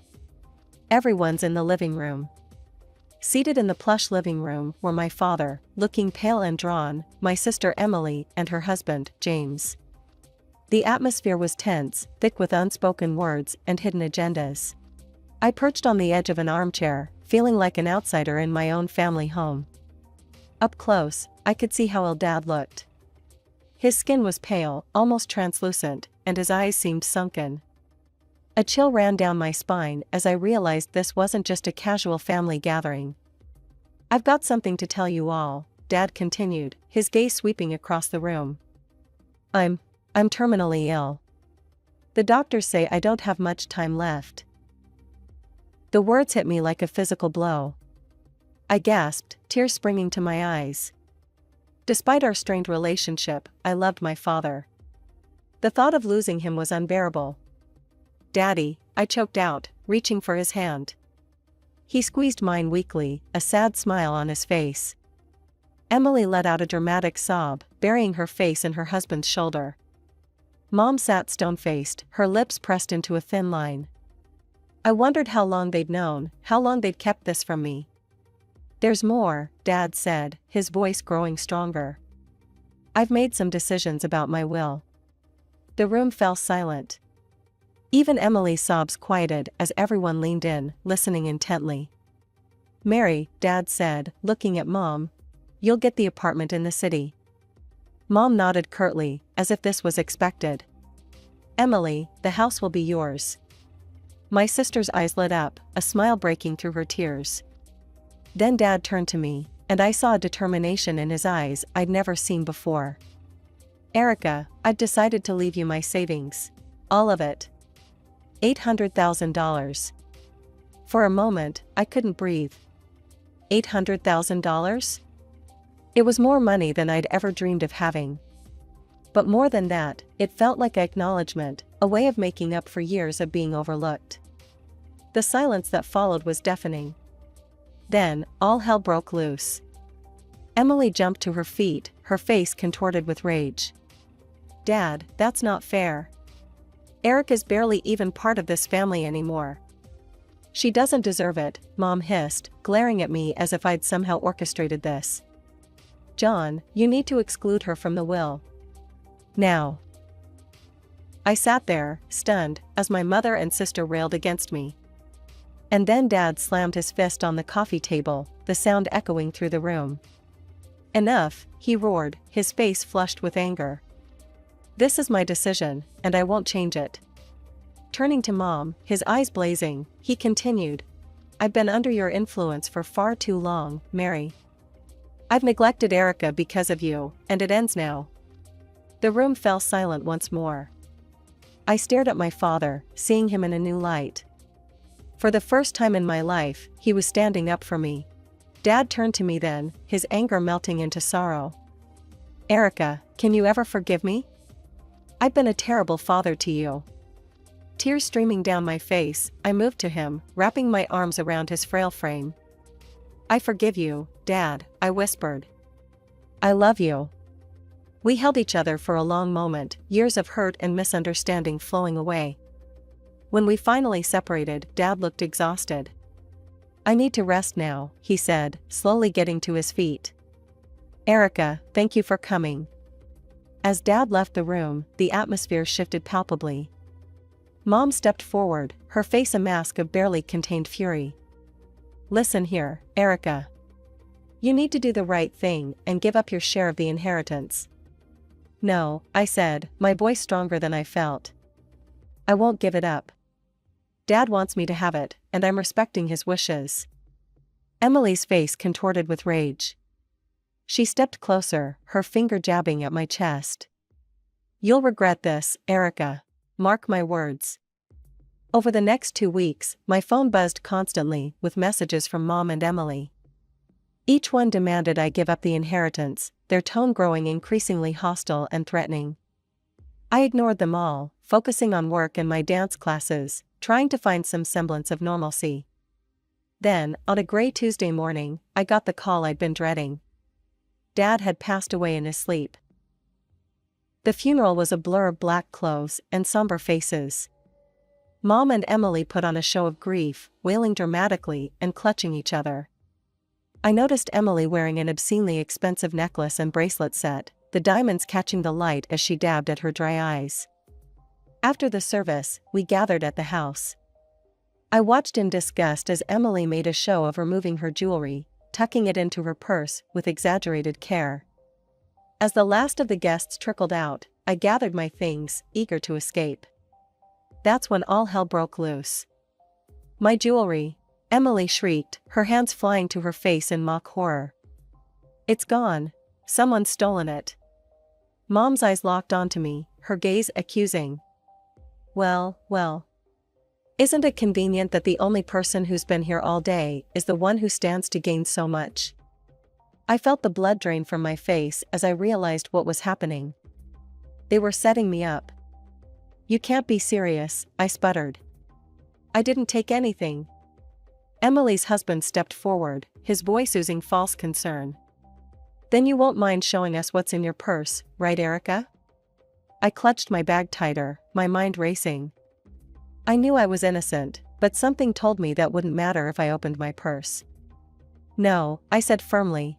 Everyone's in the living room. Seated in the plush living room were my father, looking pale and drawn, my sister Emily, and her husband, James. The atmosphere was tense, thick with unspoken words and hidden agendas. I perched on the edge of an armchair, feeling like an outsider in my own family home. Up close, I could see how ill Dad looked. His skin was pale, almost translucent, and his eyes seemed sunken. A chill ran down my spine as I realized this wasn't just a casual family gathering. I've got something to tell you all, Dad continued, his gaze sweeping across the room. I'm terminally ill. The doctors say I don't have much time left. The words hit me like a physical blow. I gasped, tears springing to my eyes. Despite our strained relationship, I loved my father. The thought of losing him was unbearable. Daddy, I choked out, reaching for his hand. He squeezed mine weakly, a sad smile on his face. Emily let out a dramatic sob, burying her face in her husband's shoulder. Mom sat stone-faced, her lips pressed into a thin line. I wondered how long they'd known, how long they'd kept this from me. There's more, Dad said, his voice growing stronger. I've made some decisions about my will. The room fell silent. Even Emily's sobs quieted as everyone leaned in, listening intently. Mary, Dad said, looking at Mom, you'll get the apartment in the city. Mom nodded curtly, as if this was expected. Emily, the house will be yours. My sister's eyes lit up, a smile breaking through her tears. Then Dad turned to me, and I saw a determination in his eyes I'd never seen before. Erica, I've decided to leave you my savings. All of it. $800,000. For a moment, I couldn't breathe. $800,000? It was more money than I'd ever dreamed of having. But more than that, it felt like acknowledgement, a way of making up for years of being overlooked. The silence that followed was deafening. Then, all hell broke loose. Emily jumped to her feet, her face contorted with rage. "Dad, that's not fair. Eric is barely even part of this family anymore." "She doesn't deserve it," Mom hissed, glaring at me as if I'd somehow orchestrated this. "John, you need to exclude her from the will. Now." I sat there, stunned, as my mother and sister railed against me. And then Dad slammed his fist on the coffee table, the sound echoing through the room. "Enough," he roared, his face flushed with anger. "This is my decision, and I won't change it." Turning to Mom, his eyes blazing, he continued, "I've been under your influence for far too long, Mary. I've neglected Erica because of you, and it ends now." The room fell silent once more. I stared at my father, seeing him in a new light. For the first time in my life, he was standing up for me. Dad turned to me then, his anger melting into sorrow. "Erica, can you ever forgive me? I've been a terrible father to you." Tears streaming down my face, I moved to him, wrapping my arms around his frail frame. "I forgive you, Dad," I whispered. "I love you." We held each other for a long moment, years of hurt and misunderstanding flowing away. When we finally separated, Dad looked exhausted. "I need to rest now," he said, slowly getting to his feet. "Erica, thank you for coming." As Dad left the room, the atmosphere shifted palpably. Mom stepped forward, her face a mask of barely contained fury. "Listen here, Erica. You need to do the right thing and give up your share of the inheritance." "No," I said, my voice stronger than I felt. "I won't give it up. Dad wants me to have it, and I'm respecting his wishes." Emily's face contorted with rage. She stepped closer, her finger jabbing at my chest. "You'll regret this, Erica. Mark my words." Over the next 2 weeks, my phone buzzed constantly with messages from Mom and Emily. Each one demanded I give up the inheritance, their tone growing increasingly hostile and threatening. I ignored them all, focusing on work and my dance classes, trying to find some semblance of normalcy. Then, on a gray Tuesday morning, I got the call I'd been dreading. Dad had passed away in his sleep. The funeral was a blur of black clothes and somber faces. Mom and Emily put on a show of grief, wailing dramatically and clutching each other. I noticed Emily wearing an obscenely expensive necklace and bracelet set, the diamonds catching the light as she dabbed at her dry eyes. After the service, we gathered at the house. I watched in disgust as Emily made a show of removing her jewelry, tucking it into her purse with exaggerated care. As the last of the guests trickled out, I gathered my things, eager to escape. That's when all hell broke loose. "My jewelry!" Emily shrieked, her hands flying to her face in mock horror. "It's gone. Someone's stolen it." Mom's eyes locked onto me, her gaze accusing. Well. Isn't it convenient that the only person who's been here all day is the one who stands to gain so much? I felt the blood drain from my face as I realized what was happening. They were setting me up. "You can't be serious," I sputtered. "I didn't take anything." Emily's husband stepped forward, his voice oozing false concern. "Then you won't mind showing us what's in your purse, right, Erica?" I clutched my bag tighter, my mind racing. I knew I was innocent, but something told me that wouldn't matter if I opened my purse. "No," I said firmly.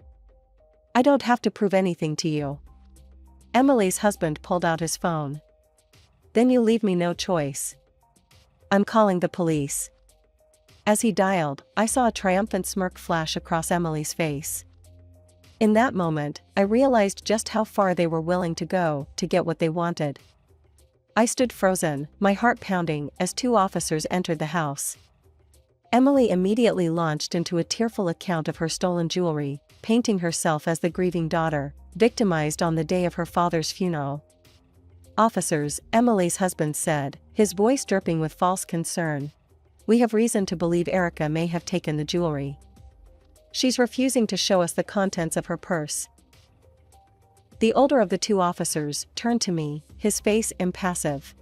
"I don't have to prove anything to you." Emily's husband pulled out his phone. "Then you leave me no choice. I'm calling the police." As he dialed, I saw a triumphant smirk flash across Emily's face. In that moment, I realized just how far they were willing to go to get what they wanted. I stood frozen, my heart pounding, as 2 officers entered the house. Emily immediately launched into a tearful account of her stolen jewelry, painting herself as the grieving daughter, victimized on the day of her father's funeral. "Officers," Emily's husband said, his voice dripping with false concern, "we have reason to believe Erica may have taken the jewelry. She's refusing to show us the contents of her purse." The older of the 2 officers turned to me, his face impassive.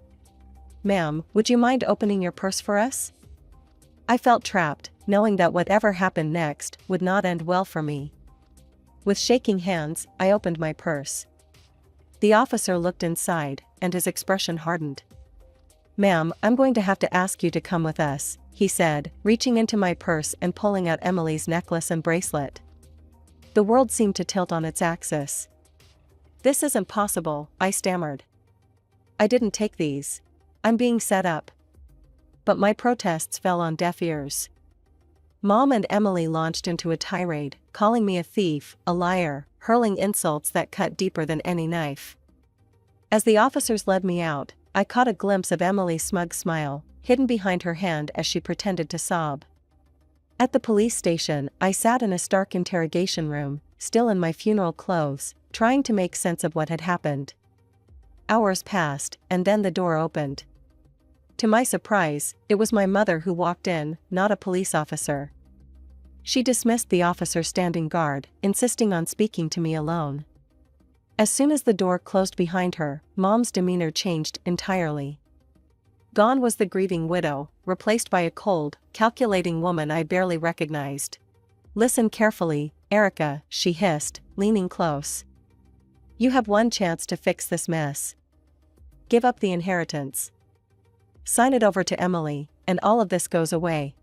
Ma'am, would you mind opening your purse for us? I felt trapped, knowing that whatever happened next would not end well for me. With shaking hands, I opened my purse. The officer looked inside, and his expression hardened. Ma'am, I'm going to have to ask you to come with us, he said, reaching into my purse and pulling out Emily's necklace and bracelet. The world seemed to tilt on its axis. This isn't possible, I stammered. I didn't take these. I'm being set up. But my protests fell on deaf ears. Mom and Emily launched into a tirade, calling me a thief, a liar, hurling insults that cut deeper than any knife. As the officers led me out, I caught a glimpse of Emily's smug smile, hidden behind her hand as she pretended to sob. At the police station, I sat in a stark interrogation room, still in my funeral clothes, trying to make sense of what had happened. Hours passed, and then the door opened. To my surprise, it was my mother who walked in, not a police officer. She dismissed the officer standing guard, insisting on speaking to me alone. As soon as the door closed behind her, Mom's demeanor changed entirely. Gone was the grieving widow, replaced by a cold, calculating woman I barely recognized. Listen carefully, Erica, she hissed, leaning close. You have one chance to fix this mess. Give up the inheritance. Sign it over to Emily, and all of this goes away.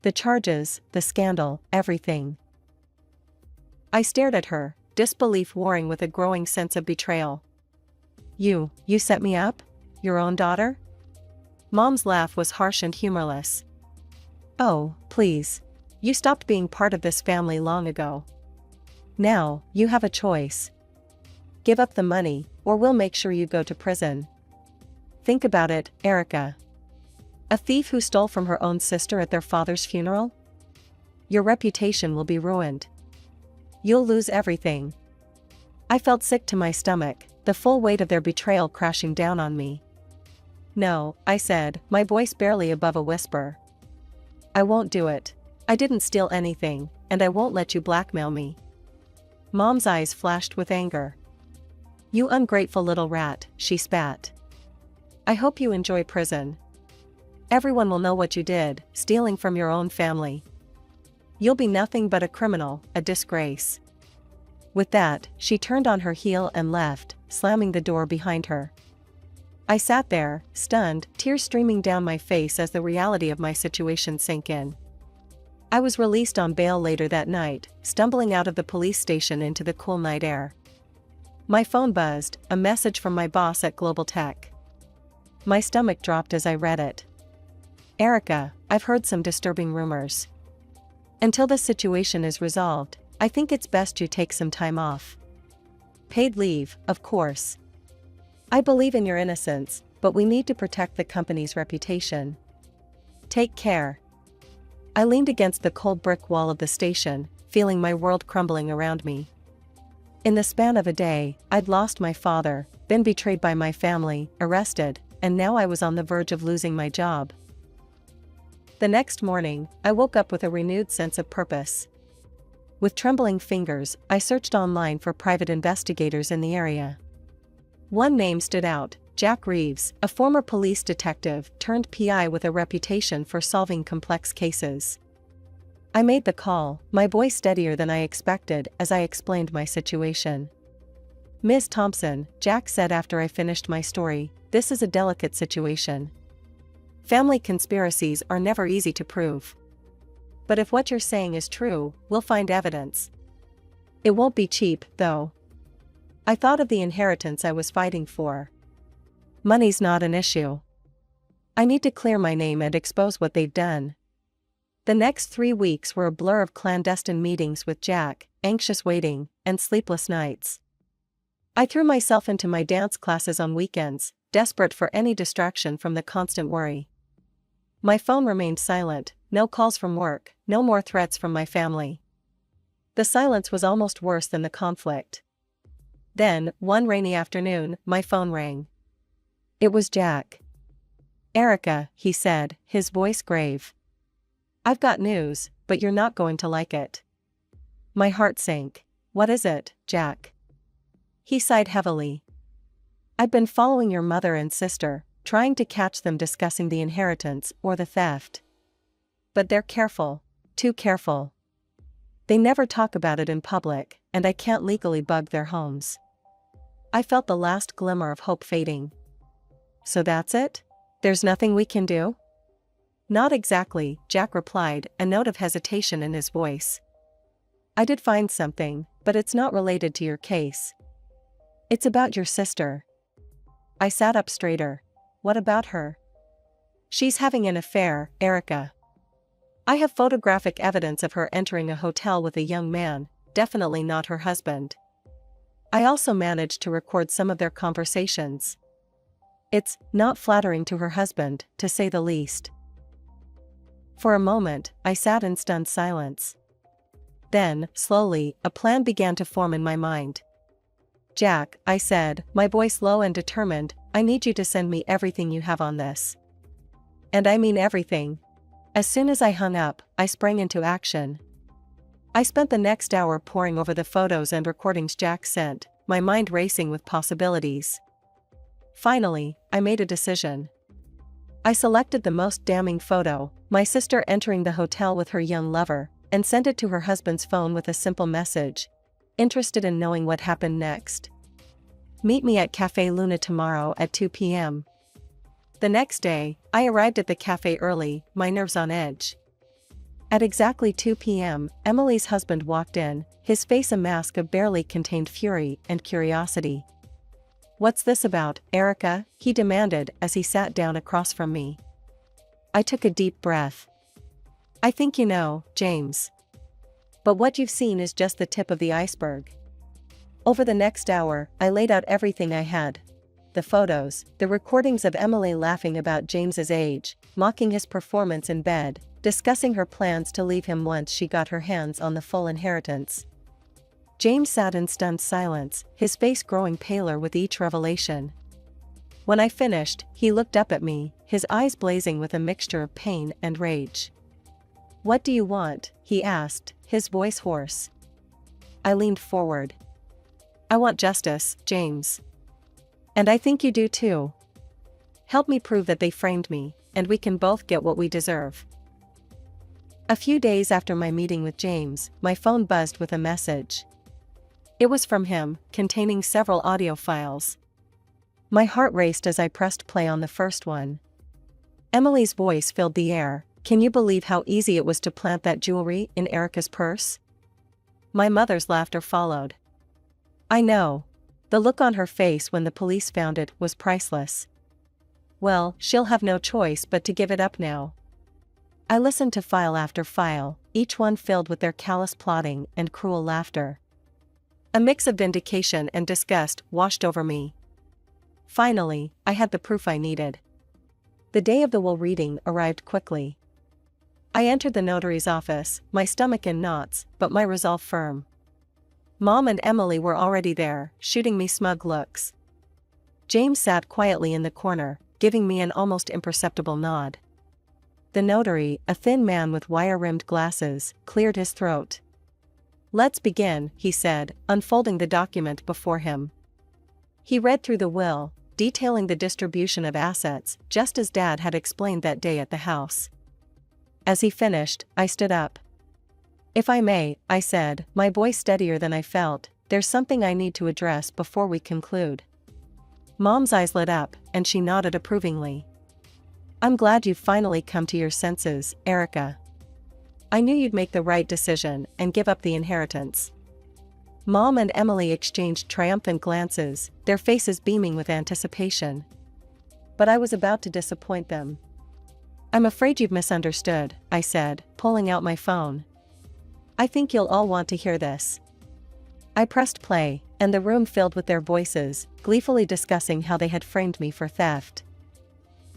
The charges, the scandal, everything. I stared at her, disbelief warring with a growing sense of betrayal. You set me up? Your own daughter? Mom's laugh was harsh and humorless. Oh, please. You stopped being part of this family long ago. Now, you have a choice. Give up the money, or we'll make sure you go to prison. Think about it, Erica. A thief who stole from her own sister at their father's funeral? Your reputation will be ruined. You'll lose everything. I felt sick to my stomach, the full weight of their betrayal crashing down on me. No, I said, my voice barely above a whisper. I won't do it. I didn't steal anything, and I won't let you blackmail me. Mom's eyes flashed with anger. You ungrateful little rat, she spat. I hope you enjoy prison. Everyone will know what you did, stealing from your own family. You'll be nothing but a criminal, a disgrace. With that, she turned on her heel and left, slamming the door behind her. I sat there, stunned, tears streaming down my face as the reality of my situation sank in. I was released on bail later that night, stumbling out of the police station into the cool night air. My phone buzzed, a message from my boss at Global Tech. My stomach dropped as I read it. Erica, I've heard some disturbing rumors. Until the situation is resolved, I think it's best you take some time off. Paid leave, of course. I believe in your innocence, but we need to protect the company's reputation. Take care. I leaned against the cold brick wall of the station, feeling my world crumbling around me. In the span of a day, I'd lost my father, been betrayed by my family, arrested, and now I was on the verge of losing my job. The next morning, I woke up with a renewed sense of purpose. With trembling fingers, I searched online for private investigators in the area. One name stood out, Jack Reeves, a former police detective turned PI with a reputation for solving complex cases. I made the call, my voice steadier than I expected as I explained my situation. Ms. Thompson, Jack said after I finished my story, this is a delicate situation. Family conspiracies are never easy to prove. But if what you're saying is true, we'll find evidence. It won't be cheap, though. I thought of the inheritance I was fighting for. Money's not an issue. I need to clear my name and expose what they've done. The next 3 weeks were a blur of clandestine meetings with Jack, anxious waiting, and sleepless nights. I threw myself into my dance classes on weekends, desperate for any distraction from the constant worry. My phone remained silent, no calls from work, no more threats from my family. The silence was almost worse than the conflict. Then, one rainy afternoon, my phone rang. It was Jack. Erica, he said, his voice grave. I've got news, but you're not going to like it. My heart sank. What is it, Jack? He sighed heavily. I've been following your mother and sister, trying to catch them discussing the inheritance or the theft. But they're careful, too careful. They never talk about it in public, and I can't legally bug their homes. I felt the last glimmer of hope fading. So that's it? There's nothing we can do? Not exactly, Jack replied, a note of hesitation in his voice. I did find something, but it's not related to your case. It's about your sister. I sat up straighter. What about her? She's having an affair, Erica. I have photographic evidence of her entering a hotel with a young man, definitely not her husband. I also managed to record some of their conversations. It's not flattering to her husband, to say the least. For a moment, I sat in stunned silence. Then, slowly, a plan began to form in my mind. Jack, I said, my voice low and determined, I need you to send me everything you have on this. And I mean everything. As soon as I hung up, I sprang into action. I spent the next hour poring over the photos and recordings Jack sent, my mind racing with possibilities. Finally, I made a decision. I selected the most damning photo, my sister entering the hotel with her young lover, and sent it to her husband's phone with a simple message. Interested in knowing what happened next? Meet me at Café Luna tomorrow at 2 p.m. The next day, I arrived at the cafe early, my nerves on edge. At exactly 2 p.m., Emily's husband walked in, his face a mask of barely contained fury and curiosity. What's this about, Erica? He demanded as he sat down across from me. I took a deep breath. I think you know, James. But what you've seen is just the tip of the iceberg. Over the next hour, I laid out everything I had. The photos, the recordings of Emily laughing about James's age, mocking his performance in bed, discussing her plans to leave him once she got her hands on the full inheritance. James sat in stunned silence, his face growing paler with each revelation. When I finished, he looked up at me, his eyes blazing with a mixture of pain and rage. What do you want? He asked, his voice hoarse. I leaned forward. I want justice, James. And I think you do too. Help me prove that they framed me, and we can both get what we deserve. A few days after my meeting with James, my phone buzzed with a message. It was from him, containing several audio files. My heart raced as I pressed play on the first one. Emily's voice filled the air. Can you believe how easy it was to plant that jewelry in Erica's purse? My mother's laughter followed. I know. The look on her face when the police found it was priceless. Well, she'll have no choice but to give it up now. I listened to file after file, each one filled with their callous plotting and cruel laughter. A mix of vindication and disgust washed over me. Finally, I had the proof I needed. The day of the will reading arrived quickly. I entered the notary's office, my stomach in knots, but my resolve firm. Mom and Emily were already there, shooting me smug looks. James sat quietly in the corner, giving me an almost imperceptible nod. The notary, a thin man with wire-rimmed glasses, cleared his throat. Let's begin, he said, unfolding the document before him. He read through the will, detailing the distribution of assets, just as Dad had explained that day at the house. As he finished, I stood up. If I may, I said, my voice steadier than I felt, there's something I need to address before we conclude. Mom's eyes lit up, and she nodded approvingly. I'm glad you've finally come to your senses, Erica. I knew you'd make the right decision and give up the inheritance. Mom and Emily exchanged triumphant glances, their faces beaming with anticipation. But I was about to disappoint them. I'm afraid you've misunderstood, I said, pulling out my phone. I think you'll all want to hear this. I pressed play, and the room filled with their voices, gleefully discussing how they had framed me for theft.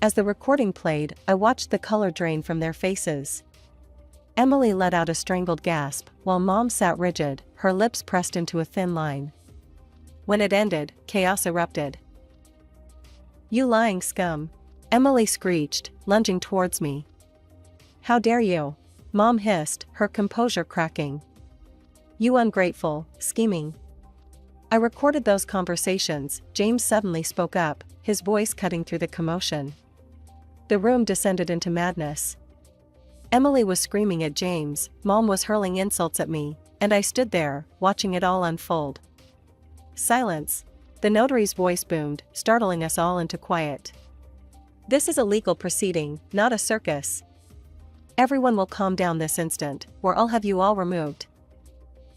As the recording played, I watched the color drain from their faces. Emily let out a strangled gasp, while Mom sat rigid, her lips pressed into a thin line. When it ended, chaos erupted. You lying scum! Emily screeched, lunging towards me. How dare you! Mom hissed, her composure cracking. You ungrateful, scheming. I recorded those conversations. James suddenly spoke up, his voice cutting through the commotion. The room descended into madness. Emily was screaming at James, Mom was hurling insults at me, and I stood there, watching it all unfold. Silence. The notary's voice boomed, startling us all into quiet. This is a legal proceeding, not a circus. Everyone will calm down this instant, or I'll have you all removed.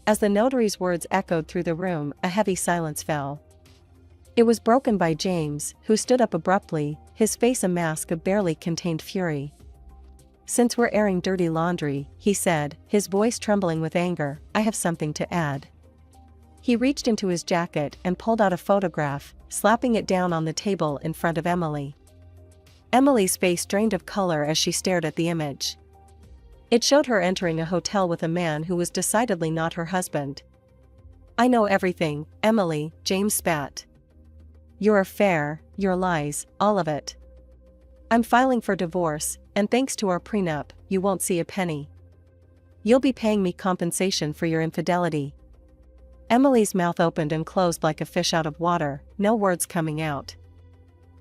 As the notary's words echoed through the room, a heavy silence fell. It was broken by James, who stood up abruptly, his face a mask of barely contained fury. Since we're airing dirty laundry, he said, his voice trembling with anger, I have something to add. He reached into his jacket and pulled out a photograph, slapping it down on the table in front of Emily. Emily's face drained of color as she stared at the image. It showed her entering a hotel with a man who was decidedly not her husband. I know everything, Emily, James spat. Your affair, your lies, all of it. I'm filing for divorce, and thanks to our prenup, you won't see a penny. You'll be paying me compensation for your infidelity. Emily's mouth opened and closed like a fish out of water, no words coming out.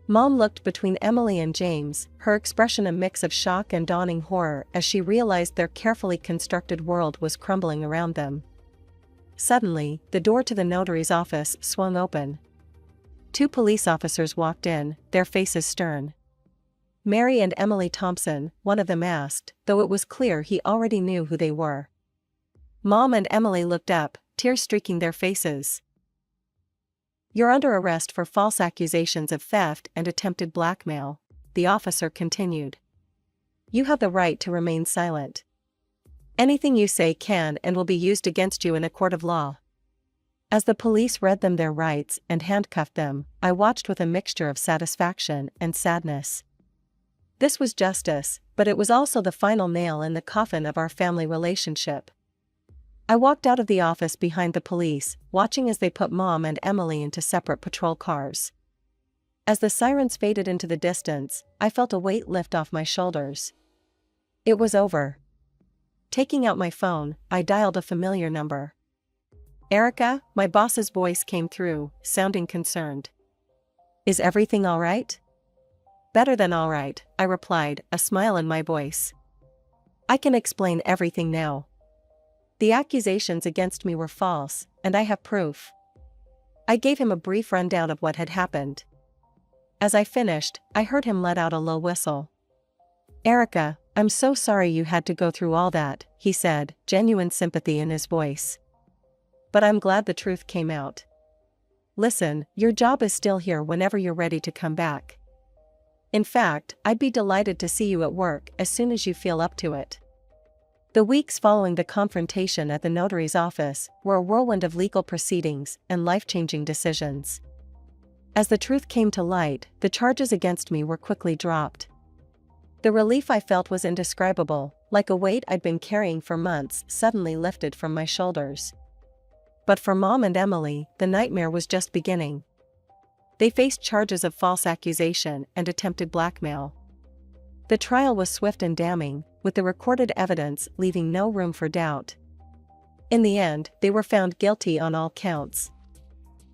Mom looked between Emily and James, her expression a mix of shock and dawning horror as she realized their carefully constructed world was crumbling around them. Suddenly, the door to the notary's office swung open. 2 police officers walked in, their faces stern. Mary and Emily Thompson, one of them asked, though it was clear he already knew who they were. Mom and Emily looked up, tears streaking their faces. You're under arrest for false accusations of theft and attempted blackmail, the officer continued. You have the right to remain silent. Anything you say can and will be used against you in a court of law. As the police read them their rights and handcuffed them, I watched with a mixture of satisfaction and sadness. This was justice, but it was also the final nail in the coffin of our family relationship. I walked out of the office behind the police, watching as they put Mom and Emily into separate patrol cars. As the sirens faded into the distance, I felt a weight lift off my shoulders. It was over. Taking out my phone, I dialed a familiar number. Erica, my boss's voice came through, sounding concerned. Is everything all right? Better than all right, I replied, a smile in my voice. I can explain everything now. The accusations against me were false, and I have proof. I gave him a brief rundown of what had happened. As I finished, I heard him let out a low whistle. Erica, I'm so sorry you had to go through all that, he said, genuine sympathy in his voice. But I'm glad the truth came out. Listen, your job is still here whenever you're ready to come back. In fact, I'd be delighted to see you at work as soon as you feel up to it. The weeks following the confrontation at the notary's office were a whirlwind of legal proceedings and life-changing decisions. As the truth came to light, the charges against me were quickly dropped. The relief I felt was indescribable, like a weight I'd been carrying for months suddenly lifted from my shoulders. But for Mom and Emily, the nightmare was just beginning. They faced charges of false accusation and attempted blackmail. The trial was swift and damning, with the recorded evidence leaving no room for doubt. In the end, they were found guilty on all counts.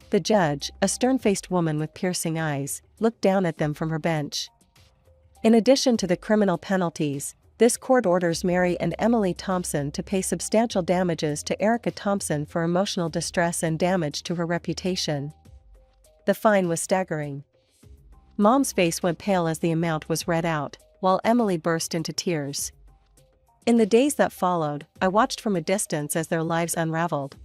The judge, a stern-faced woman with piercing eyes, looked down at them from her bench. In addition to the criminal penalties, this court orders Mary and Emily Thompson to pay substantial damages to Erica Thompson for emotional distress and damage to her reputation. The fine was staggering. Mom's face went pale as the amount was read out, while Emily burst into tears. In the days that followed, I watched from a distance as their lives unraveled.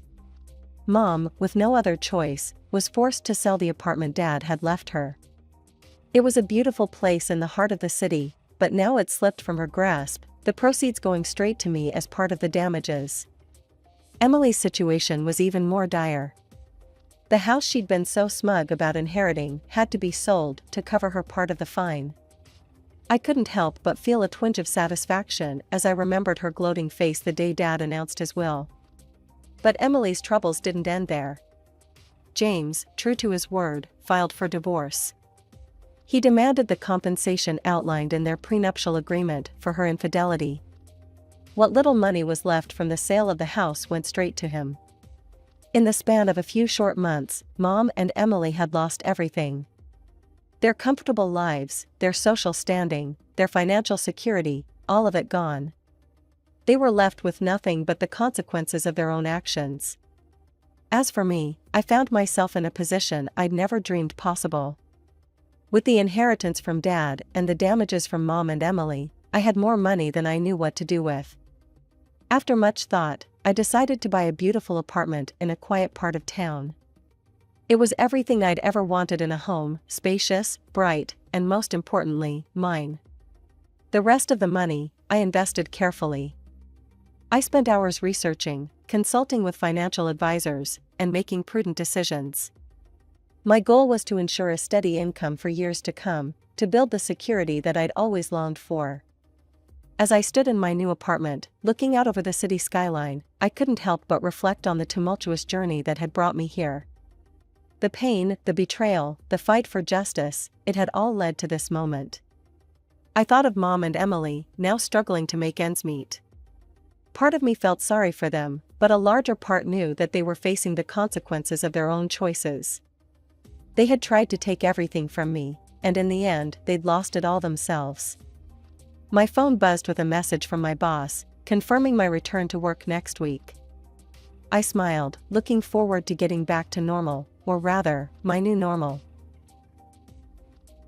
Mom, with no other choice, was forced to sell the apartment Dad had left her. It was a beautiful place in the heart of the city, but now it slipped from her grasp, the proceeds going straight to me as part of the damages. Emily's situation was even more dire. The house she'd been so smug about inheriting had to be sold to cover her part of the fine. I couldn't help but feel a twinge of satisfaction as I remembered her gloating face the day Dad announced his will. But Emily's troubles didn't end there. James, true to his word, filed for divorce. He demanded the compensation outlined in their prenuptial agreement for her infidelity. What little money was left from the sale of the house went straight to him. In the span of a few short months, Mom and Emily had lost everything. Their comfortable lives, their social standing, their financial security, all of it gone. They were left with nothing but the consequences of their own actions. As for me, I found myself in a position I'd never dreamed possible. With the inheritance from Dad and the damages from Mom and Emily, I had more money than I knew what to do with. After much thought, I decided to buy a beautiful apartment in a quiet part of town. It was everything I'd ever wanted in a home, spacious, bright, and most importantly, mine. The rest of the money, I invested carefully. I spent hours researching, consulting with financial advisors, and making prudent decisions. My goal was to ensure a steady income for years to come, to build the security that I'd always longed for. As I stood in my new apartment, looking out over the city skyline, I couldn't help but reflect on the tumultuous journey that had brought me here. The pain, the betrayal, the fight for justice, it had all led to this moment. I thought of Mom and Emily, now struggling to make ends meet. Part of me felt sorry for them, but a larger part knew that they were facing the consequences of their own choices. They had tried to take everything from me, and in the end, they'd lost it all themselves. My phone buzzed with a message from my boss, confirming my return to work next week. I smiled, looking forward to getting back to normal, or rather, my new normal.